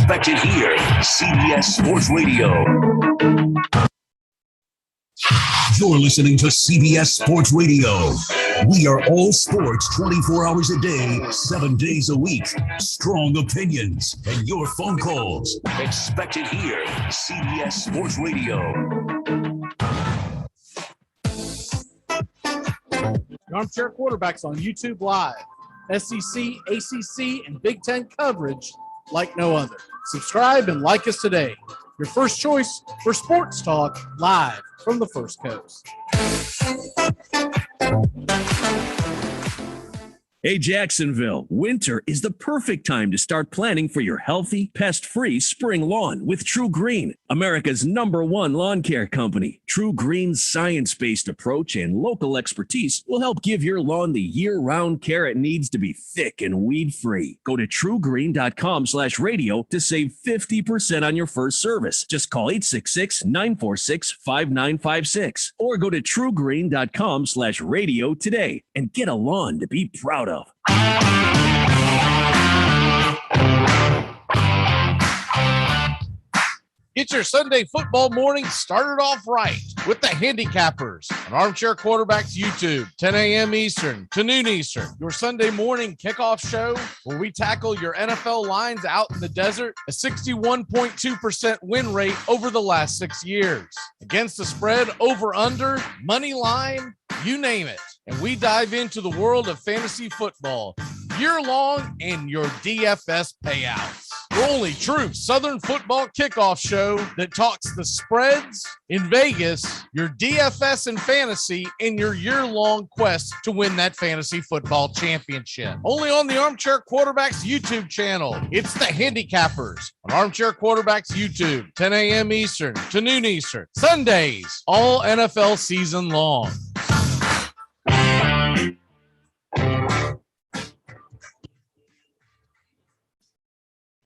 Expect it here. CBS Sports Radio. You're listening to CBS Sports Radio. We are all sports 24 hours a day, 7 days a week. Strong opinions and your phone calls. Expect it here. CBS Sports Radio. Armchair Quarterbacks on YouTube Live. SEC, ACC, and Big Ten coverage like no other. Subscribe and like us today. Your first choice for sports talk live from the First Coast. Hey, Jacksonville, winter is the perfect time to start planning for your healthy, pest-free spring lawn with True Green, America's #1 lawn care company. True Green's science-based approach and local expertise will help give your lawn the year-round care it needs to be thick and weed-free. Go to truegreen.com/radio to save 50% on your first service. Just call 866-946-5956 or go to truegreen.com/radio today and get a lawn to be proud of. Get your Sunday football morning started off right with the Handicappers on Armchair Quarterbacks YouTube, 10 a.m. Eastern to noon Eastern. Your Sunday morning kickoff show where we tackle your NFL lines out in the desert, a 61.2% win rate over the last 6 years. Against the spread, over, under, money line, you name it. And we dive into the world of fantasy football year long and your DFS payouts. Your only true Southern football kickoff show that talks the spreads in Vegas, your DFS and fantasy, and your year-long quest to win that fantasy football championship. Only on the Armchair Quarterbacks YouTube channel. It's the Handicappers on Armchair Quarterbacks YouTube, 10 a.m. Eastern to noon Eastern. Sundays, all NFL season long.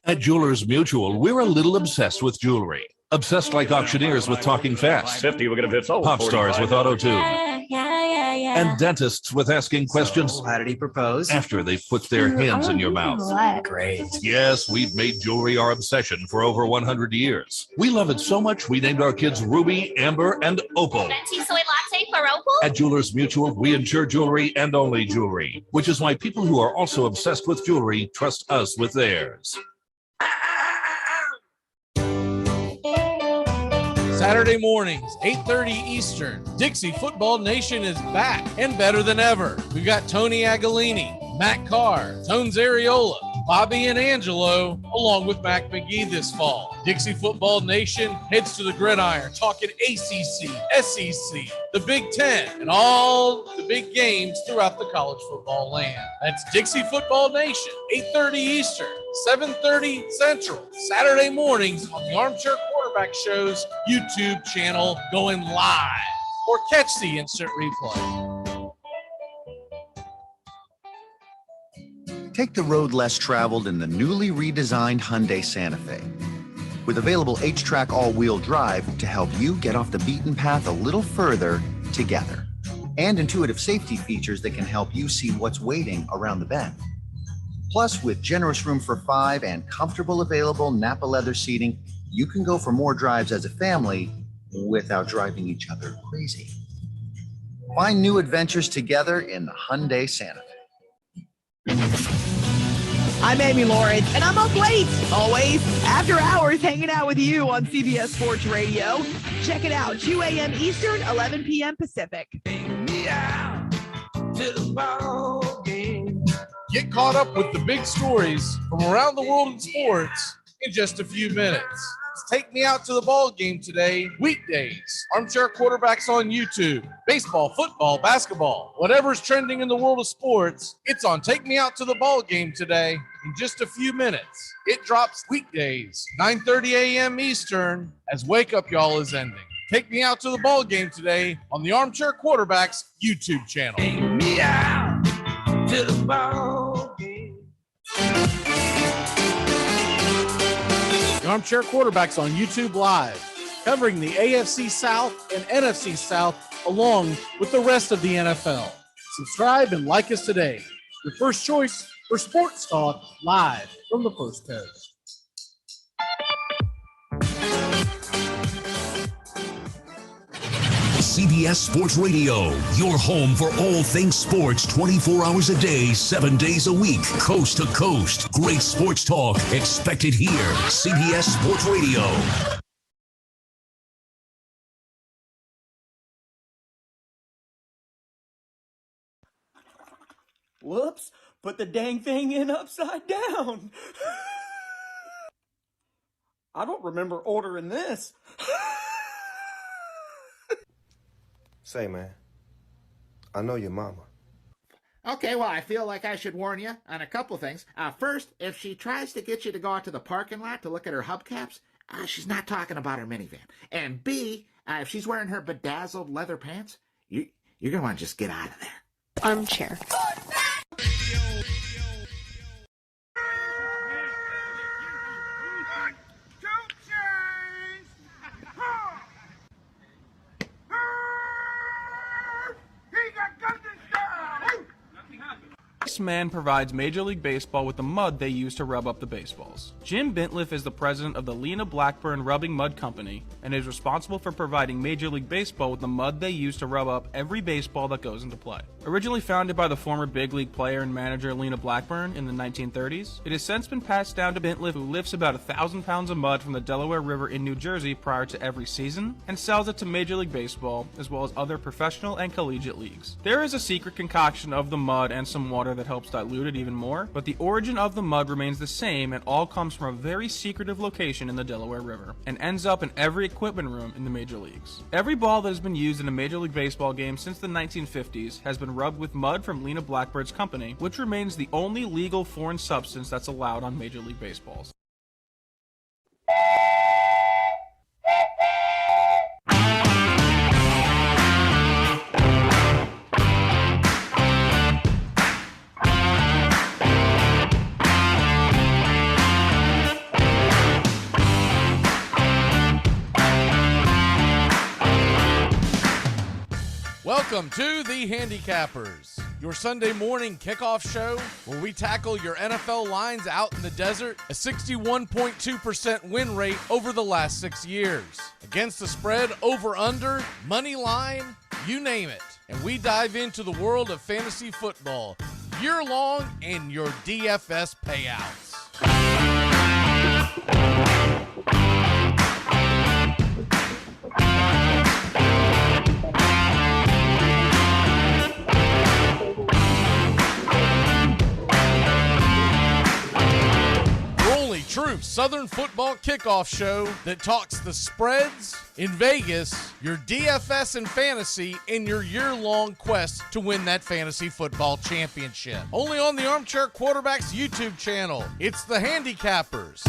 At Jewelers Mutual, we're a little obsessed with jewelry. Obsessed like auctioneers with talking fast. 50, we're going to sold. Pop stars with auto-tune. And dentists with asking questions. So, how did he propose? After they've put their hands in your mouth. Great. Yes, we've made jewelry our obsession for over 100 years. We love it so much, we named our kids Ruby, Amber, and Opal. Venti soy latte for Opal? At Jewelers Mutual, we insure jewelry and only jewelry, which is why people who are also obsessed with jewelry trust us with theirs. Saturday mornings, 8:30 Eastern. Dixie Football Nation is back and better than ever. We've got Tony Agolini, Matt Carr, Tones Ariola, Bobby and Angelo, along with Mac McGee this fall. Dixie Football Nation heads to the gridiron, talking ACC, SEC, the Big Ten, and all the big games throughout the college football land. That's Dixie Football Nation, 8:30 Eastern, 7:30 Central, Saturday mornings on the Armchair Quarterback Show's YouTube channel, going live, or catch the instant replay. Take the road less traveled in the newly redesigned Hyundai Santa Fe. With available H-Track all-wheel drive to help you get off the beaten path a little further together. And intuitive safety features that can help you see what's waiting around the bend. Plus, with generous room for 5 and comfortable available Napa leather seating, you can go for more drives as a family without driving each other crazy. Find new adventures together in the Hyundai Santa Fe. I'm Amy Lawrence, and I'm up late, always, after hours, hanging out with you on CBS Sports Radio. Check it out, 2 a.m. Eastern, 11 p.m. Pacific. Get caught up with the big stories from around the world in sports in just a few minutes. Take me out to the ball game today, weekdays. Armchair Quarterbacks on YouTube. Baseball, football, basketball, whatever's trending in the world of sports, it's on Take Me Out to the Ball Game today in just a few minutes. It drops weekdays, 9:30 a.m. Eastern, as Wake Up Y'all is ending. Take Me Out to the Ball Game today on the Armchair Quarterbacks YouTube channel. Take me out to the ball game. Armchair Quarterbacks on YouTube Live, covering the AFC South and NFC South along with the rest of the NFL. Subscribe and like us today. Your first choice for sports talk live from the First Coast. CBS Sports Radio, your home for all things sports 24 hours a day, 7 days a week, coast to coast. Great sports talk expected here. CBS Sports Radio. Whoops, put the dang thing in upside down. I don't remember ordering this. Say, man, I know your mama. Okay, well, I feel like I should warn you on a couple things. First, if she tries to get you to go out to the parking lot to look at her hubcaps, she's not talking about her minivan. And B, if she's wearing her bedazzled leather pants, you're going to want to just get out of there. Armchair. This man provides Major League Baseball with the mud they use to rub up the baseballs. Jim Bintliff is the president of the Lena Blackburn Rubbing Mud Company and is responsible for providing Major League Baseball with the mud they use to rub up every baseball that goes into play. Originally founded by the former big league player and manager Lena Blackburn in the 1930s, it has since been passed down to Bintliff, who lifts about 1,000 pounds of mud from the Delaware River in New Jersey prior to every season and sells it to Major League Baseball as well as other professional and collegiate leagues. There is a secret concoction of the mud and some water that helps dilute it even more, but the origin of the mud remains the same and all comes from a very secretive location in the Delaware River and ends up in every equipment room in the major leagues. Every ball that has been used in a Major League Baseball game since the 1950s has been rubbed with mud from Lena Blackbird's company, which remains the only legal foreign substance that's allowed on Major League Baseballs. Welcome to the Handicappers, your Sunday morning kickoff show where we tackle your NFL lines out in the desert, a 61.2% win rate over the last 6 years. Against the spread, over under, money line, you name it. And we dive into the world of fantasy football, year long and your DFS payouts. True Southern football kickoff show that talks the spreads in Vegas, your DFS and fantasy, and your year-long quest to win that fantasy football championship. Only on the Armchair Quarterbacks YouTube channel. It's the Handicappers.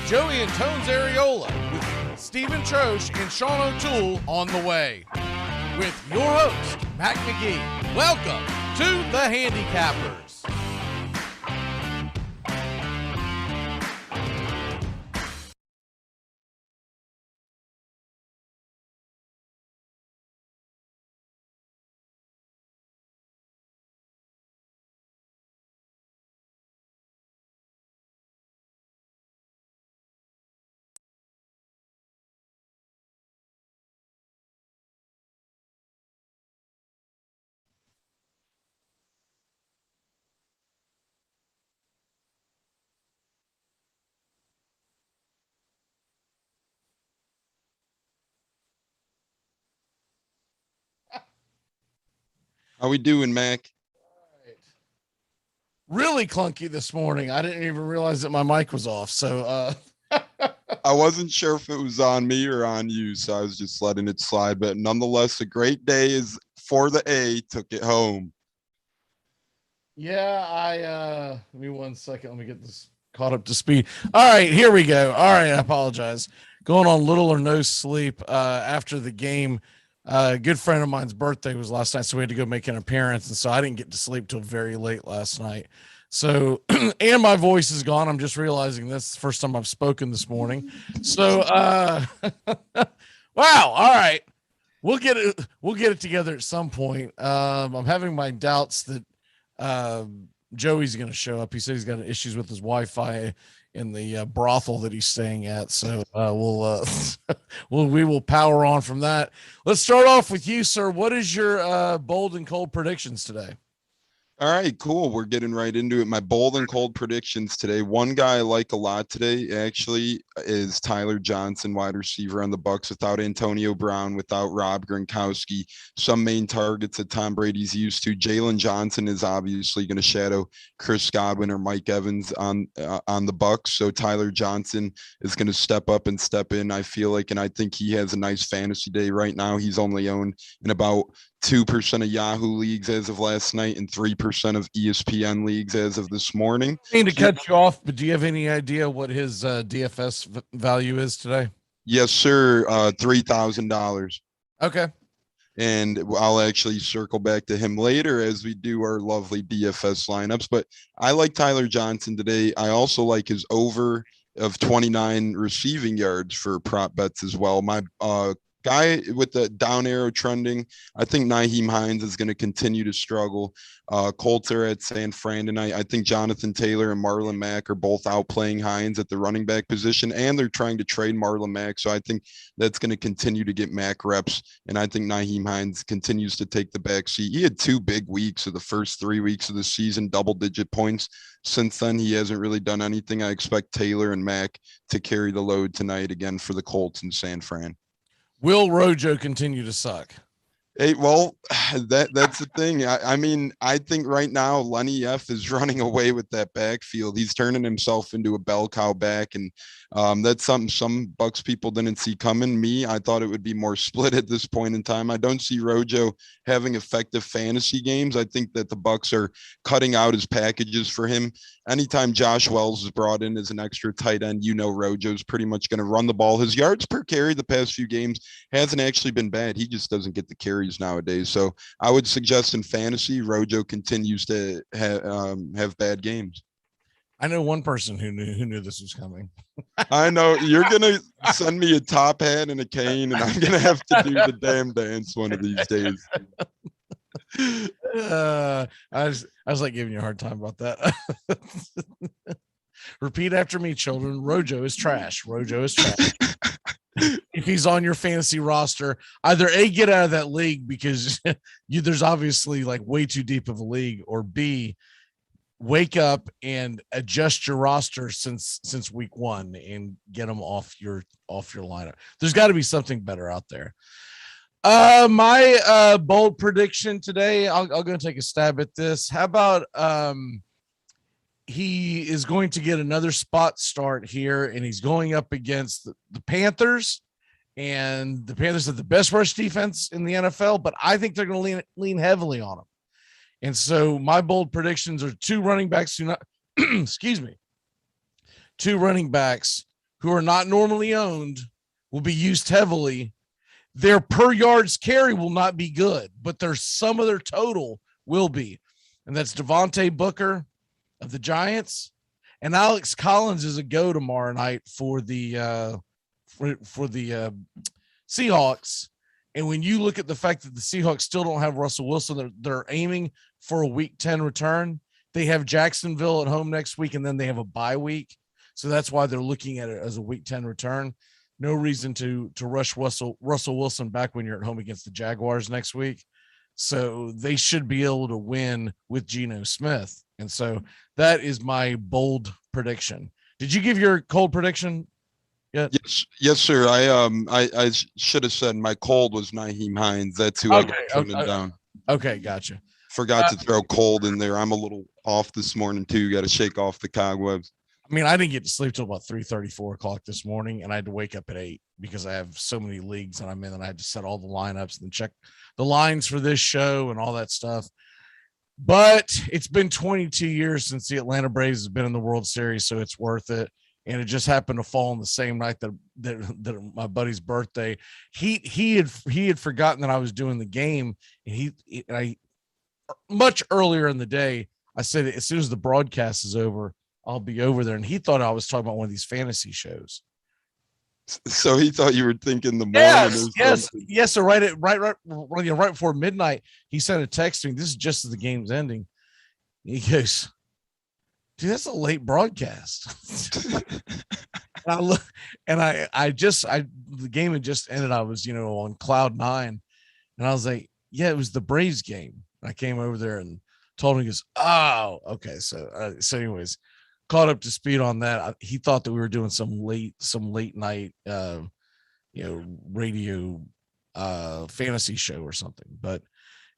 Joey and Tones Areola with Stephen Troche and Sean O'Toole on the way. With your host, Mac McGee. Welcome to the Handicappers. How we doing, Mac? Really clunky this morning. I didn't even realize that my mic was off. So I wasn't sure if it was on me or on you, so I was just letting it slide. But nonetheless, a great day is for the A. Took it home. Yeah, give me 1 second. Let me get this caught up to speed. All right, here we go. All right, I apologize. going on little or no sleep after the game. A good friend of mine's birthday was last night, so we had to go make an appearance, and so I didn't get to sleep till very late last night. So, and my voice is gone. I'm just realizing this is the first time I've spoken this morning. So, wow. All right. We'll get it together at some point. I'm having my doubts that Joey's going to show up. He said he's got issues with his Wi-Fi in the brothel that he's staying at. So we will power on from that. Let's start off with you, sir. What is your bold and cold predictions today? All right, cool. We're getting right into it. My bold and cold predictions today. One guy I like a lot today actually is Tyler Johnson, wide receiver on the Bucs, without Antonio Brown, without Rob Gronkowski. Some main targets that Tom Brady's used to. Jalen Johnson is obviously going to shadow Chris Godwin or Mike Evans on the Bucs. So Tyler Johnson is going to step up and step in, I feel like, and I think he has a nice fantasy day right now. He's only owned in about 2% of Yahoo leagues as of last night and 3% of ESPN leagues as of this morning. I mean to cut you off, but do you have any idea what his DFS value is today? Yes, sir. $3,000. Okay. And I'll actually circle back to him later as we do our lovely DFS lineups. But I like Tyler Johnson today. I also like his over of 29 receiving yards for prop bets as well. My guy with the down arrow trending, I think Nyheim Hines is going to continue to struggle. Colts are at San Fran tonight. I think Jonathan Taylor and Marlon Mack are both outplaying Hines at the running back position, and they're trying to trade Marlon Mack. So I think that's going to continue to get Mack reps. And I think Nyheim Hines continues to take the back seat. He had 2 big weeks of the first 3 weeks of the season, double-digit points. Since then, he hasn't really done anything. I expect Taylor and Mack to carry the load tonight again for the Colts in San Fran. Will Rojo continue to suck? Hey, well, that's the thing. I mean, I think right now Lenny F is running away with that backfield. He's turning himself into a bell cow back, and that's something some Bucks people didn't see coming. Me, I thought it would be more split at this point in time. I don't see Rojo having effective fantasy games. I think that the Bucks are cutting out his packages for him. Anytime Josh Wells is brought in as an extra tight end, Rojo's pretty much going to run the ball. His yards per carry the past few games hasn't actually been bad. He just doesn't get the carries nowadays. So I would suggest in fantasy, Rojo continues to have bad games. I know one person who knew this was coming. I know you're going to send me a top hat and a cane, and I'm going to have to do the damn dance one of these days. I was like giving you a hard time about that. Repeat after me, children. Rojo is trash. Rojo is trash. If he's on your fantasy roster, either A, get out of that league because there's obviously like way too deep of a league, or B, wake up and adjust your roster since week 1 and get them off your lineup. There's got to be something better out there. My bold prediction today, I'll go and take a stab at this. How about he is going to get another spot start here, and he's going up against the Panthers, and the Panthers have the best rush defense in the NFL, but I think they're going to lean heavily on him. And so my bold predictions are 2 running backs who two running backs who are not normally owned will be used heavily. Their per yards carry will not be good, but their sum of their total will be. And that's Devontae Booker of the Giants, and Alex Collins is a go tomorrow night for the Seahawks. And when you look at the fact that the Seahawks still don't have Russell Wilson, they're aiming for a week 10 return. They have Jacksonville at home next week, and then they have a bye week. So that's why they're looking at it as a week 10 return. No reason to rush Russell Wilson back when you're at home against the Jaguars next week. So they should be able to win with Geno Smith. And so that is my bold prediction. Did you give your cold prediction yet? Yes, sir. I should have said my cold was Nyheim Hines. That's who I got turning down. Okay, gotcha. Forgot to throw cold in there. I'm a little off this morning too. Got to shake off the cobwebs. I mean, I didn't get to sleep till about 3:30, 4 o'clock this morning, and I had to wake up at 8 because I have so many leagues that I'm in, and I had to set all the lineups and check the lines for this show and all that stuff. But it's been 22 years since the Atlanta Braves has been in the World Series, so it's worth it. and it just happened to fall on the same night that my buddy's birthday. He had forgotten that I was doing the game, and I much earlier in the day I said, as soon as the broadcast is over, I'll be over there, and he thought I was talking about one of these fantasy shows. So he thought you were thinking the morning. Yes. So right before midnight, he sent a text to me. This is just as the game's ending. He goes, dude, that's a late broadcast. And I look, and the game had just ended. I was, on cloud 9, and I was like, yeah, it was the Braves game. And I came over there and told him, he goes, oh, okay. So anyways, caught up to speed on that. He thought that we were doing some late night, radio, fantasy show or something. But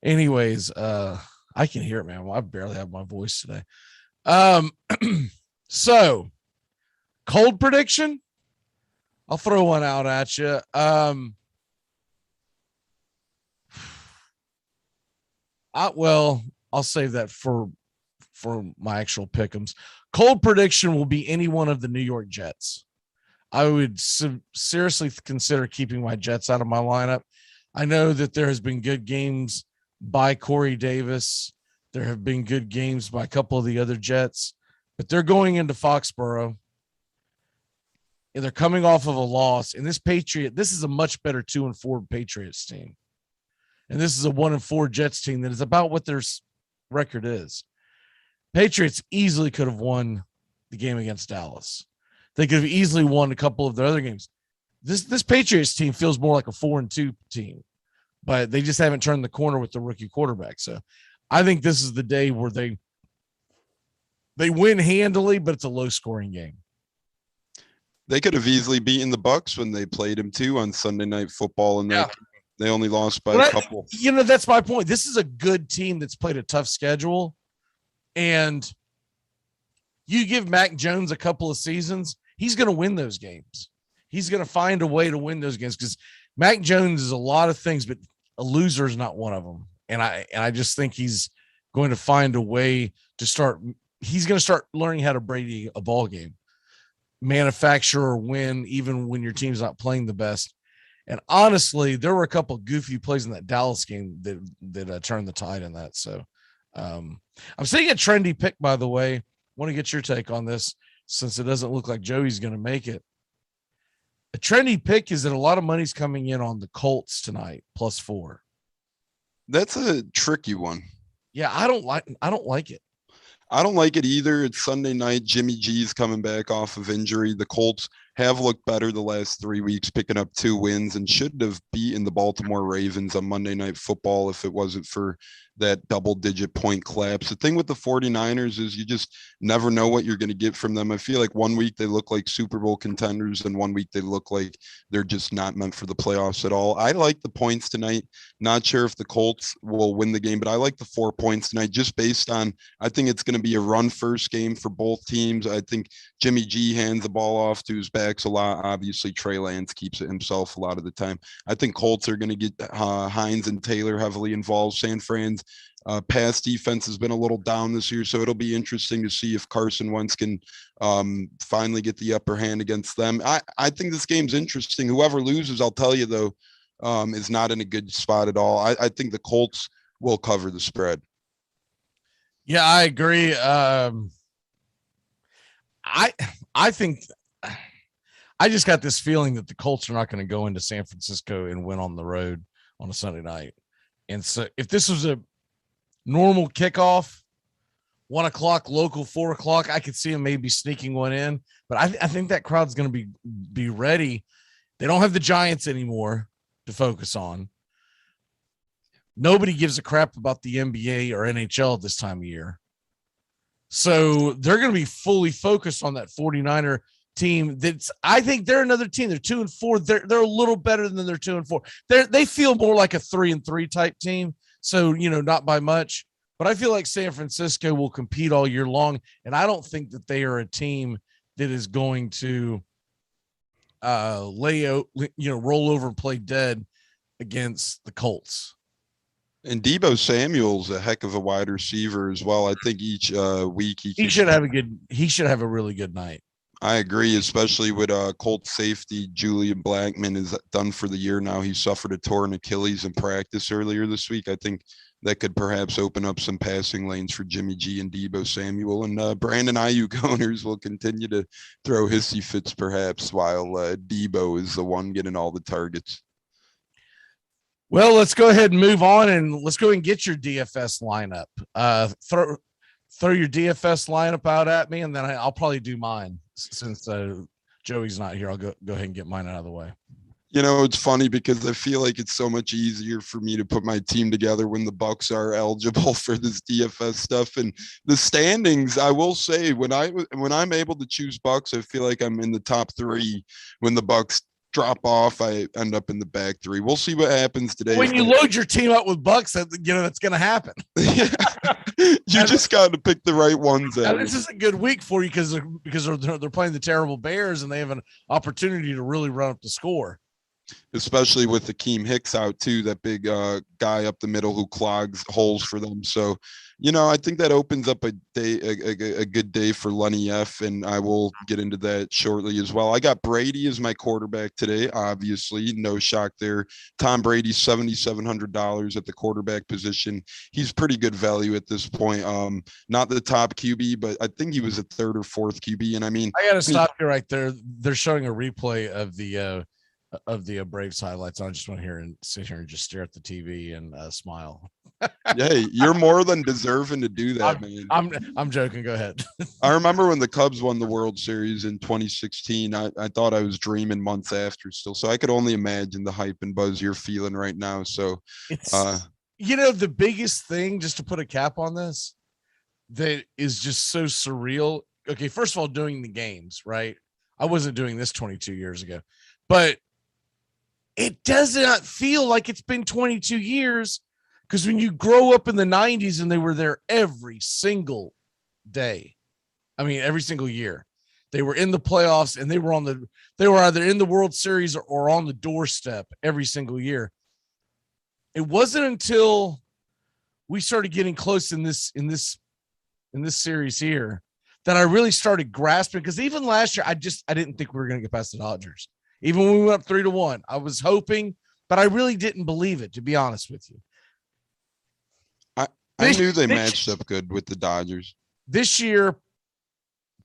anyways, I can hear it, man. I barely have my voice today. So cold prediction. I'll throw one out at you. I'll save that for my actual pick'ems. Cold prediction will be any one of the New York Jets. I would seriously consider keeping my Jets out of my lineup. I know that there has been good games by Corey Davis. There have been good games by a couple of the other Jets, but they're going into Foxborough, and they're coming off of a loss. And this is a much better 2-4 Patriots team. And this is a 1-4 Jets team that is about what their record is. Patriots easily could have won the game against Dallas. They could have easily won a couple of their other games. This Patriots team feels more like a 4-2 team, but they just haven't turned the corner with the rookie quarterback. So I think this is the day where they win handily, but it's a low scoring game. They could have easily beaten the Bucs when they played him too on Sunday Night Football, and they only lost by a couple. That's my point. This is a good team that's played a tough schedule, and you give Mac Jones a couple of seasons, he's going to win those games. He's going to find a way to win those games, because Mac Jones is a lot of things, but a loser is not one of them. And I just think he's going to find a way to start. He's going to start learning how to Brady a ball game, manufacture or win, even when your team's not playing the best. And honestly, there were a couple of goofy plays in that Dallas game that turned the tide in that. So I'm seeing a trendy pick, by the way. Want to get your take on this, since it doesn't look like Joey's going to make it. A trendy pick is that a lot of money's coming in on the Colts tonight, +4. That's a tricky one. Yeah, I don't like it. I don't like it either. It's Sunday night. Jimmy G's coming back off of injury. The Colts have looked better the last 3 weeks, picking up 2 wins, and should have beaten the Baltimore Ravens on Monday Night Football if it wasn't for that double-digit point collapse. The thing with the 49ers is you just never know what you're going to get from them. I feel like 1 week they look like Super Bowl contenders, and 1 week they look like they're just not meant for the playoffs at all. I like the points tonight. Not sure if the Colts will win the game, but I like the 4 points tonight, just based on, I think it's going to be a run-first game for both teams. I think Jimmy G hands the ball off to his backs a lot. Obviously, Trey Lance keeps it himself a lot of the time. I think Colts are going to get Hines and Taylor heavily involved. San Fran's pass defense has been a little down this year, so it'll be interesting to see if Carson Wentz can finally get the upper hand against them. I think this game's interesting. Whoever loses, I'll tell you, though, is not in a good spot at all. I think the Colts will cover the spread. Yeah, I agree. I think I just got this feeling that the Colts are not going to go into San Francisco and win on the road on a Sunday night. And so if this was a normal kickoff, 1 o'clock local, 4 o'clock, I could see them maybe sneaking one in. But I think that crowd's going to be ready. They don't have the Giants anymore to focus on. Nobody gives a crap about the NBA or NHL at this time of year. So they're going to be fully focused on that 49er team. I think they're another team. They're 2-4. They're a little better than they're 2-4. They feel more like a 3-3 type team. So, not by much, but I feel like San Francisco will compete all year long. And I don't think that they are a team that is going to roll over and play dead against the Colts. And Deebo Samuel's a heck of a wide receiver as well. I think each week he should have a really good night. I agree, especially with Colts safety Julian Blackman is done for the year now. He suffered a torn Achilles in practice earlier this week. I think that could perhaps open up some passing lanes for Jimmy G and Debo Samuel. And Brandon Ayuk owners will continue to throw hissy fits perhaps while Debo is the one getting all the targets. Well, let's go ahead and move on, and let's go and get your DFS lineup. Throw your DFS lineup out at me, and then I'll probably do mine since Joey's not here. I'll go ahead and get mine out of the way. You know, it's funny because I feel like it's so much easier for me to put my team together when the Bucks are eligible for this DFS stuff. And the standings, I will say, when I'm able to choose Bucks, I feel like I'm in the top 3. When the Bucks drop off, I end up in the back 3. We'll see what happens today. When you load your team up with Bucks, that's going to happen. You just got to pick the right ones. This is a good week for you because they're playing the terrible Bears, and they have an opportunity to really run up the score. Especially with Akeem Hicks out too, that big guy up the middle who clogs holes for them. So, you know, I think that opens up a good day for Lenny F, and I will get into that shortly as well. I got Brady as my quarterback today. Obviously, no shock there. Tom Brady, $7,700 at the quarterback position. He's pretty good value at this point. Not the top QB, but I think he was a 3rd or 4th QB. And I mean, I got to stop you right there. They're showing a replay of the Braves highlights. I just want to sit here and just stare at the TV and smile. Hey, you're more than deserving to do that, man. I'm joking. Go ahead. I remember when the Cubs won the World Series in 2016. I thought I was dreaming months after still. So I could only imagine the hype and buzz you're feeling right now. So it's the biggest thing, just to put a cap on this, that is just so surreal. Okay, first of all, doing the games, right? I wasn't doing this 22 years ago, but it does not feel like it's been 22 years, because when you grow up in the 90s and they were there every single day, I mean, every single year, they were in the playoffs and they were either in the World Series or on the doorstep every single year. It wasn't until we started getting close in this series here that I really started grasping, because even last year, I didn't think we were going to get past the Dodgers. Even when we went up 3-1, I was hoping, but I really didn't believe it, to be honest with you. I knew they matched up good with the Dodgers. This year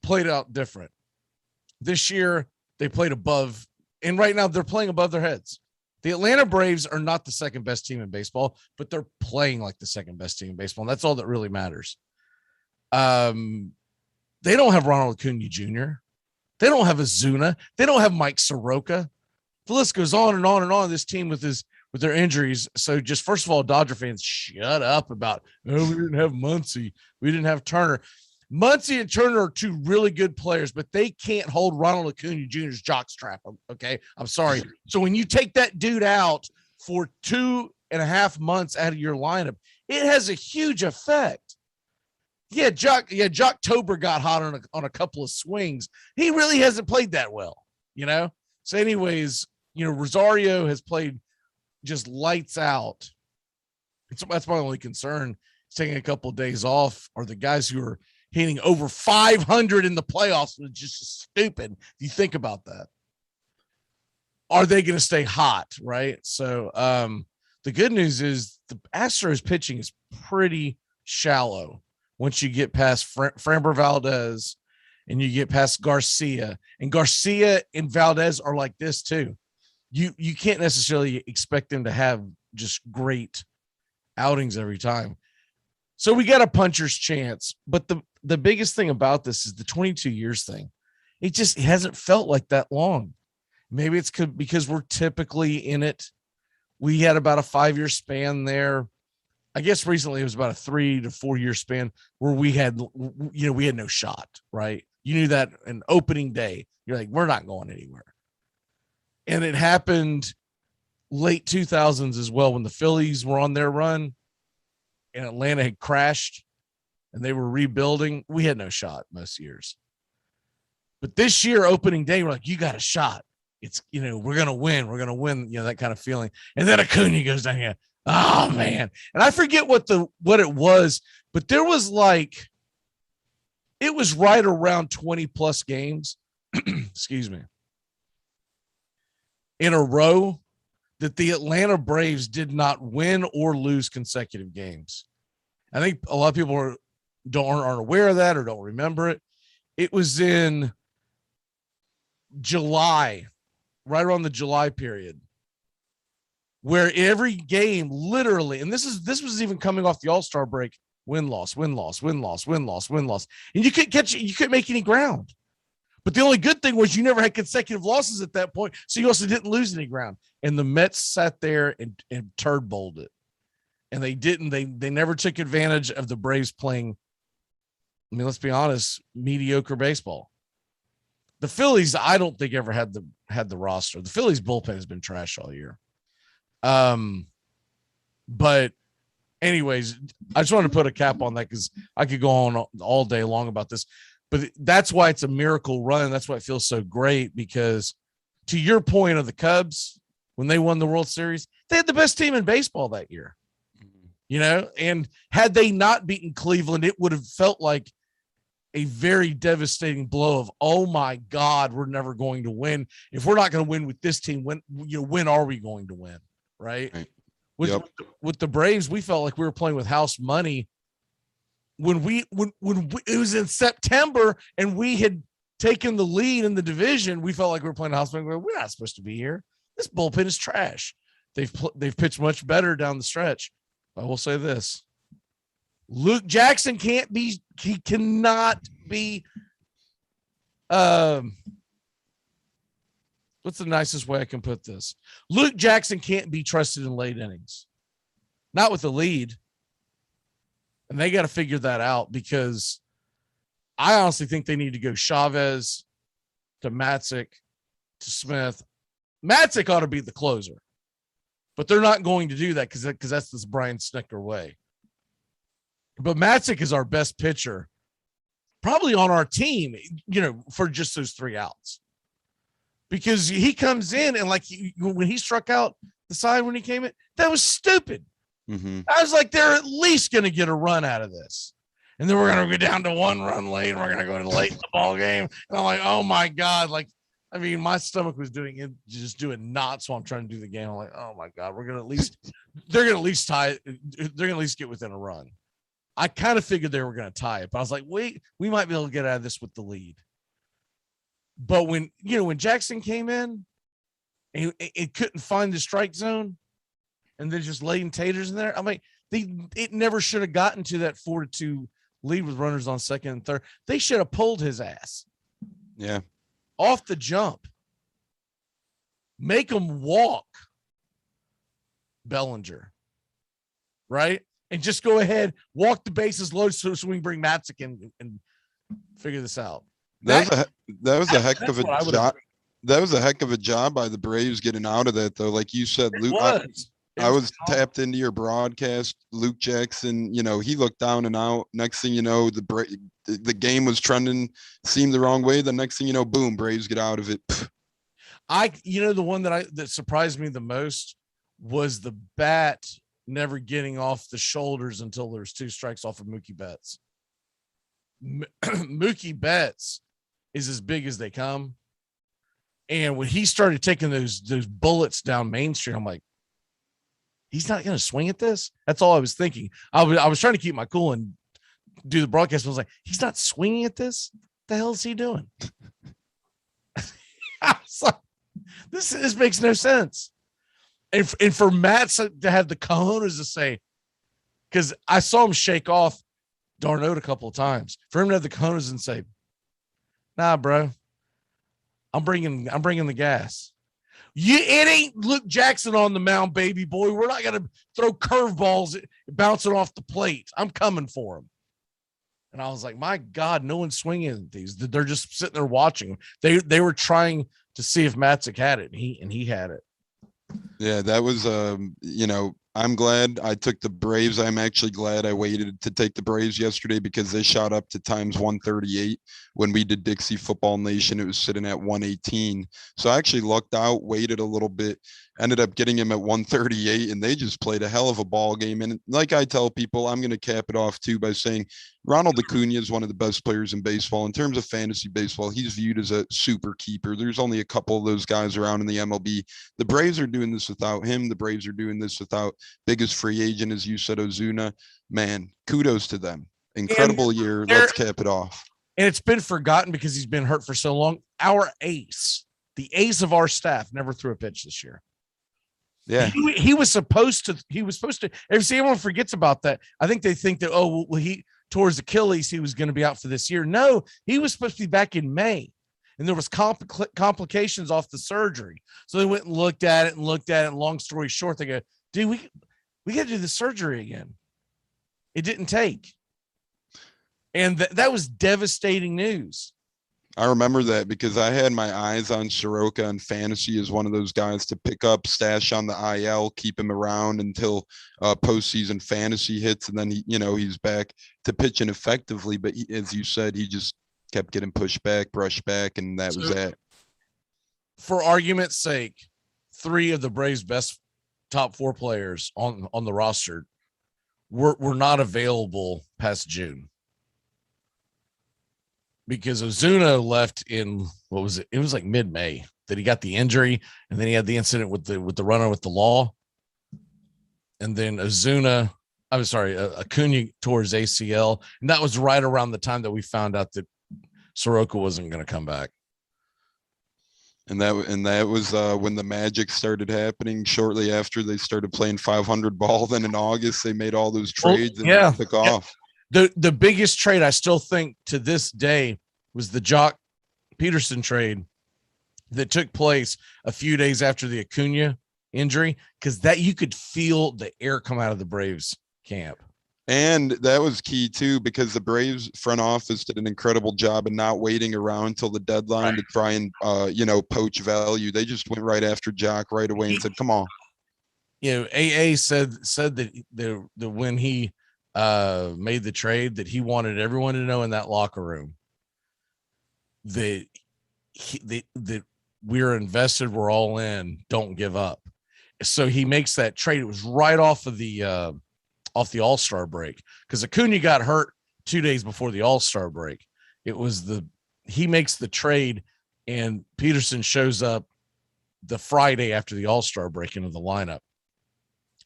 played out different. This year they played above, and right now they're playing above their heads. The Atlanta Braves are not the second best team in baseball, but they're playing like the second best team in baseball, and that's all that really matters. They don't have Ronald Acuna Jr. They don't have Azuna. They don't have Mike Soroka. The list goes on and on and on. This team with their injuries. So just first of all, Dodger fans, shut up about, we didn't have Muncy. We didn't have Turner. Muncy and Turner are 2 really good players, but they can't hold Ronald Acuna Jr.'s jockstrap. Okay, I'm sorry. So when you take that dude out for 2.5 months out of your lineup, it has a huge effect. Yeah, Jocktober got hot on a couple of swings. He really hasn't played that well, So anyways, Rosario has played just lights out. That's my only concern. It's taking a couple of days off. Are the guys who are hitting over 500 in the playoffs, which is just stupid if you think about that. Are they going to stay hot, right? So the good news is the Astros pitching is pretty shallow. Once you get past Framber Valdez and you get past Garcia, and Garcia and Valdez are like this too. You can't necessarily expect them to have just great outings every time. So we got a puncher's chance. But the biggest thing about this is the 22 years thing. It hasn't felt like that long. Maybe it's because we're typically in it. We had about a 5-year span there. I guess recently it was about a 3 to 4 year span where we had no shot, right? You knew that an opening day, you're like, we're not going anywhere. And it happened late 2000s as well, when the Phillies were on their run and Atlanta had crashed and they were rebuilding. We had no shot most years. But this year, opening day, we're like, you got a shot. It's, we're going to win. We're going to win, that kind of feeling. And then Acuna goes down here. Oh man. And I forget what it was, but there was it was right around 20 plus games excuse me, in a row that the Atlanta Braves did not win or lose consecutive games. I think a lot of people aren't aware of that or don't remember it. It was in July, right around the July period, where every game literally, and this was even coming off the All-Star break, win-loss. And you couldn't make any ground. But the only good thing was you never had consecutive losses at that point, so you also didn't lose any ground. And the Mets sat there and turd bowled it. And they never took advantage of the Braves playing, I mean, let's be honest, mediocre baseball. The Phillies, I don't think ever had the roster. The Phillies bullpen has been trash all year. But anyways, I just wanted to put a cap on that because I could go on all day long about this. But that's why it's a miracle run. That's why it feels so great, because to your point of the Cubs, when they won the World Series, they had the best team in baseball that year. You know, and had they not beaten Cleveland, it would have felt like a very devastating blow of, oh my God, we're never going to win. If we're not going to win with this team, when are we going to win? Right. With the Braves, we felt like we were playing with house money when it was in September and we had taken the lead in the division. We felt like we were playing house money. We're not supposed to be here. This bullpen is trash. They've pitched much better down the stretch. I will say this: Luke Jackson cannot be. What's the nicest way I can put this? Luke Jackson can't be trusted in late innings, not with the lead. And they got to figure that out, because I honestly think they need to go Chavez to Matzik to Smith. Matzik ought to be the closer, but they're not going to do that because that's this Brian Snitker way. But Matzik is our best pitcher, probably on our team, for just those 3 outs. Because he comes in and when he struck out the side when he came in, that was stupid. Mm-hmm. I was like, they're at least going to get a run out of this. And then we're going to go down to 1 run late, and we're going to go to late in the ball game. And I'm like, oh my God. My stomach was doing knots while I'm trying to do the game. I'm like, oh my God, they're going to at least tie it. They're going to at least get within a run. I kind of figured they were going to tie it, but I was like, wait, we might be able to get out of this with the lead. But when Jackson came in and it couldn't find the strike zone, and then just laying taters in there, I'm like, it never should have gotten to that 4-2 lead with runners on second and third. They should have pulled his ass. Yeah. Off the jump. Make him walk Bellinger. Right? And just go ahead, walk the bases low so we can bring Matzik in and figure this out. That was a heck of a job. That was a heck of a job by the Braves getting out of that, though. Like you said, Luke, I was tapped into your broadcast. Luke Jackson, he looked down and out. Next thing you know, the game was trending, seemed the wrong way. The next thing you know, boom, Braves get out of it. The one that surprised me the most was the bat never getting off the shoulders until there's 2 strikes off of Mookie Betts. Mookie Betts is as big as they come. And when he started taking those bullets down Main Street, I'm like, he's not going to swing at this. That's all I was thinking. I was trying to keep my cool and do the broadcast. I was like, he's not swinging at this. What the hell is he doing? I was like, this makes no sense. And for Matt to have the cojones to say, because I saw him shake off Darnold a couple of times, for him to have the cojones and say, nah, bro, I'm bringing the gas. It ain't Luke Jackson on the mound, baby boy. We're not going to throw curveballs bouncing off the plate. I'm coming for him. And I was like, my God, no one's swinging at these. They're just sitting there watching. They were trying to see if Matzik had it, and he had it. Yeah, that was, I'm glad I took the Braves. I'm actually glad I waited to take the Braves yesterday, because they shot up to times 138 when we did Dixie Football Nation. It was sitting at 118. So I actually lucked out, waited a little bit, ended up getting him at 138, and they just played a hell of a ball game. And like I tell people, I'm going to cap it off too by saying Ronald Acuna is one of the best players in baseball. In terms of fantasy baseball, he's viewed as a super keeper. There's only a couple of those guys around in the MLB. The Braves are doing this without him. The Braves are doing this without biggest free agent, as you said, Ozuna. Man, kudos to them. Incredible year. Let's cap it off. And it's been forgotten because he's been hurt for so long. Our ace, the ace of our staff, never threw a pitch this year. Yeah, he was supposed to. If everyone forgets about that, I think they think that, oh, well, he tore his Achilles, he was going to be out for this year. No, he was supposed to be back in May, and there was complications off the surgery. So they went and looked at it. And long story short, they go, dude, we got to do the surgery again. It didn't take, and that was devastating news. I remember that because I had my eyes on Soroka and fantasy as one of those guys to pick up, stash on the IL, keep him around until postseason fantasy hits. And then, he's back to pitching effectively. But as you said, he just kept getting pushed back, brushed back, and that was that. For argument's sake, 3 of the Braves' best top 4 players on the roster were not available past June. Because Ozuna left in, what was it? It was like mid-May that he got the injury, and then he had the incident with the runner with the law. And then Acuna tore his ACL, and that was right around the time that we found out that Soroka wasn't going to come back. And that was when the magic started happening shortly after they started playing 500 ball. Then in August, they made all those trades and took off. The biggest trade I still think to this day was the Jock Peterson trade that took place a few days after the Acuna injury, because that you could feel the air come out of the Braves camp. And that was key too, because the Braves front office did an incredible job of not waiting around until the deadline to try and poach value. They just went right after Jock right away and said, "Come on." AA said that when he made the trade, that he wanted everyone to know in that locker room that that we're invested, we're all in, don't give up. So he makes that trade. It was right off of the All-Star break, because Acuna got hurt 2 days before the All-Star break. He makes the trade, and Peterson shows up the Friday after the All-Star break into the lineup,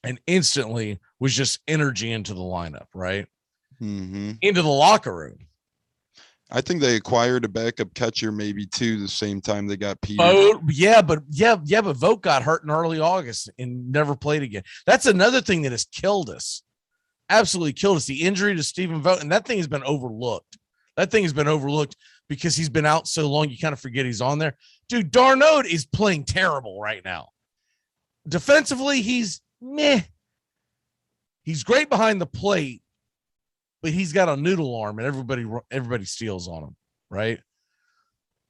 and instantly was just energy into the lineup, right? Mm-hmm. Into the locker room. I think they acquired a backup catcher maybe too the same time they got Peter. Oh, but Vogt got hurt in early August and never played again. That's another thing that has killed us. Absolutely killed us. The injury to Stephen Vogt, and that thing has been overlooked. Because he's been out so long, you kind of forget he's on there. Dude, d'Arnaud is playing terrible right now. Defensively, he's meh. He's great behind the plate, but he's got a noodle arm, and everybody steals on him, right?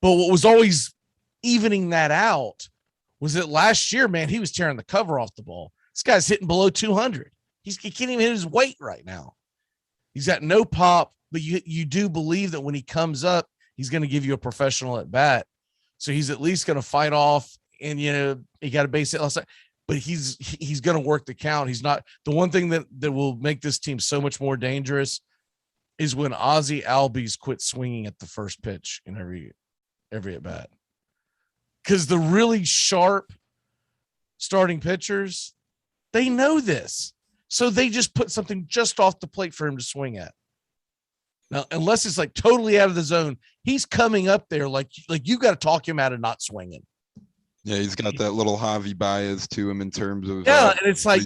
But what was always evening that out was that last year, man, he was tearing the cover off the ball. This guy's hitting below 200. He can't even hit his weight right now. He's got no pop, but you do believe that when he comes up, he's going to give you a professional at bat. So he's at least going to fight off, and he got a base hit last time. But he's going to work the count. He's not the one thing that will make this team so much more dangerous is when Ozzie Albies quit swinging at the first pitch in every at bat. Because the really sharp starting pitchers, they know this. So they just put something just off the plate for him to swing at. Now, unless it's like totally out of the zone, he's coming up there like you got to talk him out of not swinging. Yeah, he's got that little Javi bias to him in terms of and it's like,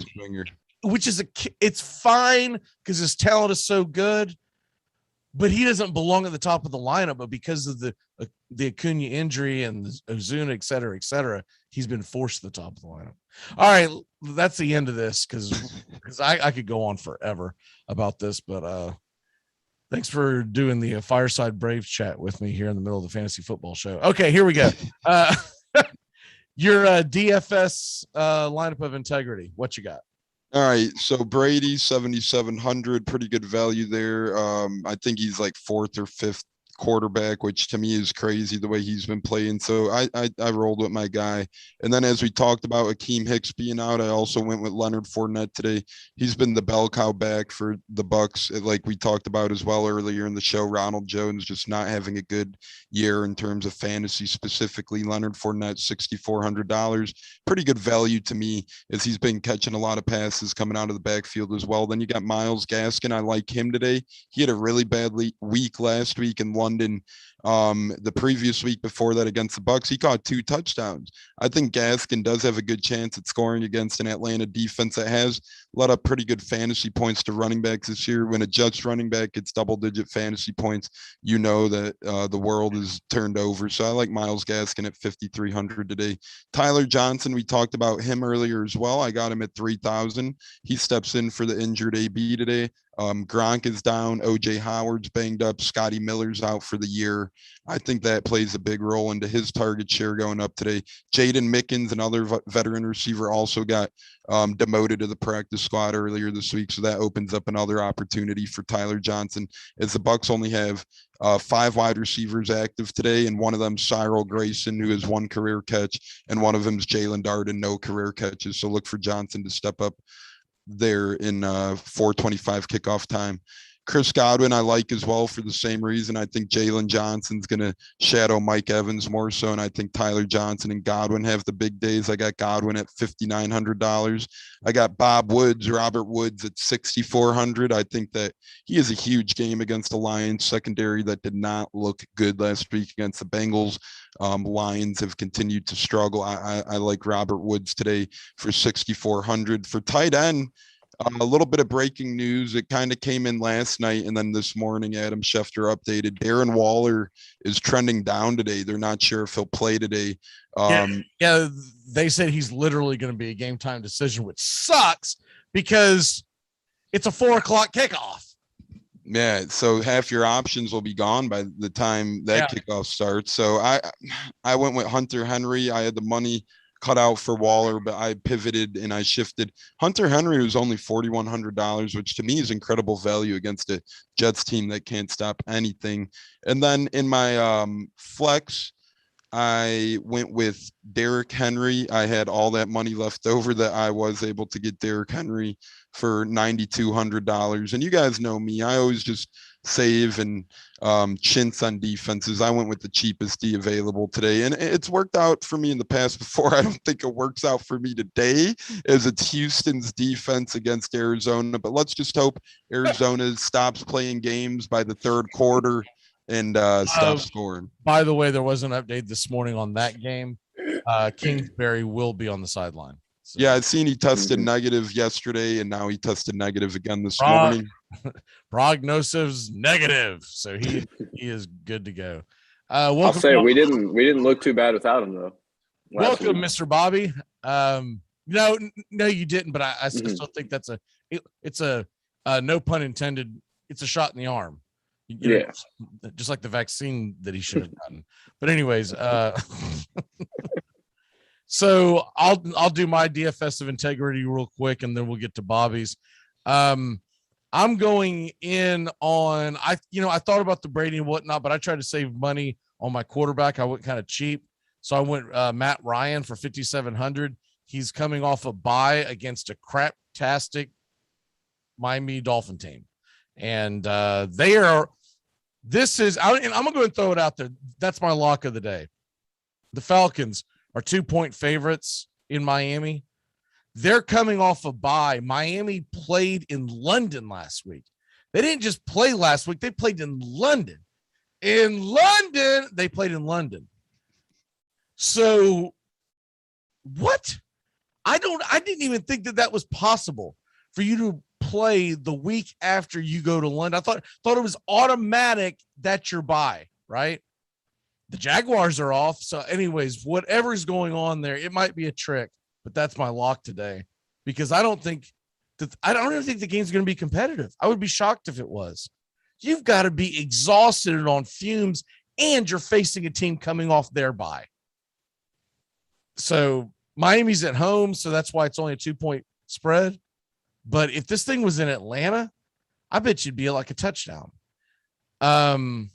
it's fine because his talent is so good, but he doesn't belong at the top of the lineup. But because of the Acuna injury and the Ozuna, et cetera, he's been forced to the top of the lineup. All right, that's the end of this because I could go on forever about this, but thanks for doing the Fireside Braves chat with me here in the middle of the fantasy football show. Okay, here we go. Your DFS lineup of integrity. What you got? All right. So Brady, 7,700, pretty good value there. I think he's like 4th or 5th quarterback, which to me is crazy the way he's been playing. So I rolled with my guy. And then as we talked about Akeem Hicks being out, I also went with Leonard Fournette today. He's been the bell cow back for the Bucks, like we talked about as well earlier in the show. Ronald Jones just not having a good year in terms of fantasy specifically. Leonard Fournette, $6,400. Pretty good value to me as he's been catching a lot of passes coming out of the backfield as well. Then you got Myles Gaskin. I like him today. He had a really bad week last week in London. The previous week before that against the Bucks, he caught 2 touchdowns. I think Gaskin does have a good chance at scoring against an Atlanta defense that has let up pretty good fantasy points to running backs this year. When a Jets running back gets double-digit fantasy points, you know that the world is turned over. So I like Myles Gaskin at 5,300 today. Tyler Johnson, we talked about him earlier as well. I got him at 3,000. He steps in for the injured AB today. Gronk is down. OJ Howard's banged up. Scotty Miller's out for the year. I think that plays a big role into his target share going up today. Jaden Mickens, another veteran receiver, also got demoted to the practice squad earlier this week. So that opens up another opportunity for Tyler Johnson, as the Bucks only have 5 wide receivers active today, and one of them Cyril Grayson, who has 1 career catch, and one of them is Jalen Darden, no career catches. So look for Johnson to step up there in 4:25 kickoff time. Chris Godwin I like as well for the same reason. I think Jalen Johnson's going to shadow Mike Evans more so, and I think Tyler Johnson and Godwin have the big days. I got Godwin at $5,900. I got Robert Woods at $6,400. I think that he has a huge game against the Lions secondary that did not look good last week against the Bengals. Lions have continued to struggle. I like Robert Woods today for $6,400. For tight end, a little bit of breaking news. It kind of came in last night, and then this morning, Adam Schefter updated. Darren Waller is trending down today. They're not sure if he'll play today. Yeah, they said he's literally going to be a game time decision, which sucks because it's a 4:00 kickoff. Yeah, so half your options will be gone by the time that kickoff starts. So I went with Hunter Henry. I had the money cut out for Waller, but I pivoted and I shifted. Hunter Henry was only $4,100, which to me is incredible value against a Jets team that can't stop anything. And then in my flex, I went with Derrick Henry. I had all that money left over that I was able to get Derrick Henry for $9,200. And you guys know me, I always just save and chintz on defenses. I went with the cheapest D available today, and it's worked out for me in the past before. I don't think it works out for me today, as it's Houston's defense against Arizona. But let's just hope Arizona stops playing games by the 3rd quarter and stop scoring. By the way, there was an update this morning on that game. Kingsbury will be on the sideline. So. Yeah, I've seen he tested negative yesterday, and now he tested negative again this morning. Prognosis negative, so he is good to go. I'll say we didn't look too bad without him though. Welcome, Mr. Bobby. No, you didn't, but I still think that's it's a no pun intended. It's a shot in the arm. You know, just like the vaccine that he should have gotten. But anyways, so I'll do my DFS of integrity real quick, and then we'll get to Bobby's. I'm going in on I thought about the Brady and whatnot, but I tried to save money on my quarterback. I went kind of cheap, so I went Matt Ryan for $5,700. He's coming off a bye against a craptastic Miami Dolphin team, and they are. This is, and I'm gonna go and throw it out there. That's my lock of the day. The Falcons are 2-point favorites in Miami. They're coming off a bye. Miami played in London last week. They didn't just play last week. They played in London. They played in London. So what? I didn't even think that was possible for you to play the week after you go to London. I thought it was automatic that you're bye, right? The Jaguars are off. So anyways, whatever's going on there, it might be a trick, but that's my lock today, because I don't even think the game's going to be competitive. I would be shocked if it was. You've got to be exhausted and on fumes, and you're facing a team coming off their bye. So Miami's at home, so that's why it's only a 2-point spread. But if this thing was in Atlanta, I bet you'd be like a touchdown. And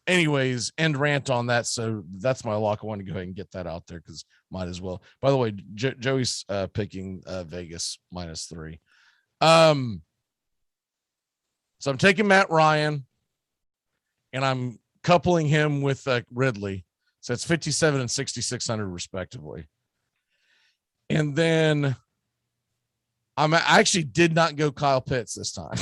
anyways, end rant on that. So that's my lock. I want to go ahead and get that out there because might as well. By the way, Joey's picking Vegas -3. So I'm taking Matt Ryan, and I'm coupling him with Ridley. So it's 57 and 6,600 respectively. And then I actually did not go Kyle Pitts this time.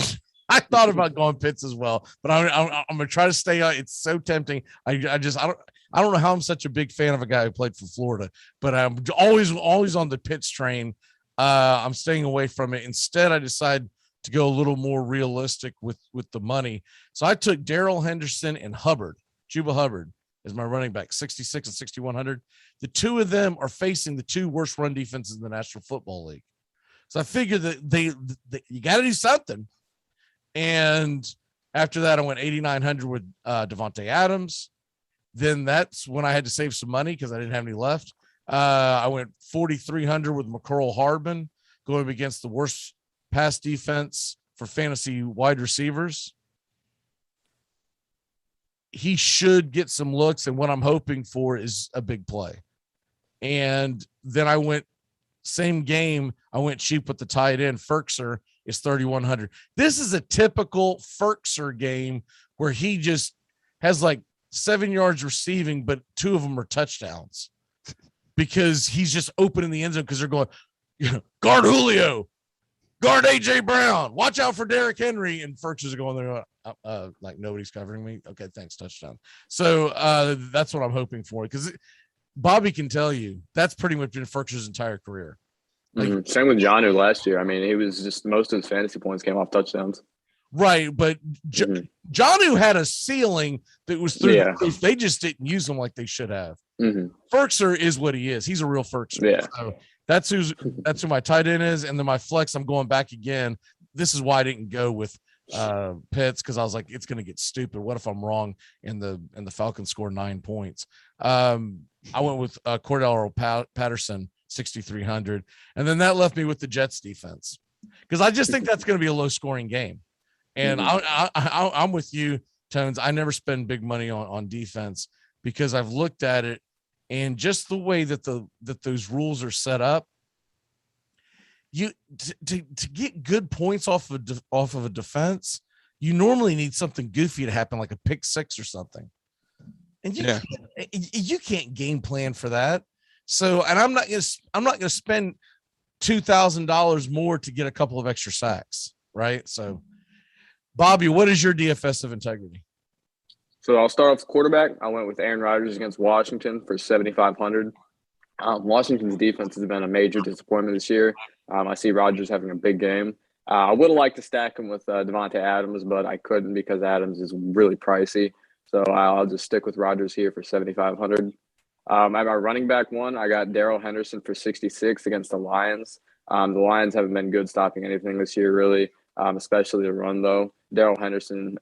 I thought about going Pitts as well, but I'm going to try to stay on. It's so tempting. I don't know how I'm such a big fan of a guy who played for Florida, but I'm always on the Pitts train. I'm staying away from it. Instead, I decided to go a little more realistic with the money. So I took Darrell Henderson and Chuba Hubbard as my running back, 66 and 6,100. The two of them are facing the two worst run defenses in the National Football League. So I figured that you got to do something. And after that, I went 8,900 with Devontae Adams. Then that's when I had to save some money because I didn't have any left. I went 4,300 with McCurl Hardman, going against the worst pass defense for fantasy wide receivers. He should get some looks, and what I'm hoping for is a big play. And then I went same game. I went cheap with the tight end. Ferkser is 3,100. This is a typical Ferkser game where he just has like 7 yards receiving, but 2 of them are touchdowns because he's just open in the end zone because they're going, guard Julio, guard AJ Brown, watch out for Derrick Henry, and Ferkser's are going there like nobody's covering me. Okay, thanks, touchdown. So that's what I'm hoping for because Bobby can tell you that's pretty much been Ferkser's entire career. Like, same with Jonnu last year. I mean, he was just most of his fantasy points came off touchdowns. Right, but Jonnu had a ceiling that was through the roof. They just didn't use him like they should have. Ferkser is what he is. He's a real Ferkser. Yeah. So that's who my tight end is, and then my flex. I'm going back again. This is why I didn't go with Pitts because I was like, it's going to get stupid. What if I'm wrong and the Falcons score 9 points? I went with Cordell Patterson, 6,300, and then that left me with the Jets defense because I just think that's going to be a low scoring game. And I'm with you, Tones. I never spend big money on defense because I've looked at it and just the way that those rules are set up. You to get good points off of a defense, you normally need something goofy to happen, like a pick six or something. And you can't game plan for that. So, and I'm not gonna spend $2,000 more to get a couple of extra sacks, right? So, Bobby, what is your DFS of integrity? So I'll start off with quarterback. I went with Aaron Rodgers against Washington for 7,500. Washington's defense has been a major disappointment this year. I see Rodgers having a big game. I would have liked to stack him with Devontae Adams, but I couldn't because Adams is really pricey. So I'll just stick with Rodgers here for 7,500. At my running back one, I got Darrell Henderson for 66 against the Lions. The Lions haven't been good stopping anything this year, really, especially the run, though. Darrell Henderson,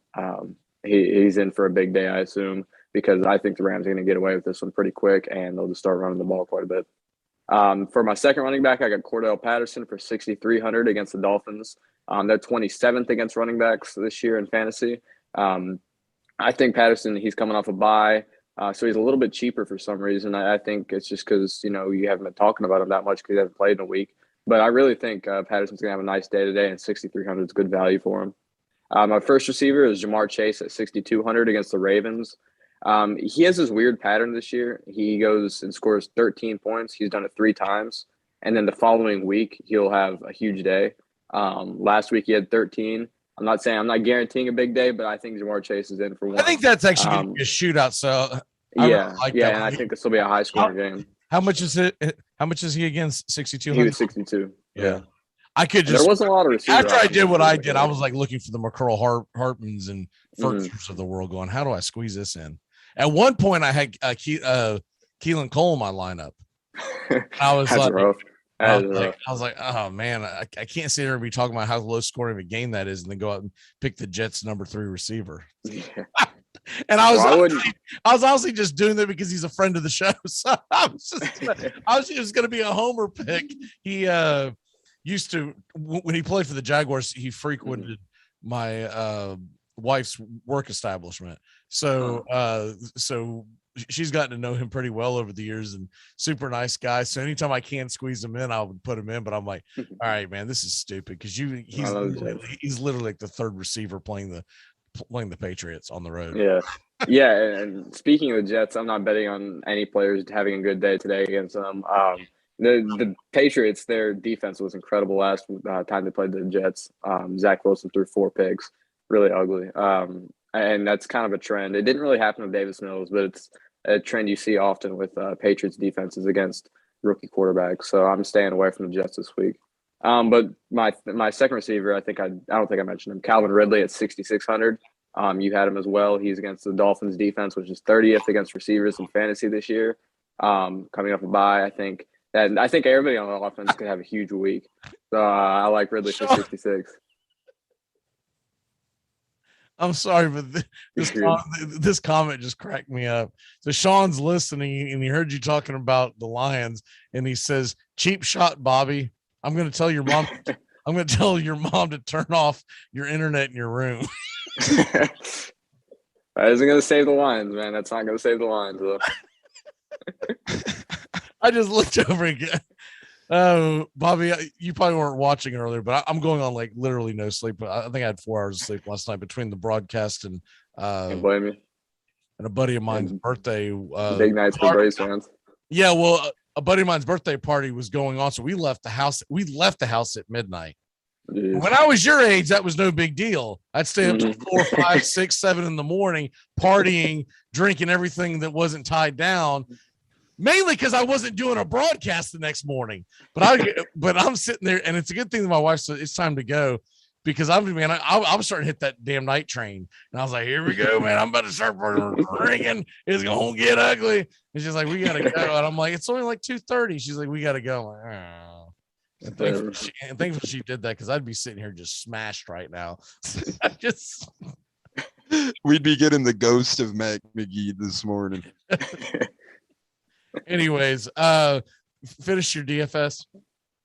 he's in for a big day, I assume, because I think the Rams are going to get away with this one pretty quick, and they'll just start running the ball quite a bit. For my second running back, I got Cordell Patterson for 6,300 against the Dolphins. They're 27th against running backs this year in fantasy. I think Patterson, he's coming off a bye, so he's a little bit cheaper for some reason. I think it's just because, you haven't been talking about him that much because he hasn't played in a week. But I really think Patterson's going to have a nice day today, and 6,300 is good value for him. My first receiver is Jamar Chase at 6,200 against the Ravens. He has this weird pattern this year. He goes and scores 13 points. He's done it 3 times. And then the following week, he'll have a huge day. Last week, he had 13. I'm not guaranteeing a big day, but I think Jamar Chase is in for one. I think that's actually going to be a shootout. So and I think this will be a high scoring game. How much is it? How much is he against 6,200? He was 62. Yeah. I could just. There wasn't a lot of receivers. After I did what I did, I was like looking for the McCurl Hartmans and Ferksers of the world, going, how do I squeeze this in? At one point, I had Keelan Cole in my lineup. I was I was like, oh man, I can't sit here and be talking about how low scoring of a game that is, and then go out and pick the Jets' number 3 receiver. Yeah. And I was honestly just doing that because he's a friend of the show. So I was just going to be a homer pick. He used to, when he played for the Jaguars, he frequented my wife's work establishment. So she's gotten to know him pretty well over the years, and super nice guy. So anytime I can squeeze him in, I would put him in. But I'm like, all right, man, this is stupid because he's literally like the third receiver playing the Patriots on the road. Yeah. Yeah. And speaking of the Jets, I'm not betting on any players having a good day today against them. The Patriots, their defense was incredible last time they played the Jets. Zach Wilson threw 4 picks, really ugly. And that's kind of a trend. It didn't really happen with Davis Mills, but it's a trend you see often with Patriots defenses against rookie quarterbacks. So I'm staying away from the Jets this week. But my second receiver, I don't think I mentioned him, Calvin Ridley at 6,600. You had him as well. He's against the Dolphins defense, which is 30th against receivers in fantasy this year. Coming off a bye, I think everybody on the offense could have a huge week. So I like Ridley for 66. I'm sorry, but this comment just cracked me up. So Sean's listening, and he heard you talking about the Lions, and he says, "Cheap shot, Bobby. I'm going to tell your mom. I'm going to tell your mom to turn off your internet in your room." That isn't going to save the Lions, man. That's not going to save the Lions, though. I just looked over again. Oh, Bobby, you probably weren't watching earlier, but I'm going on like literally no sleep. I think I had 4 hours of sleep last night between the broadcast and Can't blame you. And a buddy of mine's birthday. Big nights for Braves fans. Yeah, well, a buddy of mine's birthday party was going on, so we left the house. We left the house at midnight. Jeez. When I was your age, that was no big deal. I'd stay up till 4, 5, 6, 7 in the morning, partying, drinking everything that wasn't tied down. Mainly because I wasn't doing a broadcast the next morning, but I'm sitting there, and it's a good thing that my wife said it's time to go, because I was starting to hit that damn night train, and I was like, here we go, man, I'm about to start ringing. It's gonna get ugly. And she's like, we gotta go, and I'm like, it's only like 2:30. She's like, we gotta go. I'm like, oh. And thankfully she did that, because I'd be sitting here just smashed right now. We'd be getting the ghost of Mac McGee this morning. Anyways, finish your DFS.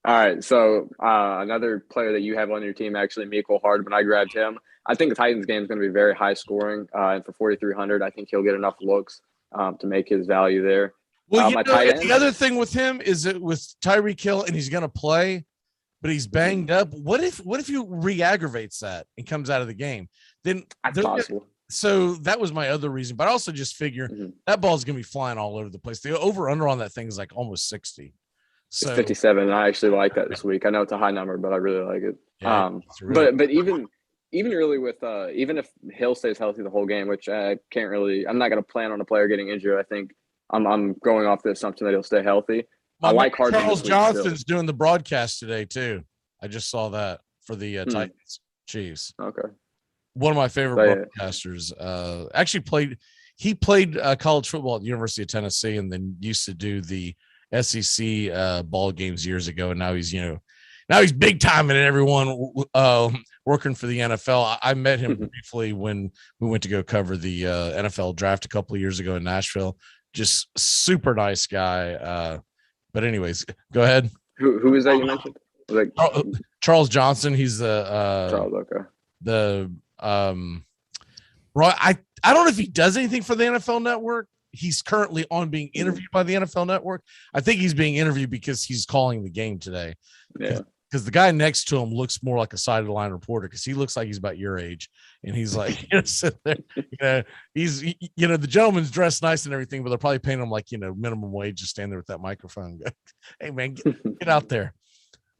All right, so another player that you have on your team, actually, Mecole Hardman. I grabbed him. I think the Titans game is going to be very high scoring, and for 4,300, I think he'll get enough looks to make his value there. Well, the other thing with him is that with Tyreek Hill, and he's going to play, but he's banged up. What if he re-aggravates that and comes out of the game? Then that's possible. So that was my other reason, but I also just figure that ball's going to be flying all over the place. The over-under on that thing is like almost 60. So it's 57, and I actually like that this week. I know it's a high number, but I really like it. Yeah, but even really with even if Hill stays healthy the whole game, which I can't really, I'm not going to plan on a player getting injured. I think I'm going off the assumption that he'll stay healthy. I like Hardman. Charles Johnston's doing the broadcast today too. I just saw that for the Titans Chiefs. Okay. One of my favorite broadcasters. Actually played college football at the University of Tennessee, and then used to do the SEC ball games years ago. And now he's big time, and everyone working for the NFL. I met him briefly when we went to go cover the NFL draft a couple of years ago in Nashville. Just super nice guy. But anyways, go ahead. Who is that you mentioned? Charles Johnson. He's the Charles. Okay. I don't know if he does anything for the NFL Network. He's currently being interviewed by the NFL Network. I think he's being interviewed because he's calling the game today. Yeah. Because the guy next to him looks more like a sideline reporter, because he looks like he's about your age, and he's like, sit there, he's, the gentleman's dressed nice and everything, but they're probably paying him like, minimum wage to stand there with that microphone. Hey man, get out there.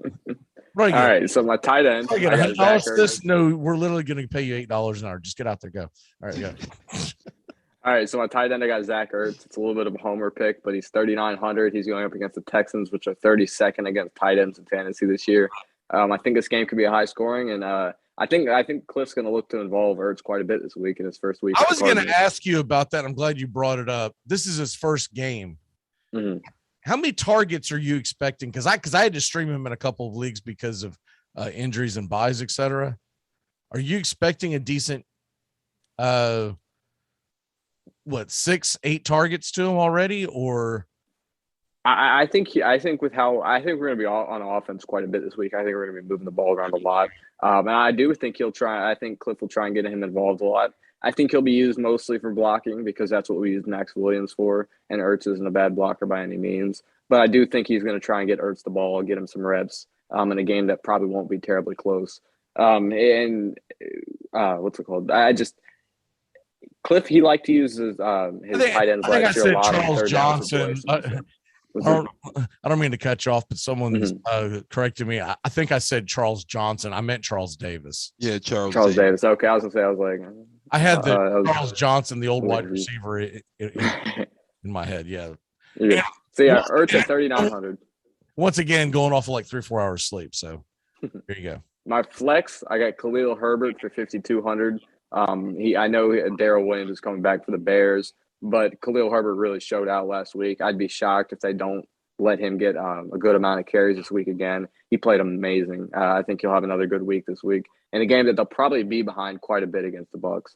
All right, so my tight end. No, we're literally going to pay you $8 an hour. Just get out there, go. All right, go. All right, so my tight end, I got Zach Ertz. It's a little bit of a homer pick, but he's 3,900. He's going up against the Texans, which are 32nd against tight ends in fantasy this year. I think this game could be a high scoring, and I think Cliff's going to look to involve Ertz quite a bit this week in his first week. I was going to ask you about that. I'm glad you brought it up. This is his first game. Mm-hmm. How many targets are you expecting? Because I had to stream him in a couple of leagues because of injuries and buys, etc. Are you expecting a decent 6, 8 targets to him already, or I think we're going to be on offense quite a bit this week. I think we're going to be moving the ball around a lot, and I do think he'll try. I think Cliff will try and get him involved a lot. I think he'll be used mostly for blocking because that's what we use Max Williams for, and Ertz isn't a bad blocker by any means. But I do think he's going to try and get Ertz the ball, get him some reps in a game that probably won't be terribly close. What's it called? Cliff, he liked to use his tight ends last year a lot. Charles Johnson. I don't mean to cut you off, but someone's corrected me. I think I said Charles Johnson. I meant Charles Davis. Yeah, Charles Davis. Okay, I was gonna say. I was like, I had Charles Johnson, the old wide receiver, in my head. Yeah. So yeah, Ertz at 3,900. Once again, going off of like 3-4 hours sleep. So there you go. My flex, I got Khalil Herbert for 5,200. I know Darrell Williams is coming back for the Bears, but Khalil Herbert really showed out last week. I'd be shocked if they don't let him get a good amount of carries this week again. He played amazing. I think he'll have another good week this week in a game that they'll probably be behind quite a bit against the Bucs.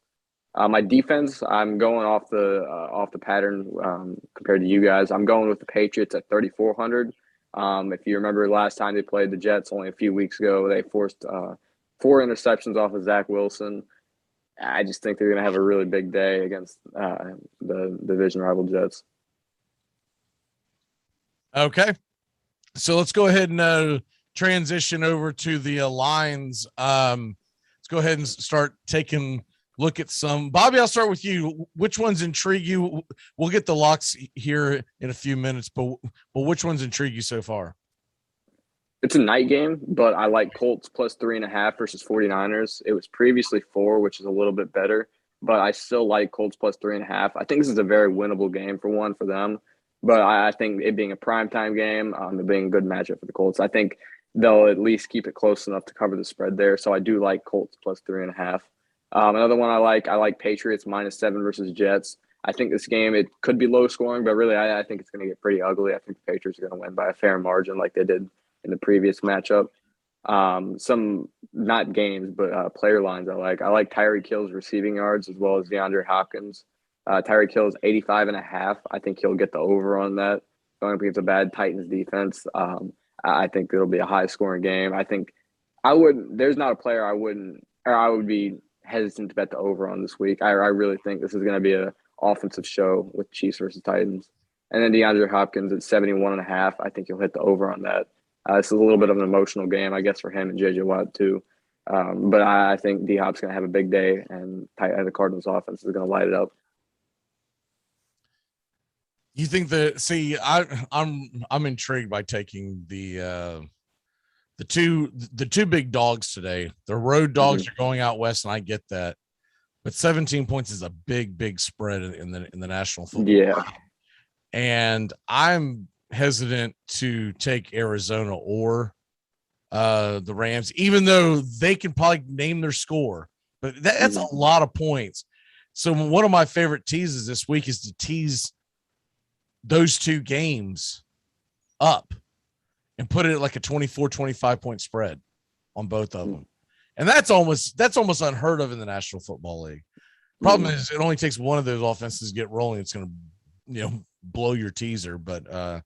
My defense, I'm going off the pattern compared to you guys. I'm going with the Patriots at 3,400. If you remember last time they played the Jets only a few weeks ago, they forced 4 interceptions off of Zach Wilson. I just think they're going to have a really big day against the division rival Jets. Okay. So let's go ahead and transition over to the lines. Let's go ahead and start taking a look at some. Bobby, I'll start with you. Which ones intrigue you? We'll get the locks here in a few minutes, but which ones intrigue you so far? It's a night game, but I like Colts plus 3.5 versus 49ers. It was previously 4, which is a little bit better, but I still like Colts plus 3.5. I think this is a very winnable game for them, but I think it being a primetime game, it being a good matchup for the Colts. I think they'll at least keep it close enough to cover the spread there. So I do like Colts plus 3.5. Another one I like Patriots -7 versus Jets. I think this game, it could be low scoring, but really I think it's going to get pretty ugly. I think the Patriots are going to win by a fair margin like they did in the previous matchup. Some not games, but player lines I like. I like Tyreek Hill's receiving yards as well as DeAndre Hopkins. Tyreek Hill's 85.5. I think he'll get the over on that. Going up against a bad Titans defense. I think it'll be a high scoring game. I think there's not a player I would be hesitant to bet the over on this week. I really think this is going to be a offensive show with Chiefs versus Titans. And then DeAndre Hopkins at 71.5. I think he'll hit the over on that. This is a little bit of an emotional game, I guess, for him and J.J. Watt too. But I think D-Hop's going to have a big day, and the Cardinals' offense is going to light it up. You think that? See, I'm intrigued by taking the two big dogs today. The road dogs are going out west, and I get that. But 17 points is a big spread in the National Football League. And I'm hesitant to take Arizona or the Rams, even though they can probably name their score. But that's a lot of points. So one of my favorite teases this week is to tease those two games up and put it at like a 24-25 point spread on both of them. And that's almost unheard of in the National Football League. Problem is it only takes one of those offenses to get rolling. It's going to, blow your teaser. But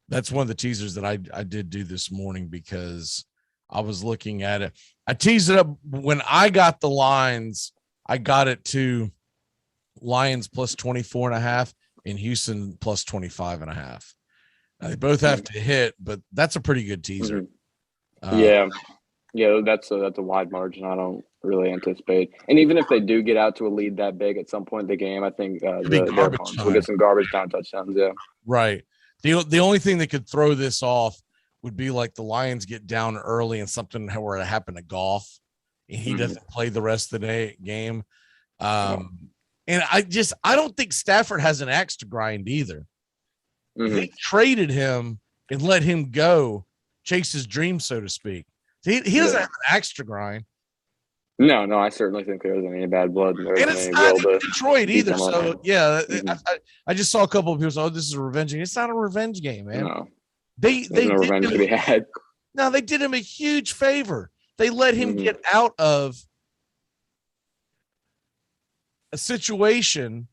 that's one of the teasers that I did do this morning because I was looking at it. I teased it up when I got the lines. I got it to Lions plus 24.5 and Houston plus 25.5. They both have to hit, but that's a pretty good teaser. Yeah, that's a wide margin. I don't really anticipate. And even if they do get out to a lead that big at some point in the game, I think we'll get some garbage time touchdowns. Yeah, right. The only thing that could throw this off would be like the Lions get down early and something where it happened to Goff and he doesn't play the rest of the game. And I don't think Stafford has an axe to grind either. They traded him and let him go chase his dreams, so to speak. He doesn't have an axe to grind. No, I certainly think there isn't any bad blood. And it's not in Detroit either. So, yeah, I just saw a couple of people say, this is a revenge game. It's not a revenge game, man. No. There's no revenge to be had. No, they did him a huge favor. They let him get out of a situation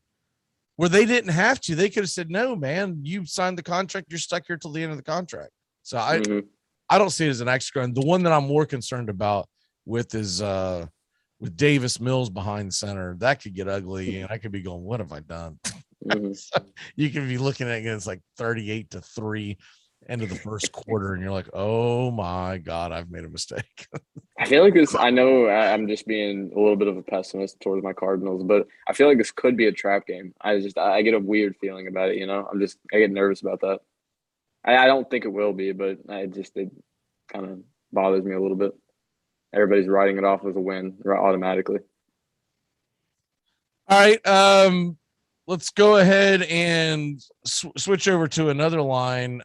where they didn't have to. They could have said, no, man, you signed the contract. You're stuck here till the end of the contract. So I don't see it as an extra. And the one that I'm more concerned about with is with Davis Mills behind center. That could get ugly, and I could be going, what have I done? So you could be looking at it, it's like 38-3 end of the first quarter, and you're like, oh my God, I've made a mistake. I feel like this, I know I'm just being a little bit of a pessimist towards my Cardinals, but I feel like this could be a trap game. I get a weird feeling about it, I get nervous about that. I don't think it will be, but it kind of bothers me a little bit. Everybody's writing it off as a win automatically. All right. Let's go ahead and switch over to another line.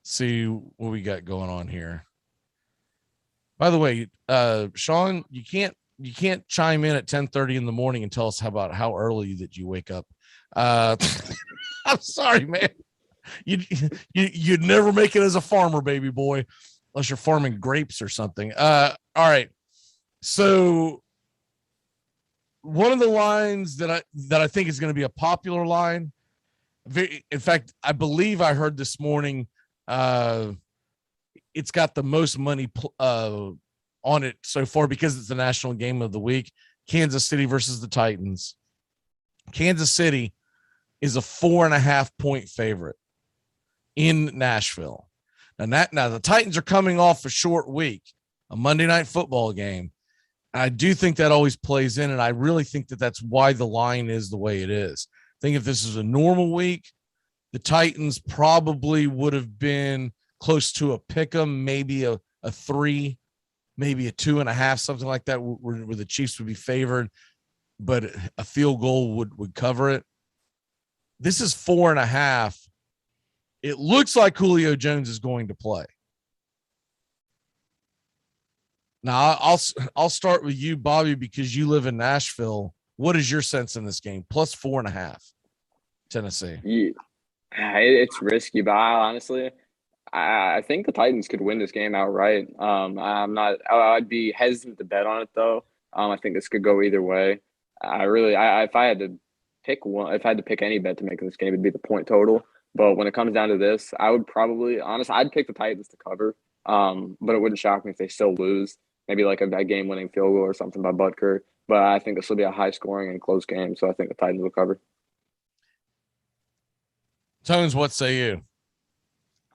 See what we got going on here. By the way, Sean, you can't chime in at 10:30 in the morning and tell us about how early that you wake up. I'm sorry, man. You'd never make it as a farmer, baby boy, unless you're farming grapes or something. All right. So one of the lines that I think is going to be a popular line. In fact, I believe I heard this morning it's got the most money on it so far because it's the national game of the week. Kansas City versus the Titans. Kansas City is a 4.5 point favorite in Nashville. Now the Titans are coming off a short week, a Monday Night Football game. I do think that always plays in, and I really think that that's why the line is the way it is. I think if this is a normal week, the Titans probably would have been close to a pick 'em, maybe a 3, maybe a 2.5, something like that, where the Chiefs would be favored, but a field goal would cover it. This is 4.5. It looks like Julio Jones is going to play. Now, I'll start with you, Bobby, because you live in Nashville. What is your sense in this game? Plus 4.5, Tennessee. Yeah, it's risky, but honestly, I think the Titans could win this game outright. I'd be hesitant to bet on it though. I think this could go either way. If I had to pick one, if I had to pick any bet to make in this game, it'd be the point total. But when it comes down to this, I would probably, honestly, I'd pick the Titans to cover. But it wouldn't shock me if they still lose. Maybe like a game-winning field goal or something by Butker. But I think this will be a high-scoring and close game, so I think the Titans will cover. Tones, what say you?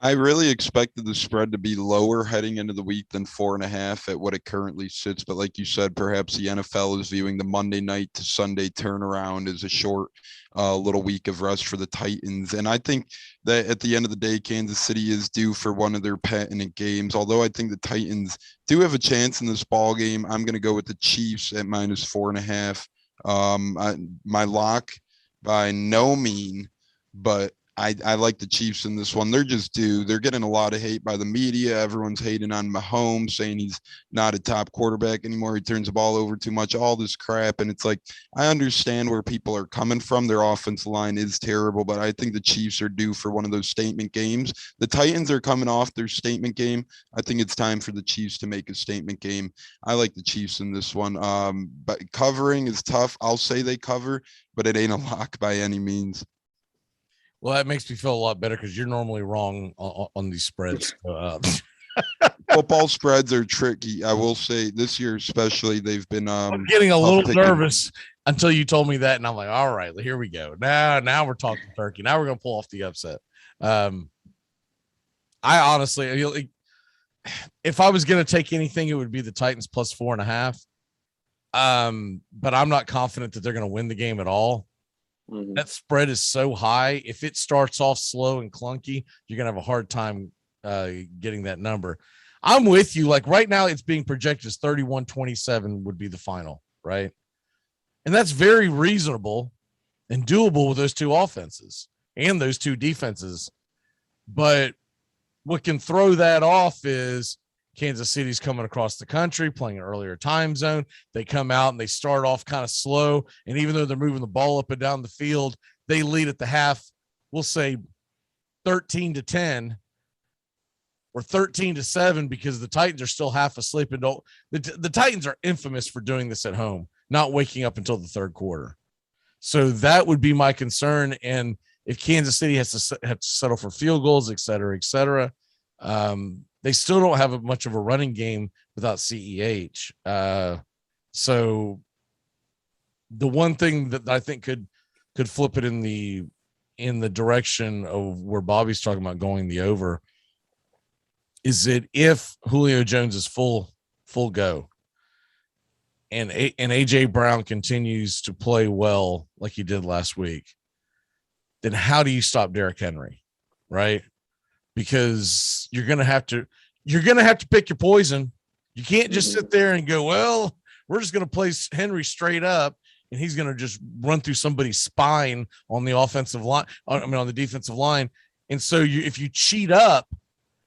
I really expected the spread to be lower heading into the week than 4.5 at what it currently sits. But like you said, perhaps the NFL is viewing the Monday night to Sunday turnaround as a short little week of rest for the Titans. And I think that at the end of the day, Kansas City is due for one of their patented games. Although I think the Titans do have a chance in this ball game, I'm going to go with the Chiefs at minus 4.5. My lock by no mean, but I like the Chiefs in this one. They're just due. They're getting a lot of hate by the media. Everyone's hating on Mahomes, saying he's not a top quarterback anymore. He turns the ball over too much, all this crap. And it's like, I understand where people are coming from. Their offensive line is terrible, but I think the Chiefs are due for one of those statement games. The Titans are coming off their statement game. I think it's time for the Chiefs to make a statement game. I like the Chiefs in this one. But covering is tough. I'll say they cover, but it ain't a lock by any means. Well, that makes me feel a lot better because you're normally wrong on these spreads. Football spreads are tricky. I will say this year, especially, they've been I'm getting a little nervous until you told me that. And I'm like, all right, here we go. Now we're talking turkey. Now we're going to pull off the upset. I honestly, if I was going to take anything, it would be the Titans plus 4.5. But I'm not confident that they're going to win the game at all. Mm-hmm. That spread is so high. If it starts off slow and clunky, you're going to have a hard time getting that number. I'm with you. Like right now, it's being projected as 31-27 would be the final, right? And that's very reasonable and doable with those two offenses and those two defenses. But what can throw that off is Kansas City's coming across the country, playing an earlier time zone. They come out and they start off kind of slow. And even though they're moving the ball up and down the field, they lead at the half, we'll say 13-10 or 13-7 because the Titans are still half asleep. And the Titans are infamous for doing this at home, not waking up until the third quarter. So that would be my concern. And if Kansas City have to settle for field goals, et cetera, they still don't have much of a running game without CEH. So the one thing that I think could flip it in the direction of where Bobby's talking about going the over is that if Julio Jones is full go and AJ Brown continues to play well like he did last week, then how do you stop Derrick Henry? Right? Because you're going to have to pick your poison. You can't just sit there and go, well, we're just going to play Henry straight up and he's going to just run through somebody's spine on the offensive line. On the defensive line. And so if you cheat up,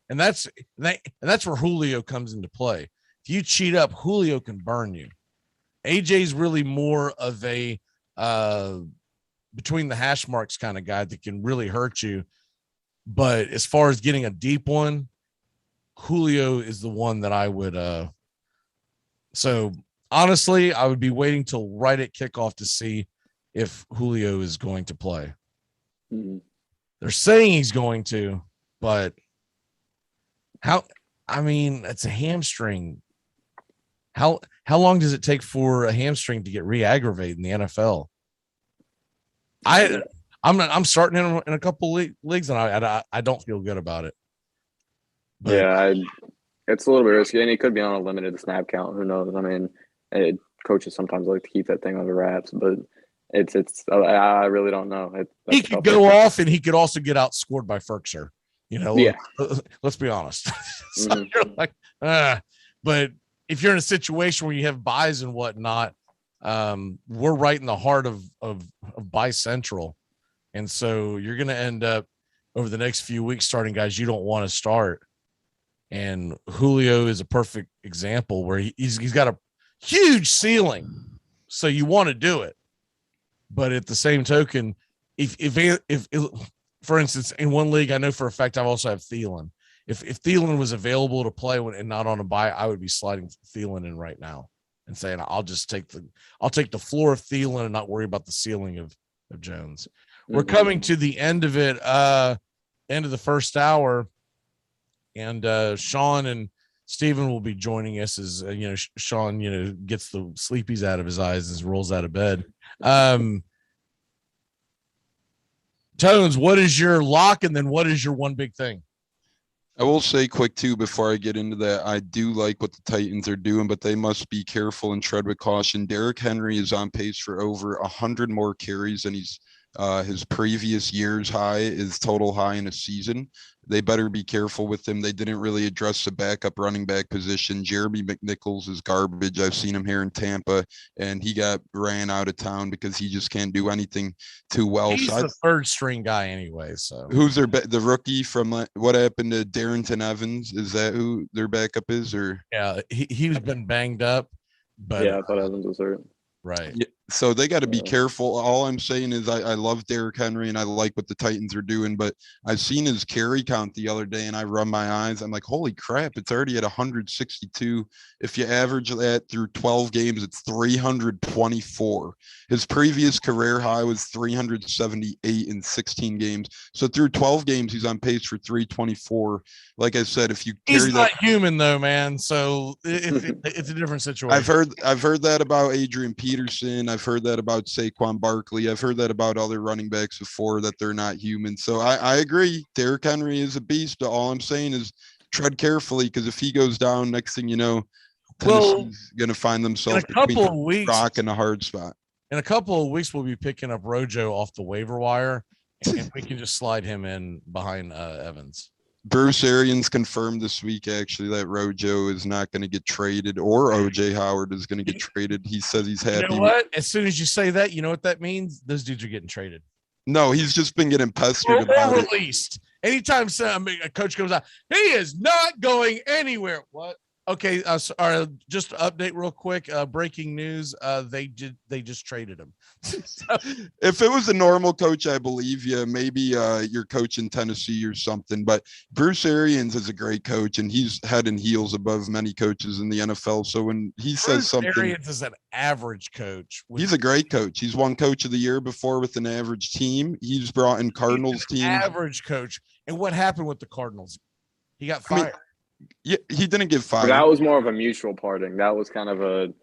and that's where Julio comes into play. If you cheat up, Julio can burn you. AJ's really more of a between the hash marks kind of guy that can really hurt you. But as far as getting a deep one, Julio is the one that I would so honestly, I would be waiting till right at kickoff to see if Julio is going to play. Mm-hmm. They're saying he's going to, but it's a hamstring. How long does it take for a hamstring to get re-aggravated in the NFL? I'm starting in a couple leagues and I don't feel good about it. But, yeah, it's a little bit risky, and he could be on a limited snap count. Who knows? I mean, coaches sometimes like to keep that thing under wraps, but I really don't know. He could go off, and he could also get outscored by Ferkser. Yeah. Let's be honest. So you're like, but if you're in a situation where you have buys and whatnot, we're right in the heart of buy central, and so you're going to end up over the next few weeks starting guys you don't want to start. And Julio is a perfect example where he's got a huge ceiling, so you want to do it. But at the same token, if for instance, in one league, I know for a fact I also have Thielen. If Thielen was available to play and not on a bye, I would be sliding Thielen in right now and saying I'll take the floor of Thielen and not worry about the ceiling of Jones. We're coming to the end of it, end of the first hour. And Sean and Steven will be joining us as, Sean, gets the sleepies out of his eyes as rolls out of bed. Tones, what is your lock? And then what is your one big thing? I will say quick too, before I get into that, I do like what the Titans are doing, but they must be careful and tread with caution. Derrick Henry is on pace for over 100 more carries than his previous year's high is total high in a season. They better be careful with him. They didn't really address the backup running back position. Jeremy McNichols is garbage. I've seen him here in Tampa, and he got ran out of town because he just can't do anything too well. He's the third string guy anyway. So who's the rookie from what happened to Darrington Evans? Is that who their backup is? Or yeah, he's been banged up. But yeah, I thought Evans was hurt. Right. Yeah, so they got to be careful. All I'm saying is I love Derrick Henry and I like what the Titans are doing, but I've seen his carry count the other day and I run my eyes. I'm like, holy crap, it's already at 162. If you average that through 12 games, it's 324. His previous career high was 378 in 16 games. So through 12 games, he's on pace for 324. Like I said, if you carry he's not human though, man. So it's a different situation. I've heard that about Adrian Peterson. I've heard that about Saquon Barkley. I've heard that about other running backs before, that they're not human. So I agree. Derrick Henry is a beast. All I'm saying is tread carefully, because if he goes down, next thing you know, Tennessee's going to find themselves between a rock and a hard spot. In a couple of weeks, we'll be picking up Rojo off the waiver wire, and we can just slide him in behind Evans. Bruce Arians confirmed this week, actually, that Rojo is not going to get traded, or OJ Howard is going to get traded. He says he's happy. You know what? As soon as you say that, you know what that means? Those dudes are getting traded. No, he's just been getting pestered about released. Anytime a coach goes out, he is not going anywhere. What? Okay, just to update real quick. Breaking news: they just traded him. If it was a normal coach, I believe you. Maybe you're coaching Tennessee or something. But Bruce Arians is a great coach, and he's head and heels above many coaches in the NFL. So when he says something, Arians is an average coach. He's a great coach. He's won Coach of the Year before with an average team. He's brought in Cardinals team. Average coach. And what happened with the Cardinals? He got fired. Yeah, he didn't get fired. But that was more of a mutual parting. That was kind of a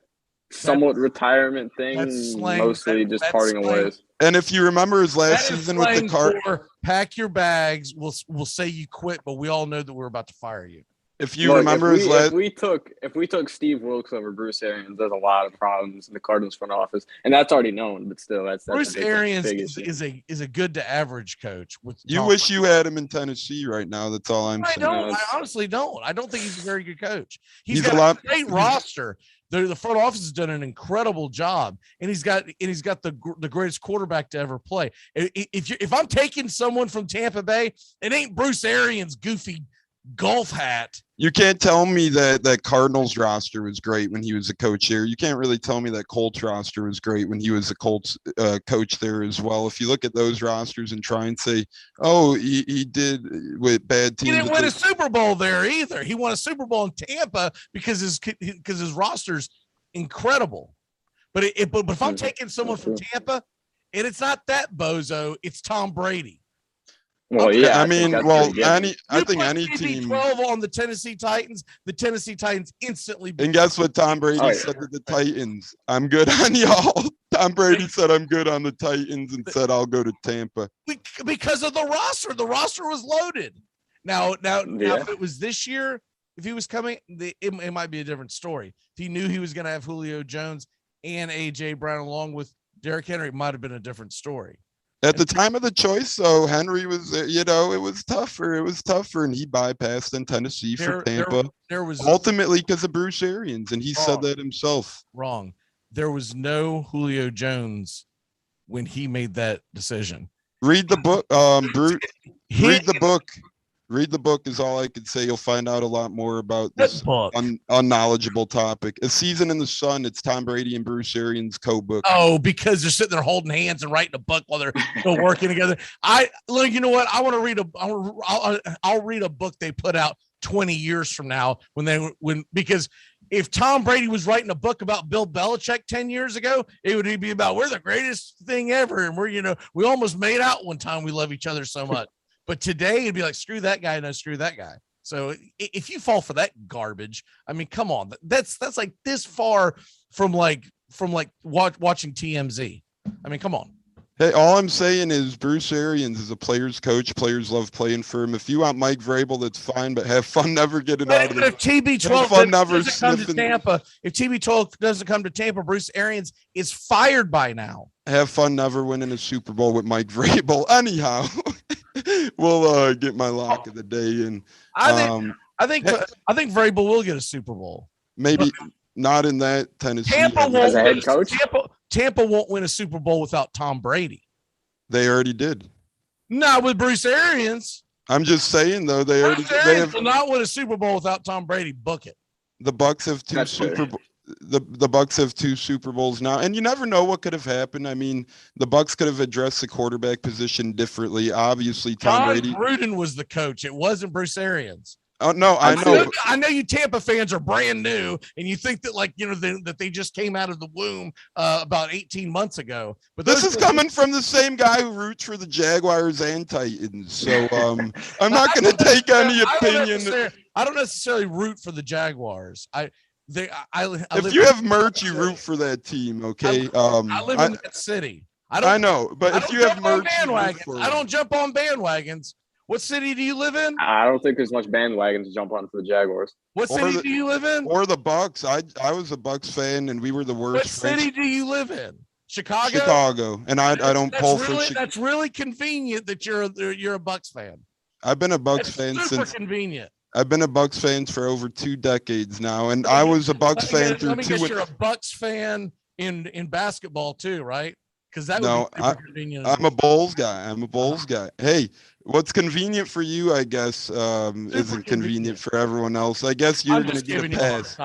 somewhat retirement thing, mostly just parting ways. And if you remember his last season with the Cardinals, pack your bags. We'll say you quit, but we all know that we're about to fire you. If you remember his last, if we took Steve Wilkes over Bruce Arians, there's a lot of problems in the Cardinals front office, and that's already known. But still, that's Bruce Arians is a good to average coach. You wish you had him in Tennessee right now. That's all I'm saying. I honestly don't. I don't think he's a very good coach. He's got a great roster. The front office has done an incredible job, and he's got the greatest quarterback to ever play. If I'm taking someone from Tampa Bay, it ain't Bruce Arians' goofy golf hat. You can't tell me that Cardinals roster was great when he was a coach here. You can't really tell me that Colts roster was great when he was a Colts coach there as well. If you look at those rosters and try and say, oh, he did with bad teams. He didn't win a Super Bowl there either. He won a Super Bowl in Tampa because his roster's incredible. But if I'm taking someone from Tampa, and it's not that bozo, it's Tom Brady. Well, yeah. I mean, I think any team. 12 on the Tennessee Titans instantly beat. And guess what Tom Brady said to the Titans? I'm good on y'all. Tom Brady said I'm good on the Titans and said I'll go to Tampa. Because of the roster. The roster was loaded. Now if it was this year, if he was coming, it might be a different story. If he knew he was going to have Julio Jones and A.J. Brown along with Derrick Henry, it might have been a different story. At the time of the choice, though, Henry was, it was tougher. It was tougher, and he bypassed in Tennessee for Tampa. There was ultimately because of Bruce Arians, and he said that himself. Wrong. There was no Julio Jones when he made that decision. Read the book, Bruce. Read the book. Read the book is all I could say. You'll find out a lot more about this unknowledgeable topic. A Season in the Sun. It's Tom Brady and Bruce Arians' co-book. Oh, because they're sitting there holding hands and writing a book while they're still working together. You know what? I want to read I'll read a book they put out 20 years from now because if Tom Brady was writing a book about Bill Belichick 10 years ago, it would be about we're the greatest thing ever, and we almost made out one time. We love each other so much. But today it'd be like, screw that guy, no, screw that guy. So if you fall for that garbage, I mean, come on, that's like this far from watching TMZ. I mean, come on. Hey, all I'm saying is Bruce Arians is a player's coach. Players love playing for him. If you want Mike Vrabel, that's fine, but have fun never getting out of it. If TB12 doesn't come to Tampa, if TB12 doesn't come to Tampa, Bruce Arians is fired by now. Have fun never winning a Super Bowl with Mike Vrabel. Anyhow, we'll get my lock of the day. And I think Vrabel will get a Super Bowl. Maybe not in that Tennessee. Tampa won't as a head coach. Tampa won't win a Super Bowl without Tom Brady. They already did. Not with Bruce Arians. I'm just saying though, they will not win a Super Bowl without Tom Brady. Book it. The Bucs have two Super Bowls. The Bucs have 2 Super Bowls now, and you never know what could have happened. I mean, the Bucs could have addressed the quarterback position differently. Obviously, Tom Brady. Gruden was the coach. It wasn't Bruce Arians. Oh no, I know. I know you Tampa fans are brand new, and you think that that they just came out of the womb about 18 months ago. But this is coming from the same guy who roots for the Jaguars and Titans. So I'm not going to take any opinion. I don't necessarily root for the Jaguars. If you have merch, you root for that team, okay? I live in that city. I know, but if you have merch, I don't jump on bandwagons. What city do you live in? I don't think there's much bandwagon to jump on for the Jaguars. What city do you live in? Or the Bucs. I was a Bucs fan, and we were the worst. What city do you live in? Chicago. Chicago, and I don't pull for. That's really convenient that you're a Bucs fan. I've been a Bucs fan since. Super convenient. I've been a Bucs fan for over 2 decades now, and I was a Bucs fan through 2. You're a Bucs fan in basketball too, right? because that would No, be super convenient. I'm a Bulls guy. I'm a Bulls guy. Hey, what's convenient for you, I guess, isn't convenient for everyone else. I guess you're going to get a pass.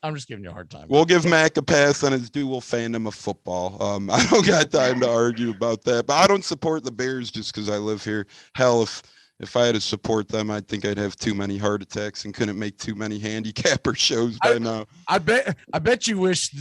I'm just giving you a hard time. We'll give Mac a pass on his dual fandom of football. I don't got time to argue about that, but I don't support the Bears just because I live here. Hell, if I had to support them, I think I'd have too many heart attacks and couldn't make too many handicapper shows by now. I bet you wish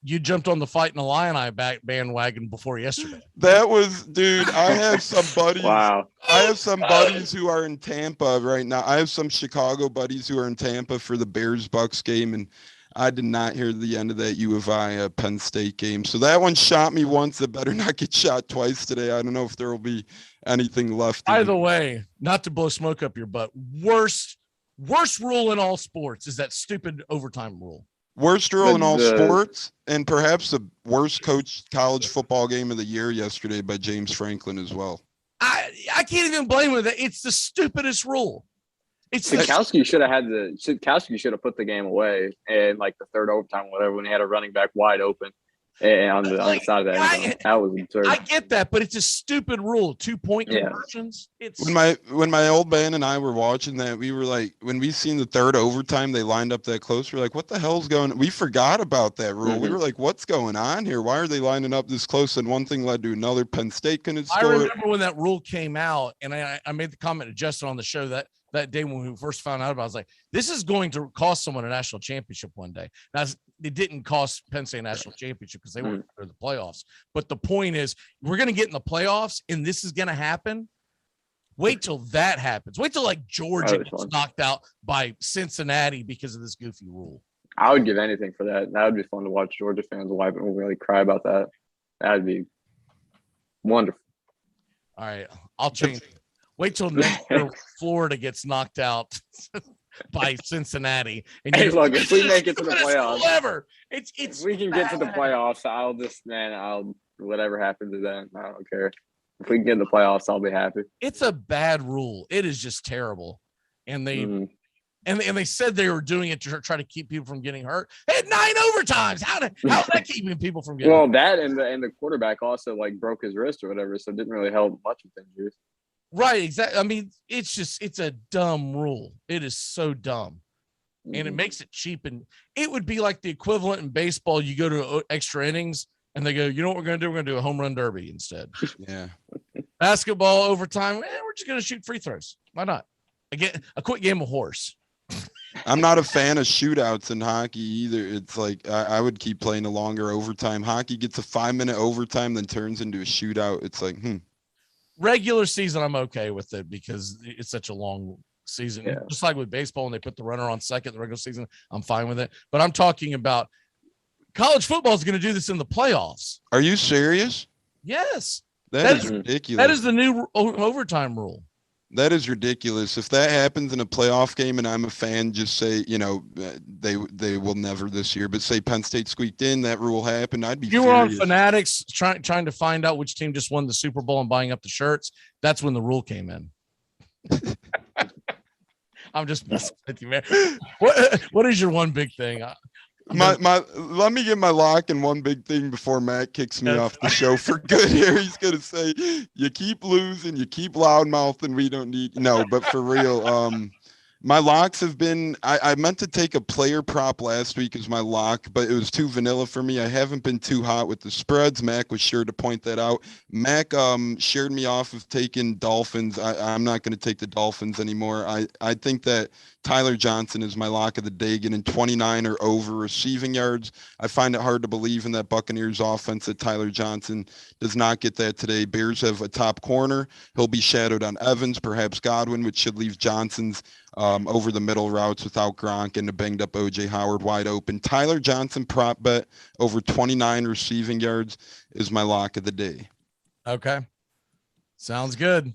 you jumped on the Fighting Illini bandwagon before yesterday. That was, dude, I have some buddies. Wow. I have some buddies who are in Tampa right now. I have some Chicago buddies who are in Tampa for the Bears-Bucks game, and I did not hear the end of that U of I Penn State game. So that one shot me once. It better not get shot twice today. I don't know if there will be anything left. By the way, not to blow smoke up your butt, worst rule in all sports is that stupid overtime rule. Worst rule in all sports, and perhaps the worst coached college football game of the year yesterday by James Franklin as well. I can't even blame him with that. It's the stupidest rule. Sikowski should have put the game away in like the third overtime, whatever, when he had a running back wide open and on the side of that end zone. That was absurd. I get that, but it's a stupid rule. 2-point conversions. It's when my old man and I were watching that, we were like, when we seen the third overtime, they lined up that close. We're like, what the hell's going on? We forgot about that rule. We were like, what's going on here? Why are they lining up this close? And one thing led to another. Penn State couldn't score. I remember when that rule came out, and I made the comment to Justin on the show that day when we first found out about it. I was like, this is going to cost someone a national championship one day. Now, it didn't cost Penn State a national championship because they weren't in the playoffs. But the point is, we're going to get in the playoffs, and this is going to happen. Wait till that happens. Wait till like Georgia gets knocked out by Cincinnati because of this goofy rule. I would give anything for that. That would be fun to watch Georgia fans wipe and really cry about that. That'd be wonderful. All right, I'll change it. Wait till next year Florida gets knocked out by Cincinnati. And hey, look, if we make it to the playoffs, if we can get to the playoffs, I'll whatever happens to that, I don't care. If we can get in the playoffs, I'll be happy. It's a bad rule. It is just terrible. And they and they said they were doing it to try to keep people from getting hurt. They had 9 overtimes. How's that keeping people from getting hurt? That and the quarterback also like broke his wrist or whatever, so it didn't really help much with injuries. Right, exactly. I mean, it's a dumb rule. It is so dumb. And it makes it cheap. And it would be like the equivalent in baseball. You go to extra innings and they go, you know what we're going to do? We're going to do a home run derby instead. Yeah. Basketball overtime. We're just going to shoot free throws. Why not? Again, a quick game of horse. I'm not a fan of shootouts in hockey either. It's like I would keep playing a longer overtime. Hockey gets a 5-minute overtime, then turns into a shootout. It's like, Regular season, I'm okay with it because it's such a long season. Yeah. Just like with baseball, when they put the runner on second in the regular season, I'm fine with it. But I'm talking about college football is going to do this in the playoffs. Are you serious? Yes. That is ridiculous. That is the new overtime rule. That is ridiculous. If that happens in a playoff game and I'm a fan, just say, they will never this year, but say Penn State squeaked in, that rule happened, I'd be furious. You were on Fanatics trying to find out which team just won the Super Bowl and buying up the shirts. That's when the rule came in. I'm just messing with you, man. What is your one big thing? Let me get my lock and one big thing before Matt kicks me off the show for good here. He's gonna say, you keep losing, you keep loudmouthing, we don't need but for real, my locks have been I meant to take a player prop last week as my lock, but it was too vanilla for me. I haven't been too hot with the spreads. Mac was sure to point that out. Mac shared me off of taking Dolphins. I'm not going to take the Dolphins anymore. I think that Tyler Johnson is my lock of the day, getting 29 or over receiving yards. I find it hard to believe in that Buccaneers offense that Tyler Johnson does not get that today. Bears have a top corner. He'll be shadowed on Evans, perhaps Godwin, which should leave Johnson's over the middle routes without Gronk and a banged up O.J. Howard wide open. Tyler Johnson prop bet over 29 receiving yards is my lock of the day. Okay. Sounds good.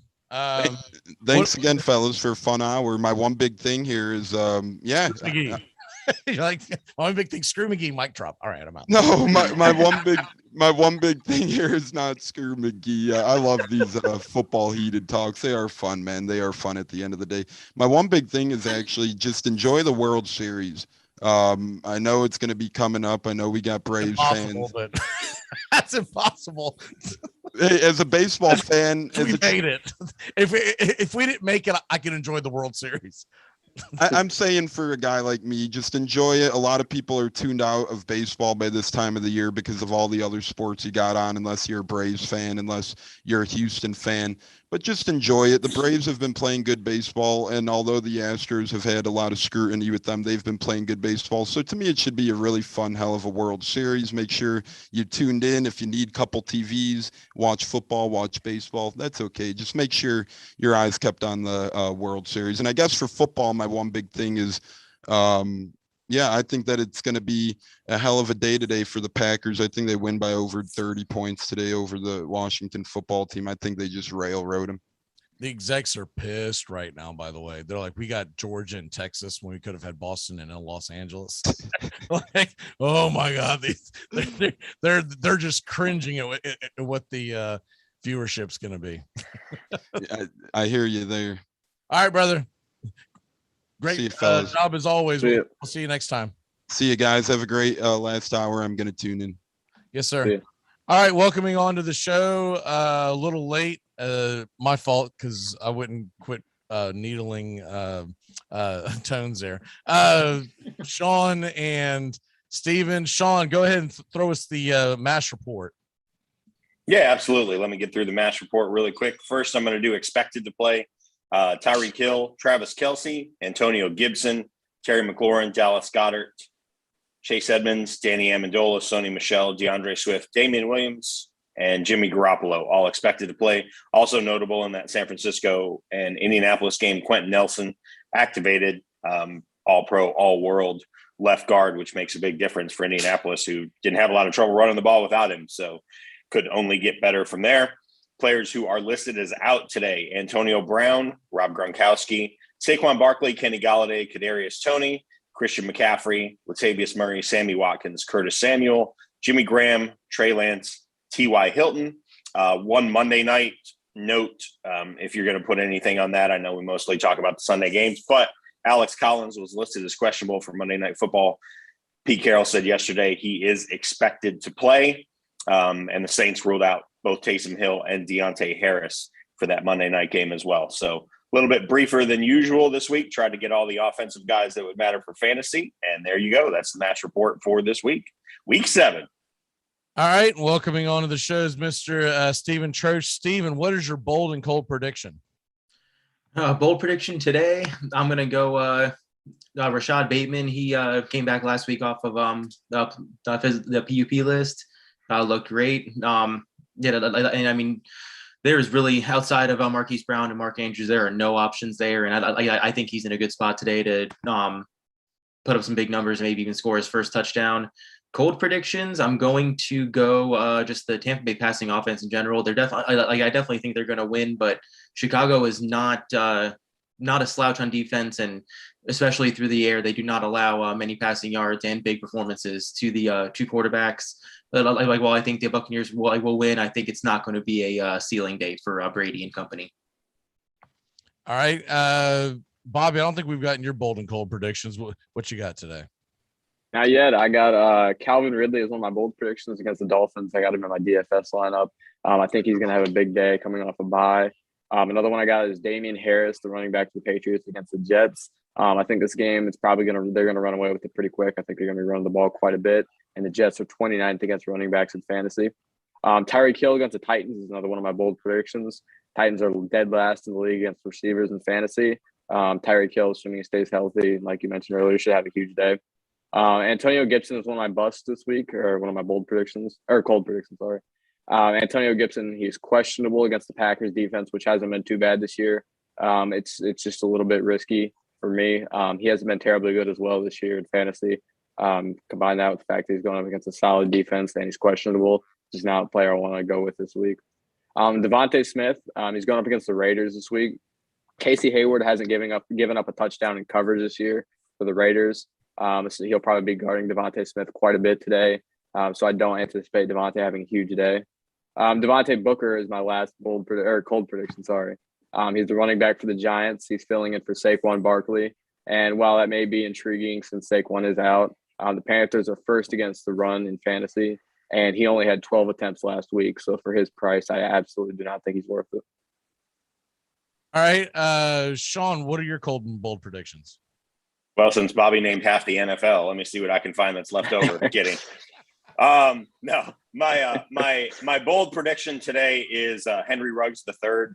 Thanks again, fellas, for a fun hour. My one big thing here is, You're like, one big thing, screw McGee, mic drop. All right, I'm out. No, my one big thing here is not screw McGee. I love these football heated talks. They are fun, man. They are fun at the end of the day. My one big thing is actually just enjoy the World Series. I know it's going to be coming up. I know we got Braves fans. But that's impossible. As a baseball fan, we made it. If we didn't make it, I could enjoy the World Series. I'm saying for a guy like me, just enjoy it. A lot of people are tuned out of baseball by this time of the year because of all the other sports you got on, unless you're a Braves fan, unless you're a Houston fan. But just enjoy it. The Braves have been playing good baseball, and although the Astros have had a lot of scrutiny with them, they've been playing good baseball. So to me, it should be a really fun hell of a World Series. Make sure you tuned in. If you need a couple TVs, watch football, watch baseball. That's okay. Just make sure your eyes kept on the World Series. And I guess for football, my one big thing is I think that it's going to be a hell of a day today for the Packers. I think they win by over 30 points today over the Washington football team. I think they just railroad them. The execs are pissed right now, by the way. They're like, we got Georgia and Texas when we could have had Boston and Los Angeles. Like, oh my God. They're just cringing at what the viewership's going to be. I hear you there. All right, brother. Great job as always. We'll see you next time. See you guys. Have a great last hour. I'm going to tune in. Yes, sir. All right. Welcoming on to the show. A little late. My fault because I wouldn't quit needling tones there. Sean and Steven. Sean, go ahead and throw us the MASH report. Yeah, absolutely. Let me get through the MASH report really quick. First, I'm going to do expected to play. Tyreek Hill, Travis Kelce, Antonio Gibson, Terry McLaurin, Dallas Goedert, Chase Edmonds, Danny Amendola, Sony Michel, DeAndre Swift, Damian Williams, and Jimmy Garoppolo, all expected to play. Also notable in that San Francisco and Indianapolis game, Quentin Nelson activated, all-pro, all-world left guard, which makes a big difference for Indianapolis, who didn't have a lot of trouble running the ball without him, so could only get better from there. Players who are listed as out today: Antonio Brown, Rob Gronkowski, Saquon Barkley, Kenny Galladay, Kadarius Toney, Christian McCaffrey, Latavius Murray, Sammy Watkins, Curtis Samuel, Jimmy Graham, Trey Lance, T.Y. Hilton. One Monday night note, if you're going to put anything on that, I know we mostly talk about the Sunday games, but Alex Collins was listed as questionable for Monday Night Football. Pete Carroll said yesterday he is expected to play, and the Saints ruled out both Taysom Hill and Deontay Harris for that Monday night game as well. So a little bit briefer than usual this week. Tried to get all the offensive guys that would matter for fantasy. And there you go. That's the MASH report for this week. Week 7. All right. Welcoming on to the show is Mr. Steven Troche. Steven, what is your bold and cold prediction? Bold prediction today. I'm going to go Rashad Bateman. He came back last week off of the PUP list. Looked great. And I mean, there's really, outside of Marquise Brown and Mark Andrews, there are no options there. And I think he's in a good spot today to put up some big numbers and maybe even score his first touchdown. Cold predictions, I'm going to go just the Tampa Bay passing offense in general. They're definitely, I definitely think they're going to win, but Chicago is not a slouch on defense, and especially through the air, they do not allow many passing yards and big performances to the two quarterbacks. While I think the Buccaneers will win, I think it's not going to be a ceiling day for Brady and company. All right. Bobby, I don't think we've gotten your bold and cold predictions. What you got today? Not yet. I got Calvin Ridley as one of my bold predictions against the Dolphins. I got him in my DFS lineup. I think he's going to have a big day coming off a bye. Another one I got is Damian Harris, the running back for the Patriots against the Jets. I think this game, they're going to run away with it pretty quick. I think they're going to be running the ball quite a bit. And the Jets are 29th against running backs in fantasy. Tyreek Hill against the Titans is another one of my bold predictions. Titans are dead last in the league against receivers in fantasy. Tyreek Hill, assuming he stays healthy, like you mentioned earlier, should have a huge day. Antonio Gibson is one of my busts this week, or one of my cold predictions, sorry. Antonio Gibson, he's questionable against the Packers defense, which hasn't been too bad this year. It's just a little bit risky for me. He hasn't been terribly good as well this year in fantasy. Combine that with the fact that he's going up against a solid defense and he's questionable, just not a player I want to go with this week. Devontae Smith, he's going up against the Raiders this week. Casey Hayward hasn't given up a touchdown in coverage this year for the Raiders. So he'll probably be guarding Devontae Smith quite a bit today. So I don't anticipate Devontae having a huge day. Devontae Booker is my last cold prediction. Sorry. He's the running back for the Giants. He's filling in for Saquon Barkley. And while that may be intriguing since Saquon is out, the Panthers are first against the run in fantasy, and he only had 12 attempts last week. So for his price, I absolutely do not think he's worth it. All right, Sean, what are your cold and bold predictions? Well, since Bobby named half the NFL, let me see what I can find that's left over. Kidding. No, my bold prediction today is Henry Ruggs III.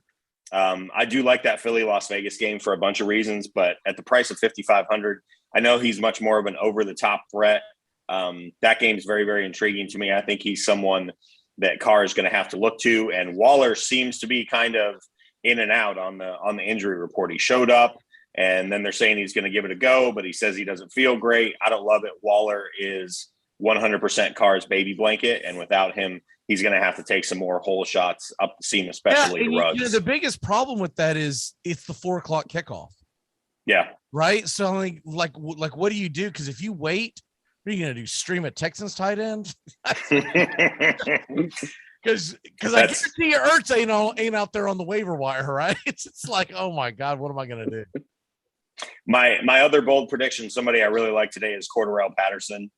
I do like that Philly Las Vegas game for a bunch of reasons, but at the price of $5,500, I know he's much more of an over the top threat. That game is very, very intriguing to me. I think he's someone that Carr is going to have to look to, and Waller seems to be kind of in and out on the injury report. He showed up, and then they're saying he's going to give it a go, but he says he doesn't feel great. I don't love it. Waller is 100% Carr's baby blanket, and without him, he's going to have to take some more hole shots up the seam, especially to Ruggs. The biggest problem with that is it's the 4:00 kickoff. Yeah. Right. So like, what do you do? Because if you wait, what are you going to do? Stream a Texans tight end? Because I guarantee you Ertz ain't out there on the waiver wire, right? It's like, oh my God, what am I going to do? My other bold prediction, somebody I really like today, is Cordarrelle Patterson.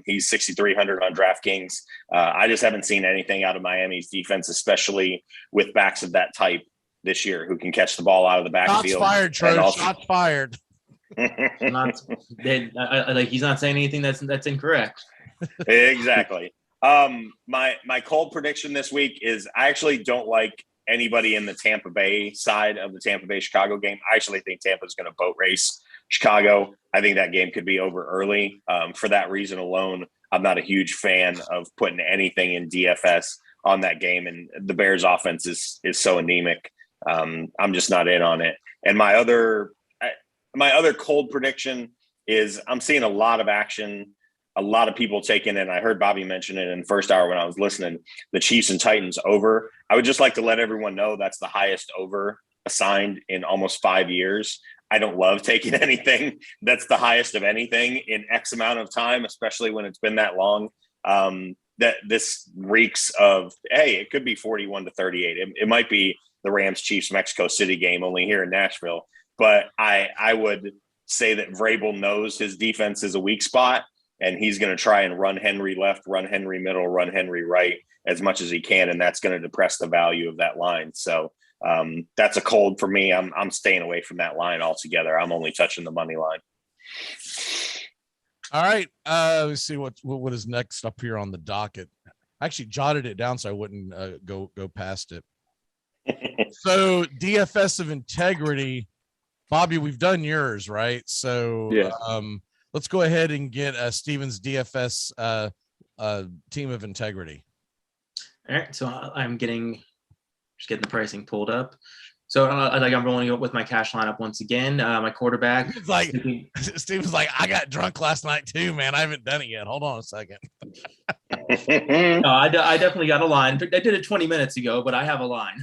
He's 6,300 on DraftKings. I just haven't seen anything out of Miami's defense, especially with backs of that type this year, who can catch the ball out of the backfield. Shots fired, Troy. Shots fired. He's not saying anything that's incorrect. Exactly. My cold prediction this week is I actually don't like anybody in the Tampa Bay side of the Tampa Bay Chicago game. I actually think Tampa's going to boat race Chicago. I think that game could be over early. For that reason alone, I'm not a huge fan of putting anything in DFS on that game. And the Bears offense is so anemic. I'm just not in on it. And my other cold prediction is I'm seeing a lot of action, a lot of people taking it. I heard Bobby mention it in the first hour when I was listening, the Chiefs and Titans over. I would just like to let everyone know that's the highest over assigned in almost 5 years. I don't love taking anything that's the highest of anything in X amount of time, especially when it's been that long. That this reeks of, hey, it could be 41-38. It might be the Rams Chiefs Mexico City game only here in Nashville. But I would say that Vrabel knows his defense is a weak spot, and he's going to try and run Henry left, run Henry middle, run Henry right as much as he can, and that's going to depress the value of that line. So that's a cold for me. I'm staying away from that line altogether. I'm only touching the money line. All right. Let's see what is next up here on the docket. I actually jotted it down so I wouldn't go past it. So DFS of integrity, Bobby, we've done yours, right? So yeah. Let's go ahead and get Steven's DFS team of integrity. All right. So I'm just getting the pricing pulled up. So I'm rolling up with my cash lineup once again. My quarterback. It's like Steven's like, I got drunk last night too, man. I haven't done it yet. Hold on a second. No, I definitely got a line. I did it 20 minutes ago, but I have a line.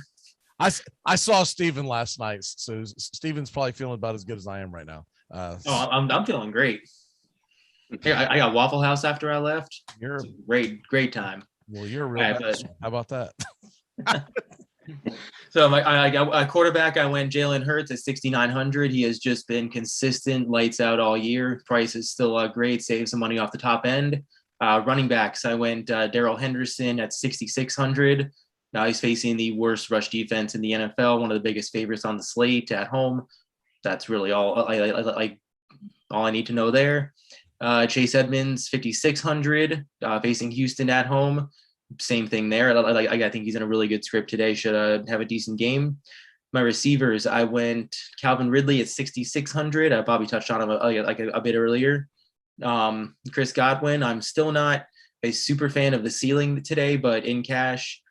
I saw Steven last night, so Steven's probably feeling about as good as I am right now. I'm feeling great. Hey, I got Waffle House after I left. You're great time. Well, you're a real nice. How about that? So I got a quarterback. I went Jalen Hurts at 6,900. He has just been consistent, lights out all year. Price is still great. Save some money off the top end. Running backs, I went Darrell Henderson at 6,600. Now he's facing the worst rush defense in the NFL, one of the biggest favorites on the slate at home. That's really all I need to know there. Chase Edmonds, 5,600, facing Houston at home. Same thing there. I think he's in a really good script today. Should have a decent game. My receivers, I went Calvin Ridley at 6,600. Bobby touched on him a bit earlier. Chris Godwin, I'm still not a super fan of the ceiling today, but in cash,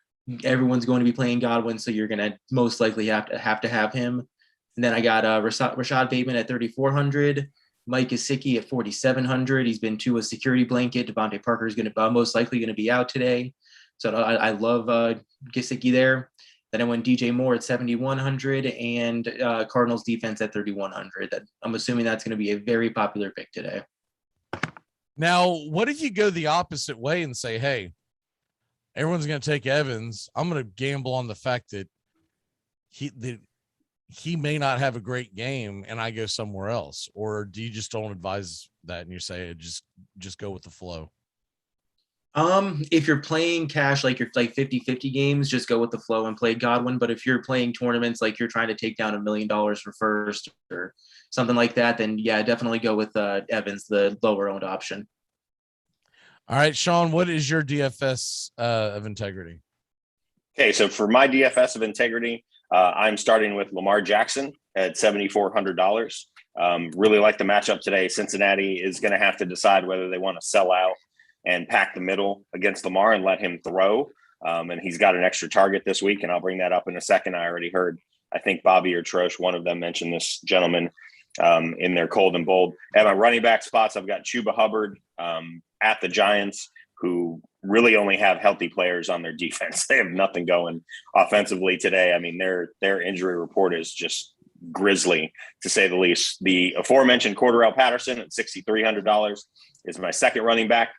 everyone's going to be playing Godwin, so you're going to most likely have to have him. And then I got Rashad Bateman at 3,400. Mike Gesicki at 4,700. He's been to a security blanket. Devontae Parker is going to most likely going to be out today. So I love Gesicki there. Then I went DJ Moore at 7,100 and Cardinals defense at 3,100. That I'm assuming that's going to be a very popular pick today. Now, what if you go the opposite way and say, hey, everyone's going to take Evans. I'm going to gamble on the fact that he may not have a great game and I go somewhere else? Or do you just don't advise that and you say just go with the flow? If you're playing cash, like you're like 50-50 games, just go with the flow and play Godwin. But if you're playing tournaments, like you're trying to take down $1 million for first or something like that, then yeah, definitely go with Evans, the lower owned option. All right, Sean, what is your DFS of integrity? Okay, so for my DFS of integrity, I'm starting with Lamar Jackson at $7,400. Really like the matchup today. Cincinnati is going to have to decide whether they want to sell out and pack the middle against Lamar and let him throw. And he's got an extra target this week, and I'll bring that up in a second. I already heard, I think Bobby or Trosh, one of them mentioned this gentleman in their cold and bold. At my running back spots, I've got Chuba Hubbard at the Giants, who really only have healthy players on their defense. They have nothing going offensively today. I mean, their injury report is just grisly, to say the least. The aforementioned Cordarrelle Patterson at $6,300 is my second running back.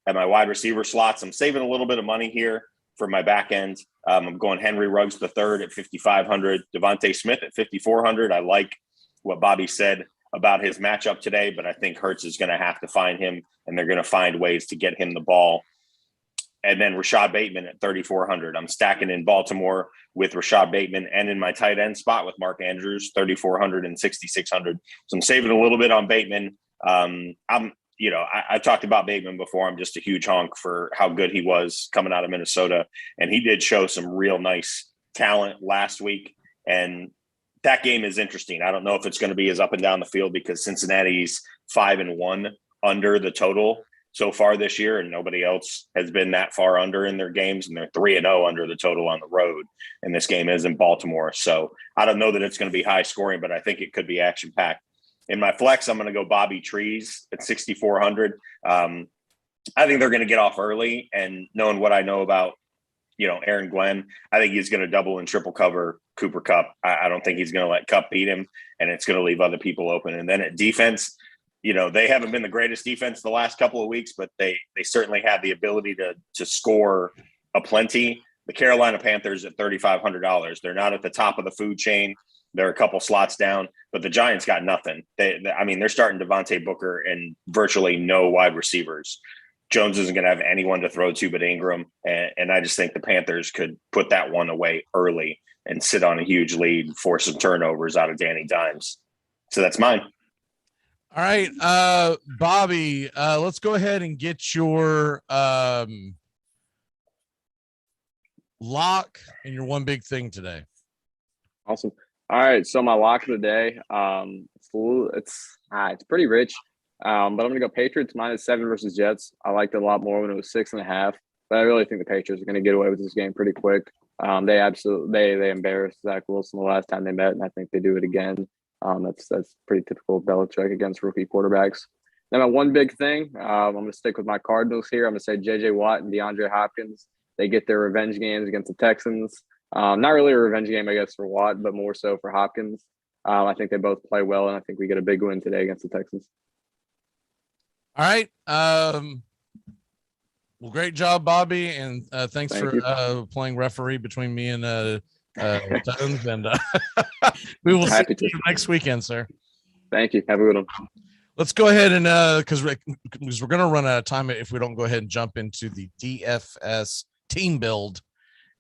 At my wide receiver slots, I'm saving a little bit of money here for my back end. I'm going Henry Ruggs III at $5,500, Devontae Smith at $5,400. I like what Bobby said about his matchup today, but I think Hurts is going to have to find him, and they're going to find ways to get him the ball. And then Rashad Bateman at $3,400. I'm stacking in Baltimore with Rashad Bateman, and in my tight end spot with Mark Andrews, $3,400 and $6,600. So I'm saving a little bit on Bateman. I talked about Bateman before. I'm just a huge honk for how good he was coming out of Minnesota. And he did show some real nice talent last week. And that game is interesting. I don't know if it's going to be as up and down the field because Cincinnati's 5-1 under the total so far this year, and nobody else has been that far under in their games. And they're 3-0 under the total on the road. And this game is in Baltimore. So I don't know that it's going to be high scoring, but I think it could be action packed. In my flex, I'm going to go Bobby Trees at $6,400. I think they're going to get off early, and knowing what I know about, Aaron Glenn, I think he's going to double and triple cover Cooper Kupp. I don't think he's going to let Kupp beat him, and it's going to leave other people open. And then at defense, they haven't been the greatest defense the last couple of weeks, but they certainly have the ability to score aplenty. The Carolina Panthers at $3,500. They're not at the top of the food chain. They're a couple slots down, but the Giants got nothing. They're starting Devontae Booker and virtually no wide receivers. Jones isn't going to have anyone to throw to but Ingram, and I just think the Panthers could put that one away early and sit on a huge lead, force some turnovers out of Danny Dimes. So that's mine. All right, Bobby, let's go ahead and get your lock and your one big thing today. Awesome. All right, so my lock of the day, it's pretty rich, but I'm going to go Patriots -7 versus Jets. I liked it a lot more when it was 6.5, but I really think the Patriots are going to get away with this game pretty quick. They embarrassed Zach Wilson the last time they met, and I think they do it again. That's pretty typical of Belichick against rookie quarterbacks. Then my one big thing, I'm going to stick with my Cardinals here. I'm going to say J.J. Watt and DeAndre Hopkins. They get their revenge games against the Texans. Not really a revenge game, I guess, for Watt, but more so for Hopkins. I think they both play well, and I think we get a big win today against the Texans. All right. Well, great job, Bobby, and thanks for playing referee between me and Tones, and we will see you next weekend, sir. Thank you. Have a good one. Let's go ahead and because we're going to run out of time if we don't go ahead and jump into the DFS team build.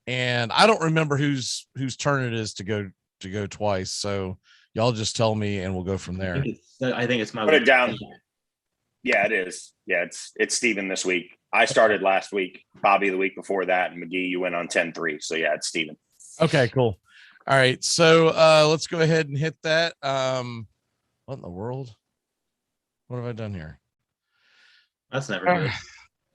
And I don't remember whose turn it is to go twice. So y'all just tell me and we'll go from there. I think it's my put it down. Yeah, it is. Yeah, it's Steven this week. I started last week, Bobby the week before that, and McGee, you went on 10-3. So yeah, it's Steven. Okay, cool. All right. So let's go ahead and hit that. What in the world? What have I done here? That's never good.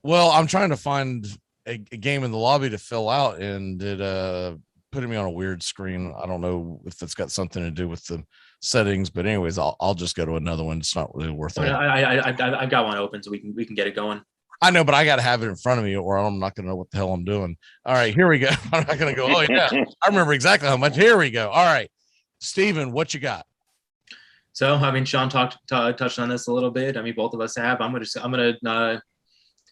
Well, I'm trying to find a game in the lobby to fill out, and it put me on a weird screen. I don't know if that's got something to do with the settings, but anyways, I'll just go to another one. It's not really worth it. I've got one open, so we can get it going. I know, but I got to have it in front of me, or I'm not going to know what the hell I'm doing. All right, here we go. I'm not going to go. Oh yeah, I remember exactly how much. Here we go. All right, Steven, what you got? So, Sean touched on this a little bit. Both of us have. I'm gonna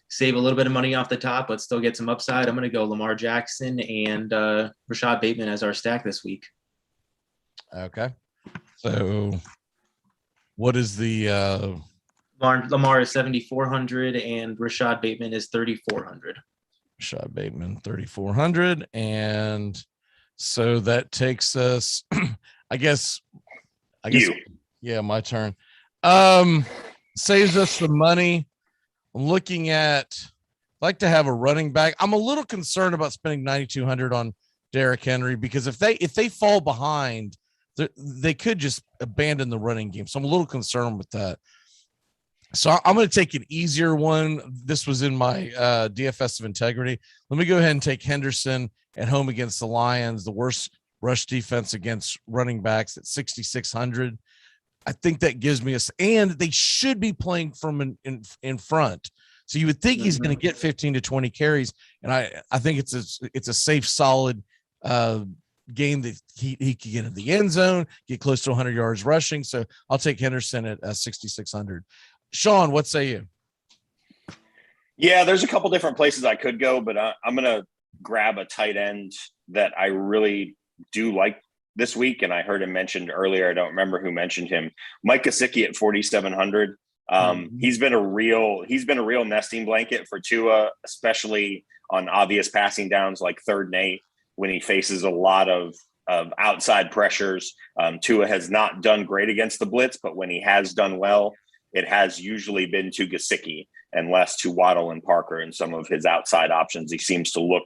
save a little bit of money off the top, but still get some upside. I'm gonna go Lamar Jackson and Rashad Bateman as our stack this week. Okay. So what is the Lamar is 7,400 and Rashad Bateman is 3,400. Rashad Bateman 3,400, and so that takes us I guess you. Yeah, my turn. Saves us some money. I'm looking at like to have a running back. I'm a little concerned about spending 9,200 on Derrick Henry because if they fall behind, they could just abandon the running game. So I'm a little concerned with that. So I'm going to take an easier one. This was in my DFS of integrity. Let me go ahead and take Henderson at home against the Lions, the worst rush defense against running backs at 6,600. I think that gives me and they should be playing from in front. So you would think he's going to get 15 to 20 carries. And I think it's a safe, solid game that he could get in the end zone, get close to 100 yards rushing. So I'll take Henderson at 6,600. Sean, what say you? Yeah, there's a couple different places I could go, but I'm going to grab a tight end that I really do like this week. And I heard him mentioned earlier. I don't remember who mentioned him. Mike Gesicki at 4,700. He's been a real nesting blanket for Tua, especially on obvious passing downs like 3rd and 8 when he faces a lot of outside pressures. Tua has not done great against the blitz, but when he has done well, it has usually been to Gesicki and less to Waddle and Parker and some of his outside options. He seems to look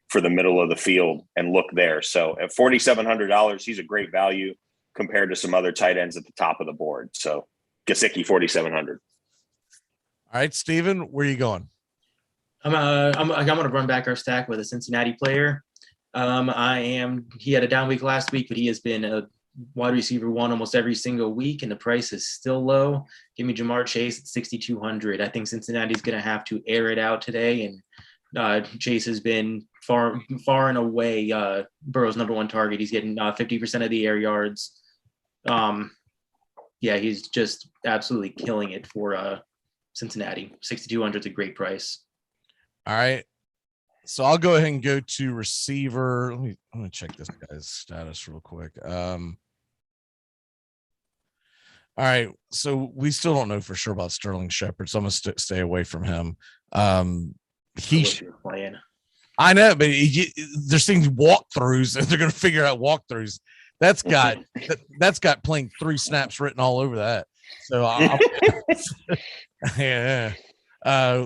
for the middle of the field and look there. So at $4,700, he's a great value compared to some other tight ends at the top of the board. So Gesicki, 4,700. All right, Steven, where are you going? I'm going to run back our stack with a Cincinnati player. He had a down week last week, but he has been a wide receiver one almost every single week, and the price is still low. Give me Jamar Chase at 6,200. I think Cincinnati's going to have to air it out today, and Chase has been far and away Burrow's number one target. He's getting 50% of the air yards. He's just absolutely killing it for Cincinnati. 6,200 is a great price. All right. So I'll go ahead and go to receiver. I'm going to check this guy's status real quick. All right. So we still don't know for sure about Sterling Shepard, so I'm going to stay away from him. Playing. I know, but they're seeing walkthroughs, and they're going to figure out walkthroughs. That's got playing 3 snaps written all over that. So yeah.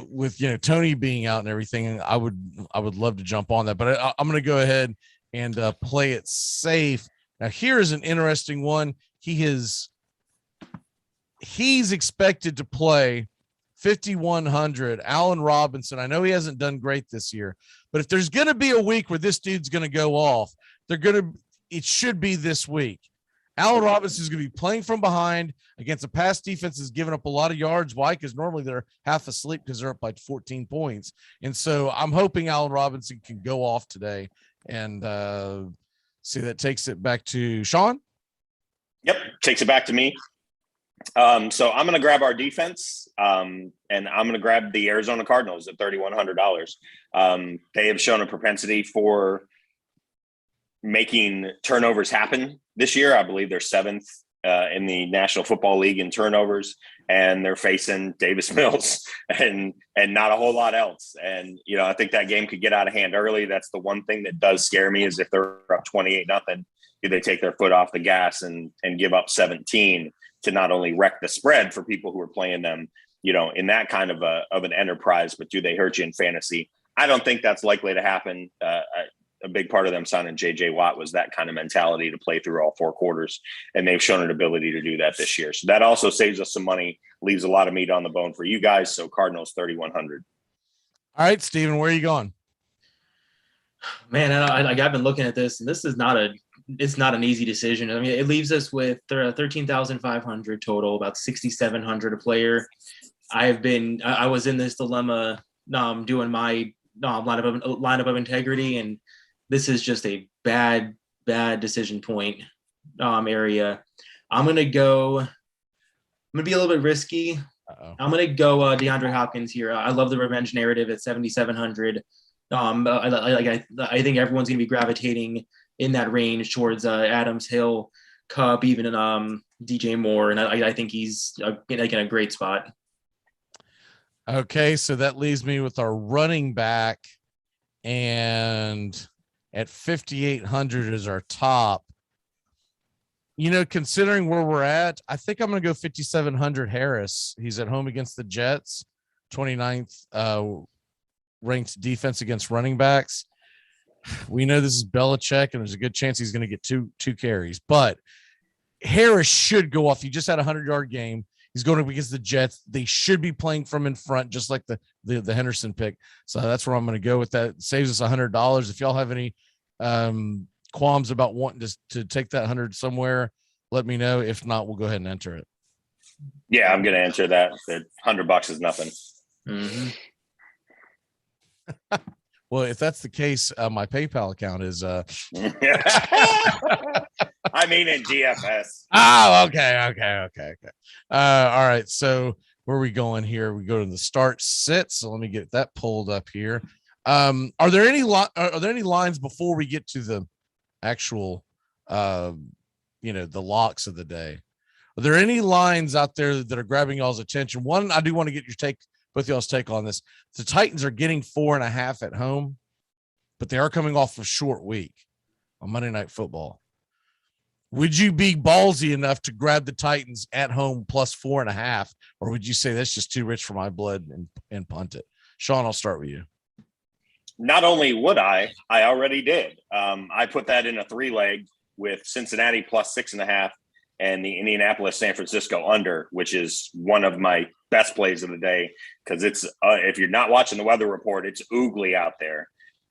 With Tony being out and everything, I would love to jump on that, but I'm going to go ahead and play it safe. Now here's an interesting one. He's expected to play 5,100. Allen Robinson. I know he hasn't done great this year, but if there's going to be a week where this dude's going to go off, it should be this week. Allen Robinson is going to be playing from behind against a pass defense that's given up a lot of yards. Why? Because normally they're half asleep because they're up by 14 points. And so I'm hoping Allen Robinson can go off today. And see, that takes it back to Sean. Yep, takes it back to me. So I'm going to grab our defense, and I'm going to grab the Arizona Cardinals at $3,100. They have shown a propensity for making turnovers happen this year. I believe they're 7th in the National Football League in turnovers, and they're facing Davis Mills and not a whole lot else. And, I think that game could get out of hand early. That's the one thing that does scare me, is if they're up 28-0, do they take their foot off the gas and give up 17 to not only wreck the spread for people who are playing them, in that kind of an enterprise, but do they hurt you in fantasy? I don't think that's likely to happen. A big part of them signing J.J. Watt was that kind of mentality to play through all 4 quarters, and they've shown an ability to do that this year. So that also saves us some money, leaves a lot of meat on the bone for you guys. So Cardinals 3,100. All right, Steven, where are you going? Man, I've been looking at this, and this is not an easy decision. I mean, it leaves us with 13,500 total, about 6,700 a player. I was in this dilemma doing my lineup of integrity, and this is just a bad decision point area. I'm gonna be a little bit risky. I'm gonna go DeAndre Hopkins here. I love the revenge narrative at 7,700. I think everyone's gonna be gravitating in that range towards Adams Hill. Cup, even DJ Moore, and I think he's in a great spot. Okay, so that leaves me with our running back, and at 5,800 is our top. Considering where we're at, I think I'm going to go 5,700 Harris. He's at home against the Jets, 29th ranked defense against running backs. We know this is Belichick, and there's a good chance he's going to get two carries, but Harris should go off. He just had a 100-yard game. He's going up against the Jets. They should be playing from in front, just like the Henderson pick. So that's where I'm going to go with that. It saves us $100. If y'all have any qualms about wanting to take that 100 somewhere, let me know. If not, we'll go ahead and enter it. Yeah, I'm going to enter that. The $100 is nothing. Mm-hmm. Well, if that's the case, my PayPal account is I mean, in DFS. Oh, okay. All right. So where are we going here? We go to the start sit. So let me get that pulled up here. Are there any lines before we get to the actual the locks of the day? Are there any lines out there that are grabbing y'all's attention? One, I do want to get both y'all's take on this. The Titans are getting 4.5 at home, but they are coming off a short week on Monday Night Football. Would you be ballsy enough to grab the Titans at home plus 4.5, or would you say that's just too rich for my blood and punt it? Sean, I'll start with you. Not only would I already did. I put that in a 3-leg with Cincinnati plus 6.5 and the Indianapolis San Francisco under, which is one of my best plays of the day because it's if you're not watching the weather report, it's oogly out there,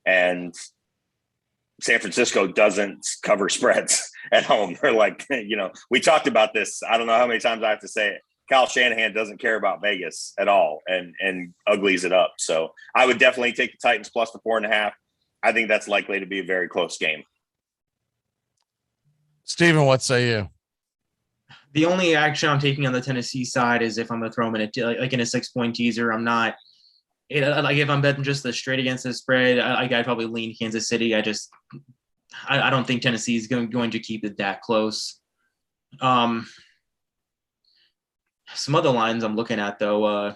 and San Francisco doesn't cover spreads at home. They're like, we talked about this. I don't know how many times I have to say it. Kyle Shanahan doesn't care about Vegas at all and uglies it up. So I would definitely take the Titans plus the 4.5. I think that's likely to be a very close game. Steven, what say you? The only action I'm taking on the Tennessee side is if I'm going to throw them in a 6-point teaser. I'm not if I'm betting just the straight against the spread, I'd probably lean Kansas City. I don't think Tennessee is going to keep it that close. Some other lines I'm looking at though,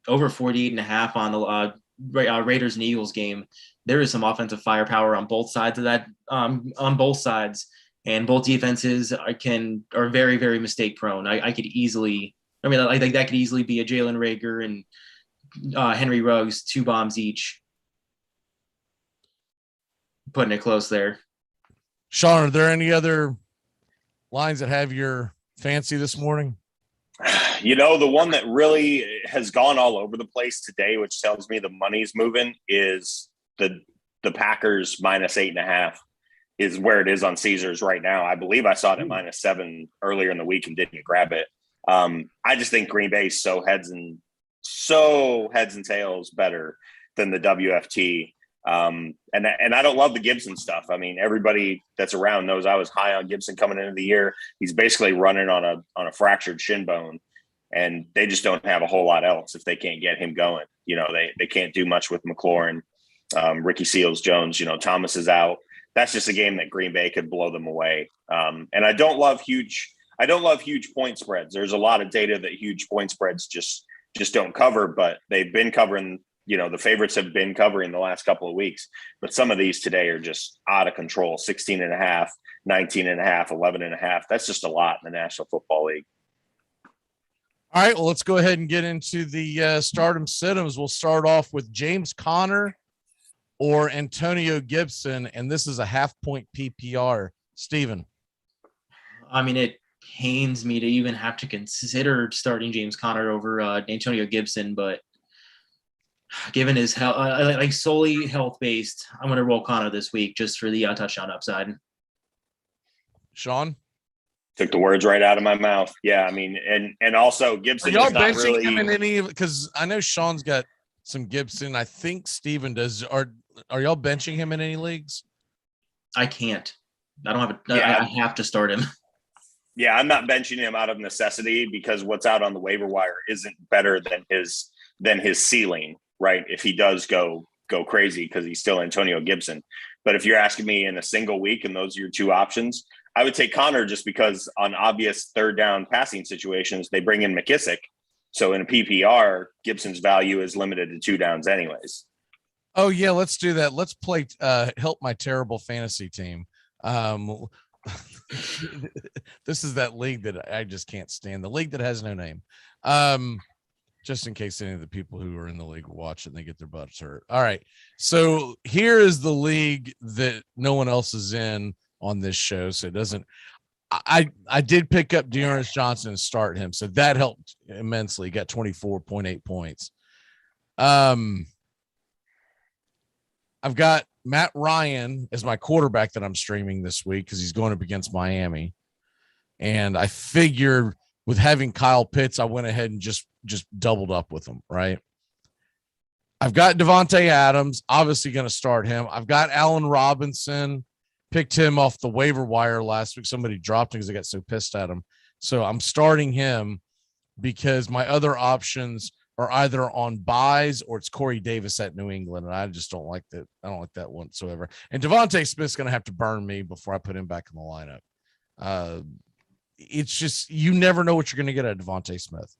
over 48.5 on the Raiders and Eagles game. There is some offensive firepower on both sides of that, on both sides. And both defenses are very, very mistake prone. I could easily, I think that could easily be a Jalen Reagor and Henry Ruggs, 2 bombs each. Putting it close there. Sean, are there any other lines that have your fancy this morning? The one that really has gone all over the place today, which tells me the money's moving, is the Packers minus 8.5. is where it is on Caesars right now. I believe I saw it at -7 earlier in the week and didn't grab it. I just think Green Bay is so heads and tails better than the WFT. And I don't love the Gibson stuff. I mean, everybody that's around knows I was high on Gibson coming into the year. He's basically running on a fractured shin bone, and they just don't have a whole lot else if they can't get him going. They can't do much with McLaurin, Ricky Seals-Jones. Thomas is out. That's just a game that Green Bay could blow them away. And I don't love huge point spreads. There's a lot of data that huge point spreads just don't cover, but they've been covering, the favorites have been covering the last couple of weeks, but some of these today are just out of control. 16.5, 19.5, 11.5. That's just a lot in the National Football League. All right. Well, let's go ahead and get into the stardom sit-ems. We'll start off with James Conner or Antonio Gibson, and this is a 0.5 PPR. Steven. It pains me to even have to consider starting James Conner over Antonio Gibson, but given his health, solely health-based, I'm going to roll Conner this week just for the touchdown upside. Sean? Took the words right out of my mouth. Yeah, and also Gibson. Are y'all benching him in any? Because I know Sean's got some Gibson. I think Steven does. Are y'all benching him in any leagues? I can't. I don't have I have to start him. Yeah, I'm not benching him out of necessity because what's out on the waiver wire isn't better than his ceiling, right? If he does go crazy because he's still Antonio Gibson. But if you're asking me in a single week and those are your two options, I would take Connor just because on obvious third down passing situations, they bring in McKissick. So in a PPR, Gibson's value is limited to 2 downs anyways. Oh yeah, let's do that. Let's play help my terrible fantasy team. This is that league that I just can't stand, the league that has no name. Just in case any of the people who are in the league watch it and they get their butts hurt. All right. So here is the league that no one else is in on this show. So it doesn't, I did pick up Dearness Johnson and start him. So that helped immensely. He got 24.8 points. I've got Matt Ryan as my quarterback that I'm streaming this week because he's going up against Miami. And I figured with having Kyle Pitts, I went ahead and just doubled up with him, right? I've got Devontae Adams, obviously going to start him. I've got Allen Robinson, picked him off the waiver wire last week. Somebody dropped him because I got so pissed at him. So I'm starting him because my other options are either on buys or it's Corey Davis at New England. And I just don't like that. I don't like that whatsoever. And Devontae Smith's going to have to burn me before I put him back in the lineup. It's just, you never know what you're going to get at Devontae Smith.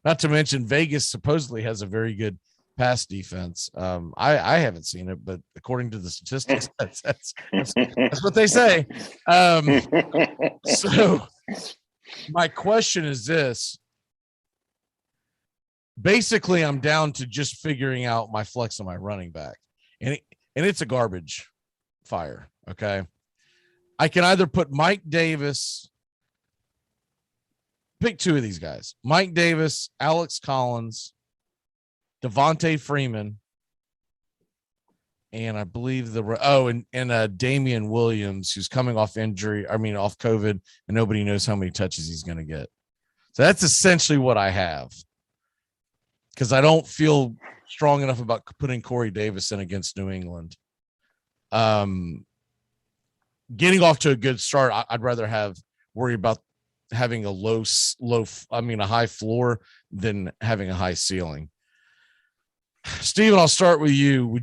Not to mention Vegas supposedly has a very good pass defense. I haven't seen it, but according to the statistics, that's what they say. So my question is this. Basically, I'm down to just figuring out my flex on my running back. And it's a garbage fire, okay? I can either put Mike Davis, pick 2 of these guys. Mike Davis, Alex Collins, Devontae Freeman, and I believe and Damian Williams, who's coming off off COVID, and nobody knows how many touches he's going to get. So that's essentially what I have, because I don't feel strong enough about putting Corey Davis in against New England. Getting off to a good start, I'd rather worry about having a high floor than having a high ceiling. Steven, I'll start with you.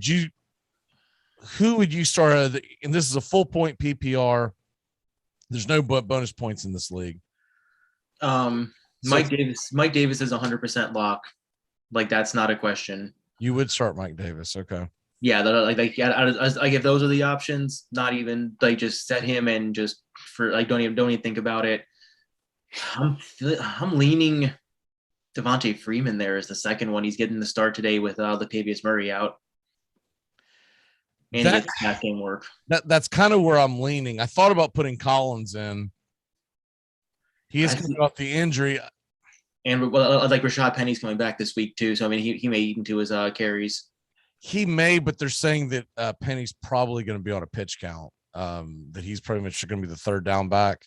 Who would you start? And this is a full point PPR. There's no bonus points in this league. Mike Davis is 100% lock. Like, that's not a question. You would start Mike Davis. Okay. Yeah. Like if those are the options, not even like just set him and just for like, don't even think about it. I'm leaning Devontae Freeman there as the second one. He's getting the start today with Latavius Murray out. And that game work. That's kind of where I'm leaning. I thought about putting Collins in. He is coming off the injury. And like Rashad Penny's coming back this week too. So I mean, he may eat into his carries. He may, but they're saying that Penny's probably going to be on a pitch count. That he's pretty much going to be the third down back.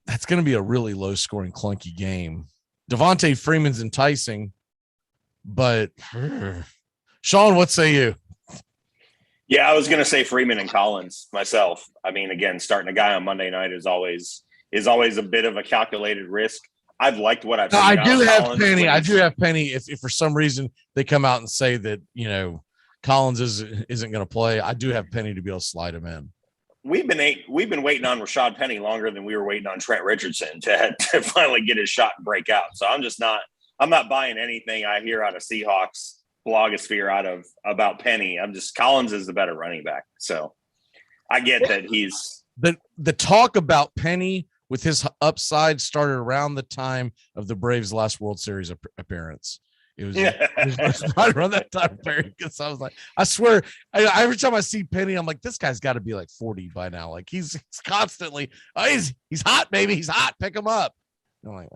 That's going to be a really low scoring, clunky game. Devontae Freeman's enticing, but Sean, what say you? Yeah, I was going to say Freeman and Collins myself. I mean, again, starting a guy on Monday night is always a bit of a calculated risk. I've liked what I've seen. I do have Penny. If for some reason they come out and say that, Collins isn't going to play, I do have Penny to be able to slide him in. We've been waiting on Rashad Penny longer than we were waiting on Trent Richardson to finally get his shot and break out. So I'm not buying anything I hear out of Seahawks blogosphere about Penny. Collins is the better running back. So I get that he's the talk about Penny with his upside started around the time of the Braves' last World Series appearance. It was right around that time period, because I was like, I swear, every time I see Penny, I'm like, this guy's got to be like 40 by now. Like he's constantly, he's hot, baby, he's hot. Pick him up. I'm like,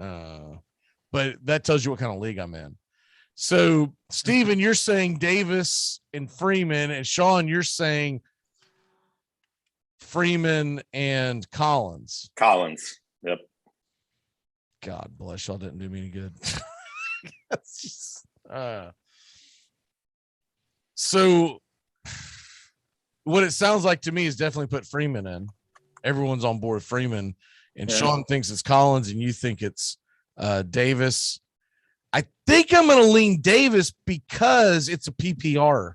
but that tells you what kind of league I'm in. So, Steven, you're saying Davis and Freeman, and Sean, you're saying Freeman and Collins. Yep. God bless y'all, didn't do me any good. That's just, so what it sounds like to me is definitely put Freeman in. Everyone's on board with Freeman, and Sean thinks it's Collins, and you think it's Davis. I think I'm going to lean Davis because it's a PPR.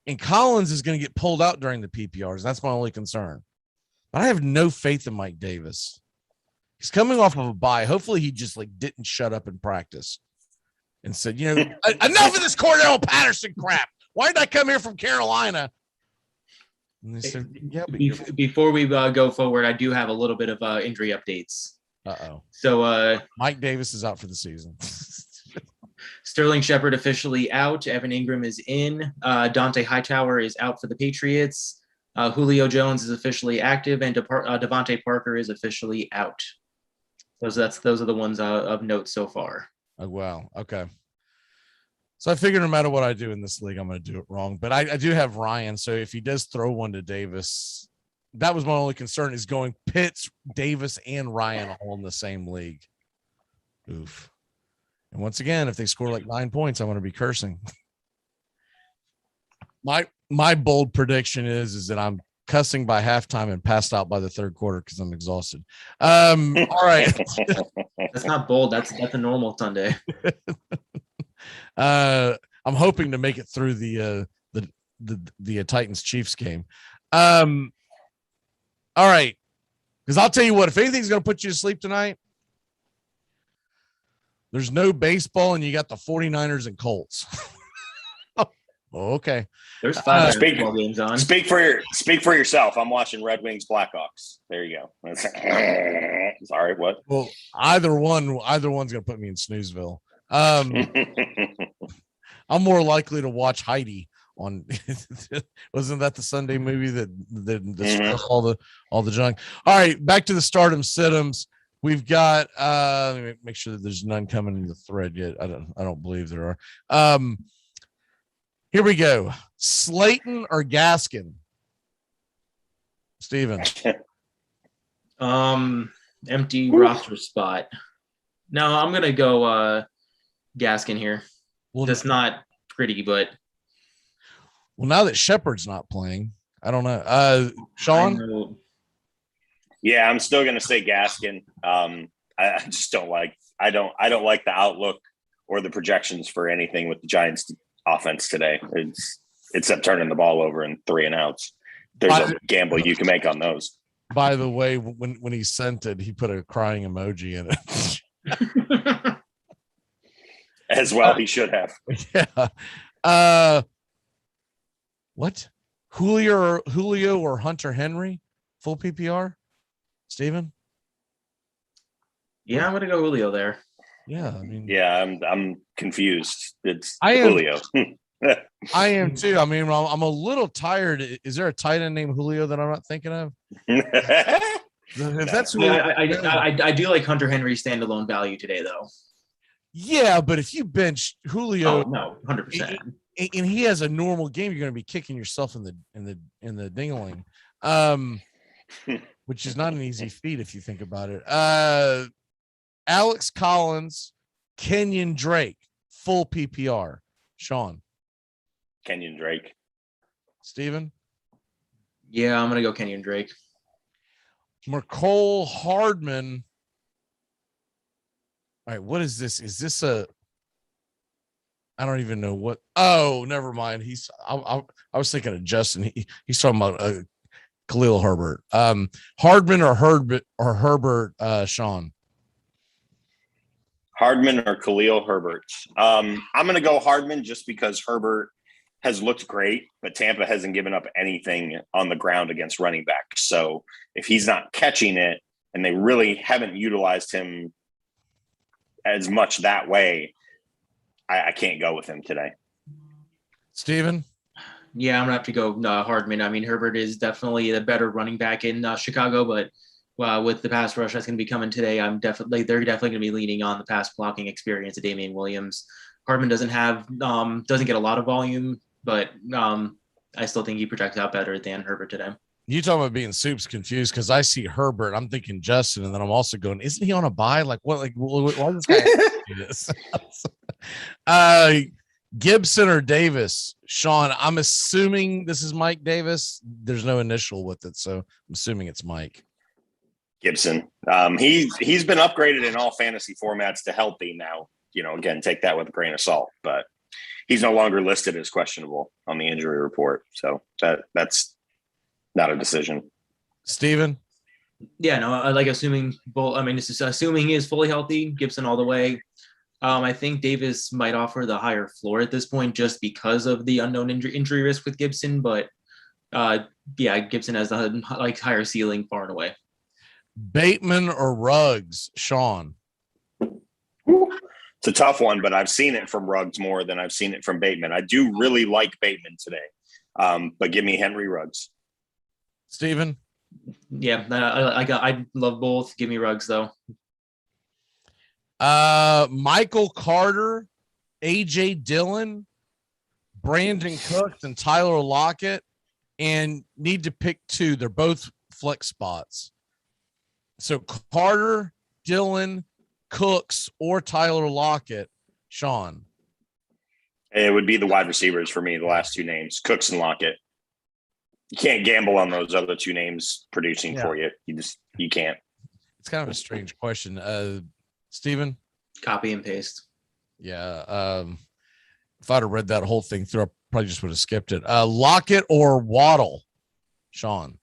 And Collins is going to get pulled out during the PPRs. That's my only concern. But I have no faith in Mike Davis. He's coming off of a bye. Hopefully he just like didn't shut up in practice and said, enough of this Cordell Patterson crap. Why did I come here from Carolina? And they said, before we go forward, I do have a little bit of injury updates. Uh-oh. So Mike Davis is out for the season. Sterling Shepard officially out. Evan Ingram is in. Dante Hightower is out for the Patriots. Julio Jones is officially active, and Devontae Parker is officially out. Those are the ones of note so far. Oh, wow. Okay. So I figure no matter what I do in this league, I'm going to do it wrong. But I do have Ryan. So if he does throw one to Davis, that was my only concern, is going Pitts, Davis, and Ryan all in the same league. Oof. And once again, if they score like 9 points, I'm going to be cursing. My bold prediction is that I'm cussing by halftime and passed out by the third quarter because I'm exhausted. All right. That's not bold. That's a normal Sunday. I'm hoping to make it through the Titans Chiefs game. All right. Because I'll tell you what, if anything's going to put you to sleep tonight, there's no baseball and you got the 49ers and Colts. Okay. There's 5 baseball games on. Speak for yourself. I'm watching Red Wings Blackhawks. There you go. Sorry, what? Well, either one's gonna put me in snoozeville. I'm more likely to watch Heidi on wasn't that the Sunday movie that all the junk. All right, back to the stardom sit-ems. We've got let me make sure that there's none coming in the thread yet. I don't believe there are. Here we go. Slayton or Gaskin? Steven. Empty roster spot. No, I'm gonna go Gaskin here. Well, that's not pretty, but now that Shepard's not playing, I don't know. Sean? Yeah, I'm still gonna say Gaskin. I just don't like I don't like the outlook or the projections for anything with the Giants offense today. It's up turning the ball over in 3 and outs. There's a gamble you can make on those. By the way, when he sent it, he put a crying emoji in it. As well, he should have. Yeah. What? Julio or Hunter Henry? Full PPR? Steven? Yeah, I'm gonna go Julio there. Yeah, I mean, yeah, I'm confused. It's Julio. I am too. I mean, I'm a little tired. Is there a tight end named Julio that I'm not thinking of? If that's who I do like Hunter Henry's standalone value today, though. Yeah, but if you bench Julio, no, 100%, and he has a normal game, you're going to be kicking yourself in the dingling, which is not an easy feat if you think about it. Alex Collins, Kenyon Drake, full PPR. Sean. Kenyon Drake. Steven? Yeah, I'm going to go Kenyon Drake. McCole Hardman. All right, what is this? Is this a I don't even know what. Oh, never mind. I was thinking of Justin. He's talking about Khalil Herbert. Hardman or Herbert, Sean? Hardman or Khalil Herbert. I'm going to go Hardman just because Herbert has looked great, but Tampa hasn't given up anything on the ground against running backs. So if he's not catching it and they really haven't utilized him as much that way, I can't go with him today. Steven? Yeah, I'm going to have to go Hardman. I mean, Herbert is definitely the better running back in Chicago, but with the pass rush that's going to be coming today, they're definitely going to be leaning on the pass blocking experience of Damian Williams. Hardman doesn't get a lot of volume, but I still think he projects out better than Herbert today. You talking about being soups confused because I see Herbert, I'm thinking Justin, and then I'm also going, isn't he on a bye? Like what? Like why this guy do this? Gibson or Davis? Sean, I'm assuming this is Mike Davis. There's no initial with it, so I'm assuming it's Mike. Gibson. He's been upgraded in all fantasy formats to healthy now. Again, take that with a grain of salt, but he's no longer listed as questionable on the injury report. So that's not a decision. Steven? Yeah, no, I like assuming both. I mean, this is assuming he is fully healthy. Gibson all the way. I think Davis might offer the higher floor at this point just because of the unknown injury risk with Gibson. But yeah, Gibson has the higher ceiling far and away. Bateman or Ruggs, Sean? It's a tough one, but I've seen it from Ruggs more than I've seen it from Bateman. I do really like Bateman today, but give me Henry Ruggs. Steven? Yeah, I love both. Give me Ruggs though. Michael Carter, AJ Dillon, Brandon Cooks, and Tyler Lockett, and need to pick two. They're both flex spots. So Carter, Dillon, Cooks, or Tyler Lockett. Sean? It would be the wide receivers for me, the last two names, Cooks and Lockett. You can't gamble on those other two names producing for you. You can't. It's kind of a strange question. Steven? Copy and paste. Yeah. If I'd have read that whole thing through, I probably just would have skipped it. Lockett or Waddle? Sean?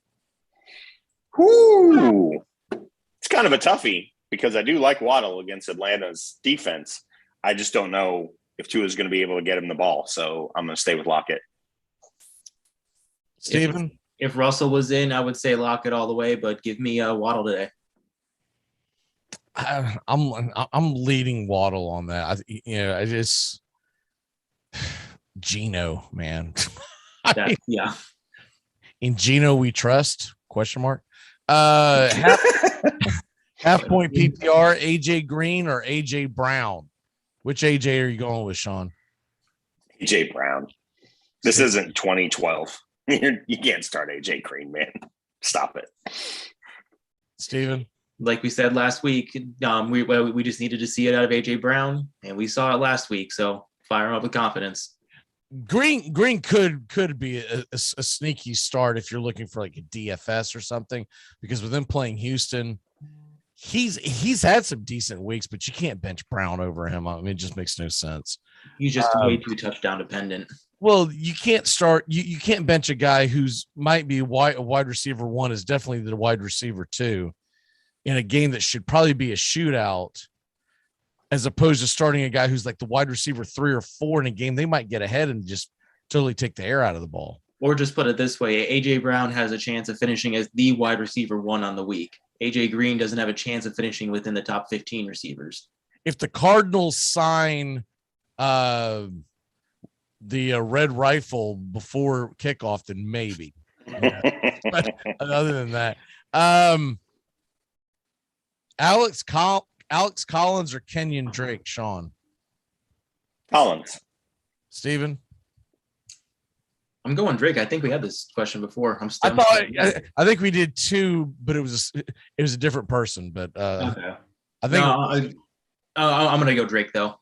Ooh. It's kind of a toughie because I do like Waddle against Atlanta's defense. I just don't know if Tua is going to be able to get him the ball. So I'm going to stay with Lockett. Steven? If Russell was in, I would say Lockett all the way, but give me Waddle today. I'm leading Waddle on that. I just Geno, man. Yeah. In Geno we trust? Question mark. Half point PPR, AJ Green or AJ Brown? Which AJ are you going with, Sean? AJ Brown. This isn't 2012. You can't start AJ Green, man. Stop it. Steven? Like we said last week, we just needed to see it out of AJ Brown, and we saw it last week. So fire him up with confidence. Green could be a sneaky start if you're looking for like a DFS or something, because with him playing Houston, he's had some decent weeks, but you can't bench Brown over him. I mean, it just makes no sense. He's just way too touchdown dependent. Well, you can't start. You can't bench a guy who's might be a wide receiver one is definitely the wide receiver two in a game that should probably be a shootout, as opposed to starting a guy who's like the wide receiver 3 or 4 in a game they might get ahead and just totally take the air out of the ball. Or just put it this way, AJ Brown has a chance of finishing as the wide receiver 1 on the week. AJ Green doesn't have a chance of finishing within the top 15 receivers. If the Cardinals sign the red rifle before kickoff, then maybe. But other than that, Alex Collins or Kenyon Drake, Sean? Collins. Steven? I'm going Drake. I think we had this question before. I think we did too, but it was a different person. But okay. I think I'm going to go Drake though.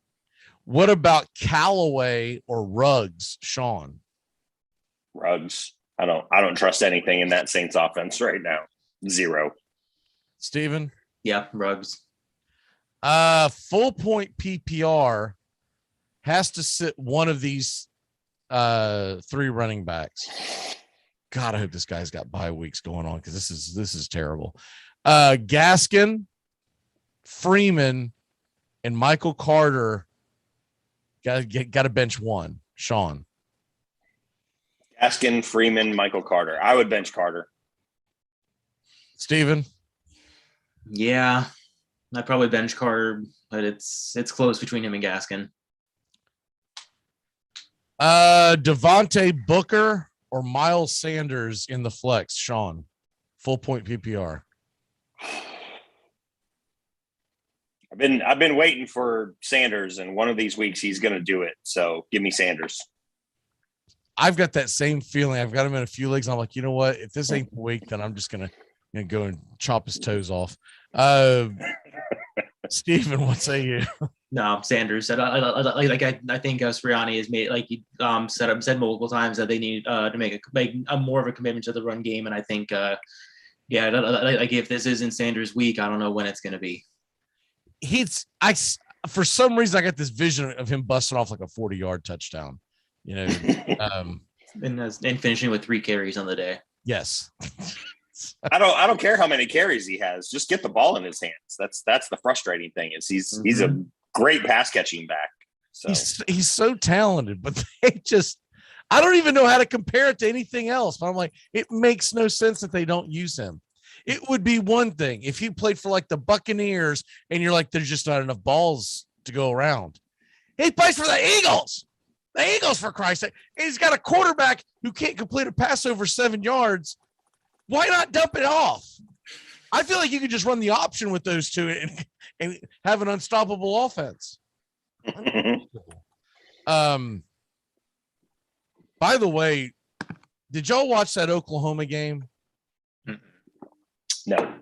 What about Callaway or Ruggs, Sean? Ruggs. I don't trust anything in that Saints offense right now. 0. Steven? Yeah, Ruggs. Full point PPR has to sit one of these 3 running backs. God, I hope this guy's got bye weeks going on, because this is terrible. Gaskin, Freeman, and Michael Carter. Got to bench one. Sean? Gaskin, Freeman, Michael Carter. I would bench Carter. Steven? Yeah, I'd probably bench Carter, but it's close between him and Gaskin. Devontae Booker or Miles Sanders in the flex, Sean? Full point PPR. I've been waiting for Sanders, and one of these weeks he's going to do it. So give me Sanders. I've got that same feeling. I've got him in a few leagues. I'm like, you know what? If this ain't the week, then I'm just going to go and chop his toes off. Steven, what say you? No, Sanders said. I think Sirianni has made, like he said multiple times, that they need to make a more of a commitment to the run game, and I think if this isn't Sanders' week, I don't know when it's going to be. For some reason, I got this vision of him busting off like a 40-yard touchdown, and finishing with 3 carries on the day. Yes. I don't care how many carries he has. Just get the ball in his hands. That's the frustrating thing is he's a great pass catching back. So he's so talented, but I don't even know how to compare it to anything else. But I'm like, it makes no sense that they don't use him. It would be one thing if he played for like the Buccaneers and you're like, there's just not enough balls to go around. He plays for the Eagles. The Eagles, for Christ's sake. And he's got a quarterback who can't complete a pass over 7 yards. Why not dump it off? I feel like you could just run the option with those two and have an unstoppable offense. By the way, did y'all watch that Oklahoma game? No,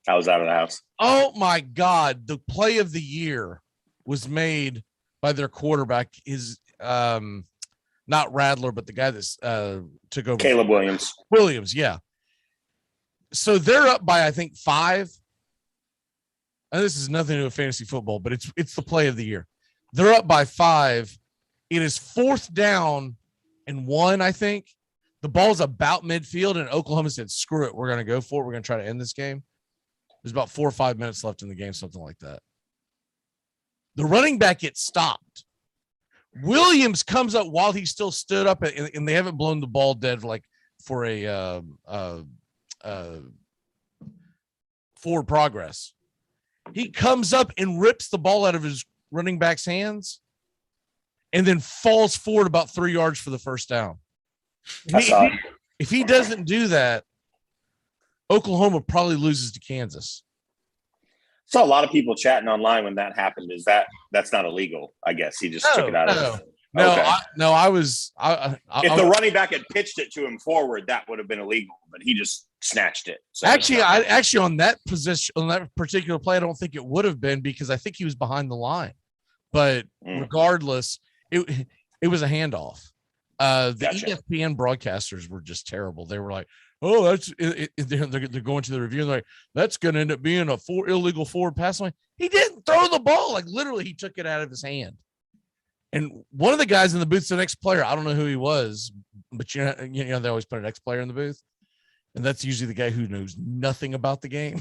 I was out of the house. Oh my God. The play of the year was made by their quarterback. His not Radler, but the guy that's took over. Caleb Williams. Williams, yeah. So they're up by, I think, 5. And this is nothing to do with fantasy football, but it's the play of the year. They're up by 5. It is 4th down and 1, I think. The ball's about midfield, and Oklahoma said, screw it. We're going to go for it. We're going to try to end this game. There's about 4 or 5 minutes left in the game, something like that. The running back gets stopped. Williams comes up while he still stood up, and they haven't blown the ball dead for a forward progress. He comes up and rips the ball out of his running back's hands and then falls forward about 3 yards for the first down. If he doesn't do that, Oklahoma probably loses to Kansas. Saw a lot of people chatting online when that happened. That's not illegal? I guess he just took it out of it. No, okay. If the running back had pitched it to him forward, that would have been illegal, but he just snatched it. So actually on that position, on that particular play, I don't think it would have been because I think he was behind the line. But regardless, it was a handoff. The ESPN broadcasters were just terrible. They were like, "Oh, they're going to the review and they're like, that's going to end up being a illegal forward pass line." He didn't throw the ball. Like literally, he took it out of his hand. And one of the guys in the booth, the next player, I don't know who he was, but you know they always put an ex-player in the booth, and that's usually the guy who knows nothing about the game.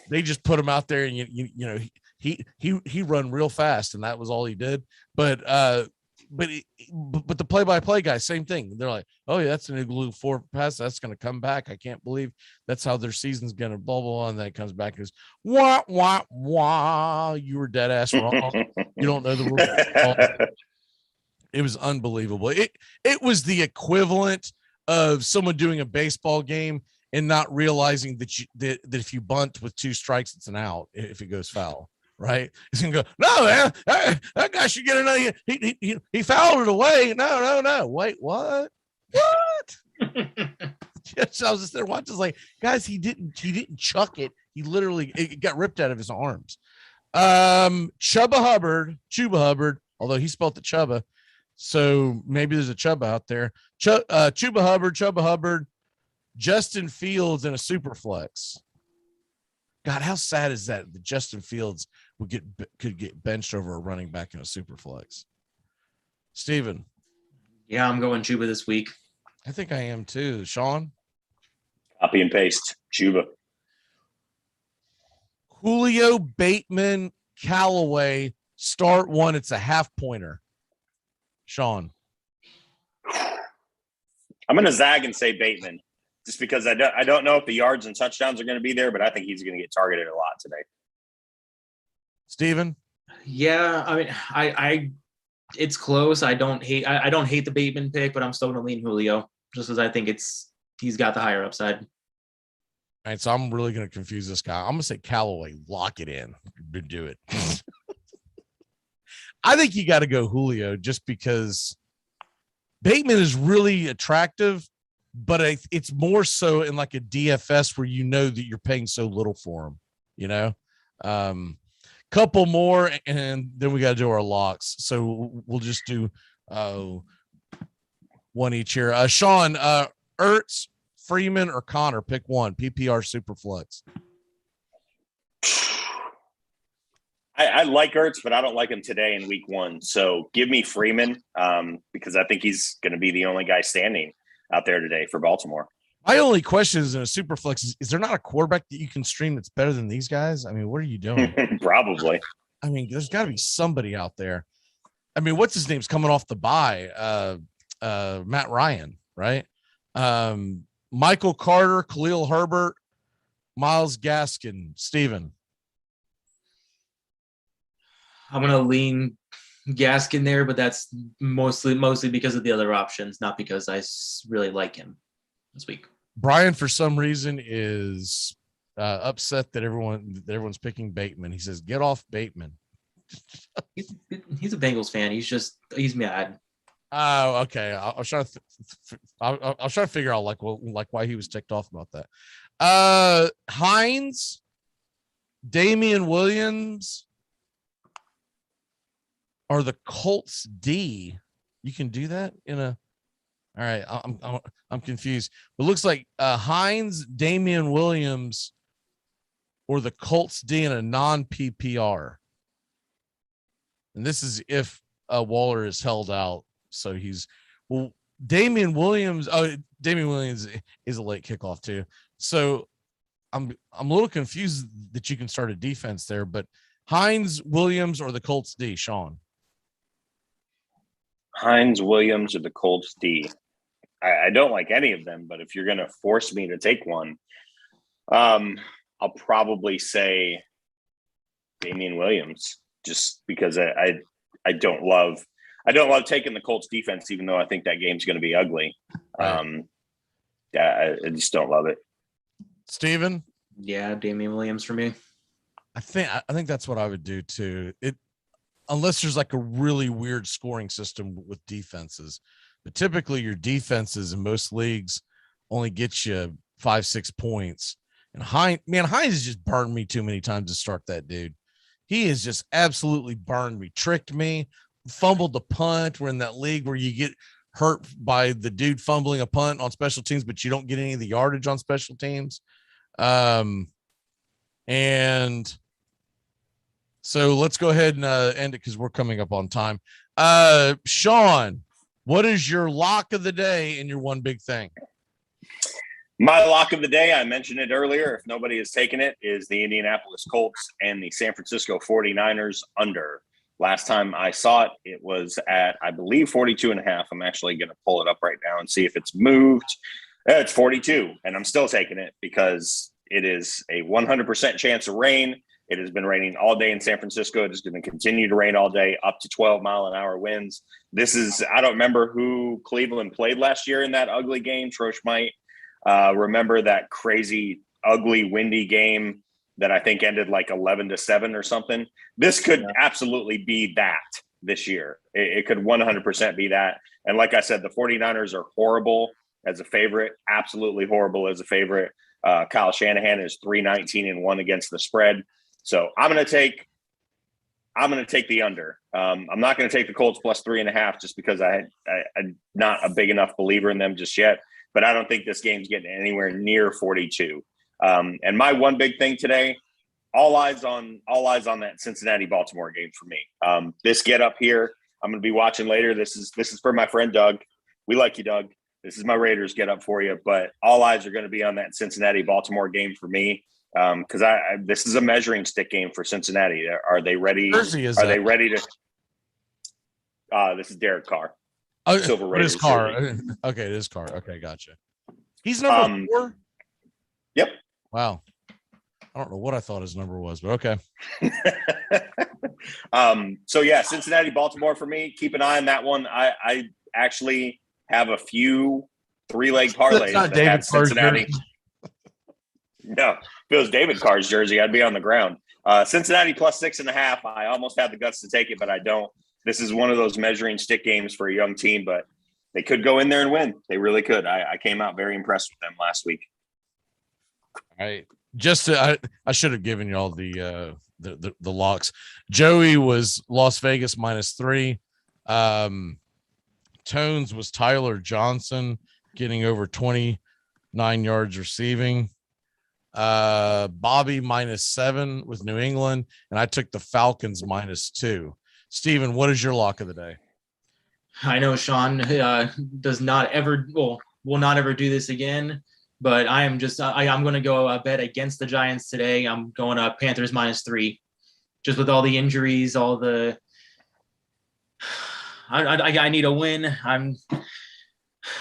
They just put him out there, and you know he run real fast, and that was all he did. But the play-by-play guy, same thing. They're like, "Oh yeah, that's an illegal forward pass. That's going to come back. I can't believe that's how their season's going to blah blah blah." And then it comes back and goes, "Wah wah wah! You were dead ass wrong. You don't know the rules." It was unbelievable. It was the equivalent of someone doing a baseball game and not realizing that if you bunt with 2 strikes, it's an out if it goes foul. Right? He's gonna go, "No, man, that guy should get another. He fouled it away." No. Wait, what? So I was just there watching, like, guys, he didn't chuck it. He literally it got ripped out of his arms. Chuba Hubbard, although he spelled it Chuba, so maybe there's a Chuba out there. Chuba Hubbard, Justin Fields in a super flex. God, how sad is that Justin Fields could get benched over a running back in a super flex? Steven. Yeah, I'm going Chuba this week. I think I am too. Sean? Copy and paste. Chuba. Julio, Bateman, Callaway, start one. It's a half-pointer. Sean? I'm going to zag and say Bateman. Just because I don't know if the yards and touchdowns are going to be there, but I think he's going to get targeted a lot today. Steven? Yeah, I mean, I it's close. I don't hate the Bateman pick, but I'm still going to lean Julio just because I think he's got the higher upside. All right, so I'm really going to confuse this guy. I'm going to say Callaway, lock it in, do it. I think you got to go Julio just because Bateman is really attractive. But it's more so in like a DFS where you know that you're paying so little for them, you know. Couple more, and then we got to do our locks. So we'll just do one each here. Sean, Ertz, Freeman, or Connor? Pick one. PPR Superflex. I like Ertz, but I don't like him today in week 1. So give me Freeman because I think he's going to be the only guy standing out there today for Baltimore. My only question is in a super flex is there not a quarterback that you can stream that's better than these guys? I mean, what are you doing? Probably. I mean, there's got to be somebody out there. I mean, what's his name's coming off the bye? Matt Ryan, right? Michael Carter, Khalil Herbert, Myles Gaskin, Steven. I'm gonna lean Gaskin there, but that's mostly because of the other options, not because I really like him this week. Brian, for some reason, is upset that everyone's picking Bateman. He says, "Get off Bateman." He's a Bengals fan. He's mad. Oh, okay. I'll try to figure out like why he was ticked off about that. Hines, Damian Williams, or the Colts D. You can do that in a. All right, I'm confused. It looks like Hines, Damian Williams, or the Colts D in a non-PPR. And this is if Waller is held out. So Damian Williams. Oh, Damian Williams is a late kickoff too. So I'm a little confused that you can start a defense there. But Hines, Williams, or the Colts D, Sean. Hines, Williams, or the Colts D. I don't like any of them, but if you're going to force me to take one, I'll probably say Damian Williams, just because I don't love taking the Colts defense, even though I think that game's going to be ugly. Right. I just don't love it. Steven? Yeah, Damian Williams for me. I think that's what I would do too. Unless there's like a really weird scoring system with defenses. But typically your defenses in most leagues only get you 5-6 points. And Hines has just burned me too many times to start that dude. He has just absolutely burned me, tricked me, fumbled the punt. We're in that league where you get hurt by the dude fumbling a punt on special teams, but you don't get any of the yardage on special teams. And so let's go ahead and end it because we're coming up on time. Sean, what is your lock of the day and your one big thing? My lock of the day, I mentioned it earlier, if nobody has taken it, is the Indianapolis Colts and the San Francisco 49ers under. Last time I saw it, it was at, I believe, 42.5. I'm actually going to pull it up right now and see if it's moved. It's 42, and I'm still taking it because it is a 100% chance of rain. It has been raining all day in San Francisco. It is going to continue to rain all day, up to 12-mile-an-hour winds. I don't remember who Cleveland played last year in that ugly game. Trosh might remember that crazy, ugly, windy game that I think ended like 11-7 or something. This could absolutely be that this year. It could 100% be that. And like I said, the 49ers are horrible as a favorite, absolutely horrible as a favorite. Kyle Shanahan is 3-19-1 against the spread. So I'm going to take the under. I'm not going to take the Colts plus 3.5 just because I'm not a big enough believer in them just yet. But I don't think this game's getting anywhere near 42. And my one big thing today, all eyes on that Cincinnati-Baltimore game for me. This get up here, I'm going to be watching later. This is for my friend Doug. We like you, Doug. This is my Raiders get up for you. But all eyes are going to be on that Cincinnati-Baltimore game for me. Because this is a measuring stick game for Cincinnati. Are they ready? They ready to? This is Derek Carr. Oh, Silver Raiders. It is Carr. Okay, it is Carr. Okay, gotcha. He's number 4. Yep. Wow. I don't know what I thought his number was, but okay. So yeah, Cincinnati, Baltimore for me. Keep an eye on that one. I actually have a few 3-leg parlays that have Cincinnati. No, if it was David Carr's jersey, I'd be on the ground. Cincinnati plus 6.5. I almost had the guts to take it, but I don't. This is one of those measuring stick games for a young team, but they could go in there and win. They really could. I came out very impressed with them last week. All right. I should have given you all the locks. Joey was Las Vegas -3. Tones was Tyler Johnson getting over 29 yards receiving. Bobby -7 with New England, and I took the Falcons -2. Steven, what is your lock of the day? I know Sean will not ever do this again. But I'm going to go bet against the Giants today. I'm going Panthers -3, just with all the injuries, all the. I need a win.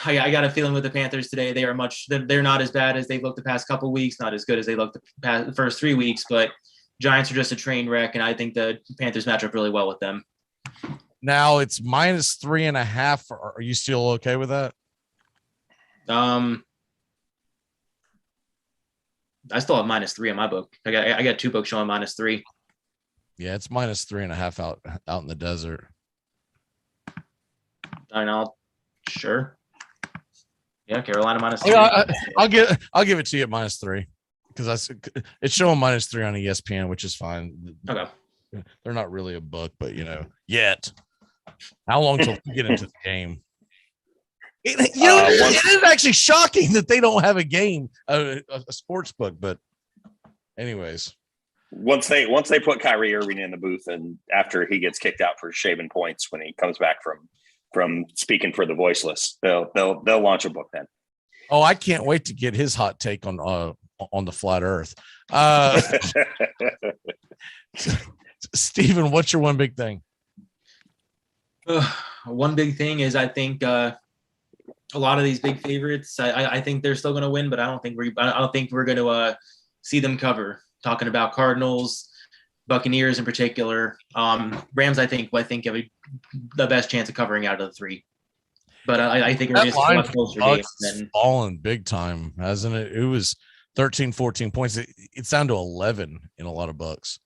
I got a feeling with the Panthers today. They're not as bad as they looked the past couple weeks, not as good as they looked the first 3 weeks, but Giants are just a train wreck, and I think the Panthers match up really well with them. Now it's -3.5. Are you still okay with that? I still have -3 in my book. I got 2 books showing -3. Yeah, it's -3.5 out in the desert. I know. Sure. Yeah, Carolina -3. Yeah, I'll give it to you at -3 because it's showing -3 on ESPN, which is fine. Okay. They're not really a book, but yet. How long till we get into the game? It is actually shocking that they don't have a game, a sports book. But, anyways, once they put Kyrie Irving in the booth, and after he gets kicked out for shaving points when he comes back from speaking for the voiceless, they'll launch a book then. Oh, I can't wait to get his hot take on the flat Earth. Steven, what's your one big thing? One big thing is I think a lot of these big favorites, I think they're still going to win, but I don't think we're going to see them cover. Talking about Cardinals, Buccaneers in particular, Rams. I think have the best chance of covering out of the 3. But I think we're just a much closer game. Fallen big time, hasn't it? It was 13, 14 points. It's down to 11 in a lot of books.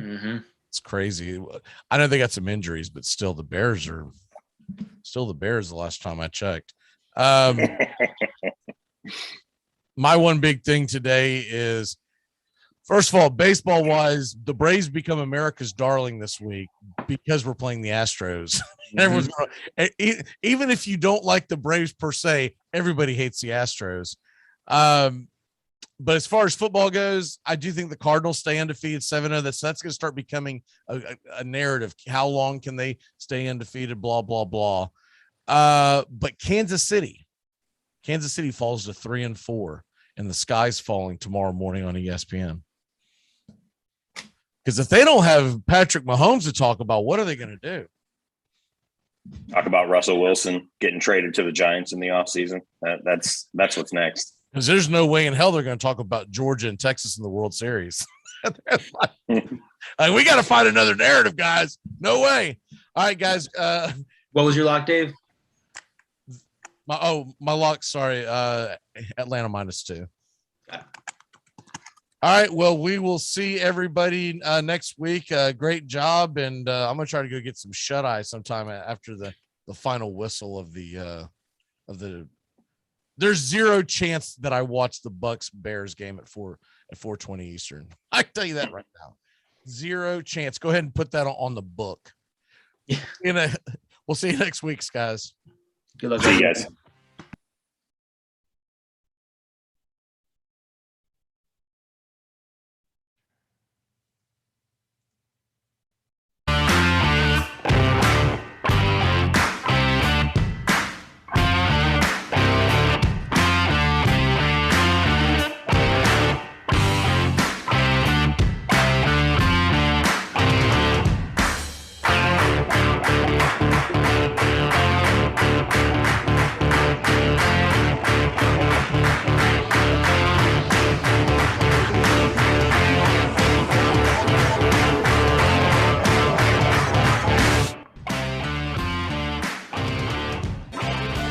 Mm-hmm. It's crazy. I know they got some injuries, but still the Bears are still the Bears the last time I checked. My one big thing today is, first of all, baseball wise, the Braves become America's darling this week because we're playing the Astros. Mm-hmm. Everyone's going, even if you don't like the Braves per se, everybody hates the Astros. But as far as football goes, I do think the Cardinals stay undefeated 7-0. That's going to start becoming a narrative. How long can they stay undefeated? Blah, blah, blah. But Kansas City falls to 3-4, and the sky's falling tomorrow morning on ESPN. Because if they don't have Patrick Mahomes to talk about, what are they going to do? Talk about Russell Wilson getting traded to the Giants in the offseason. That's what's next. Because there's no way in hell they're going to talk about Georgia and Texas in the World Series. We got to find another narrative, guys. No way. All right, guys. What was your lock, Dave? My lock. Sorry, Atlanta -2. All right. Well, we will see everybody next week. Great job, and I'm gonna try to go get some shut eye sometime after the final whistle of the. There's zero chance that I watch the Bucks Bears game at 4:20 Eastern. I can tell you that right now. Zero chance. Go ahead and put that on the book. We'll see you next week, guys. Good luck. See you guys.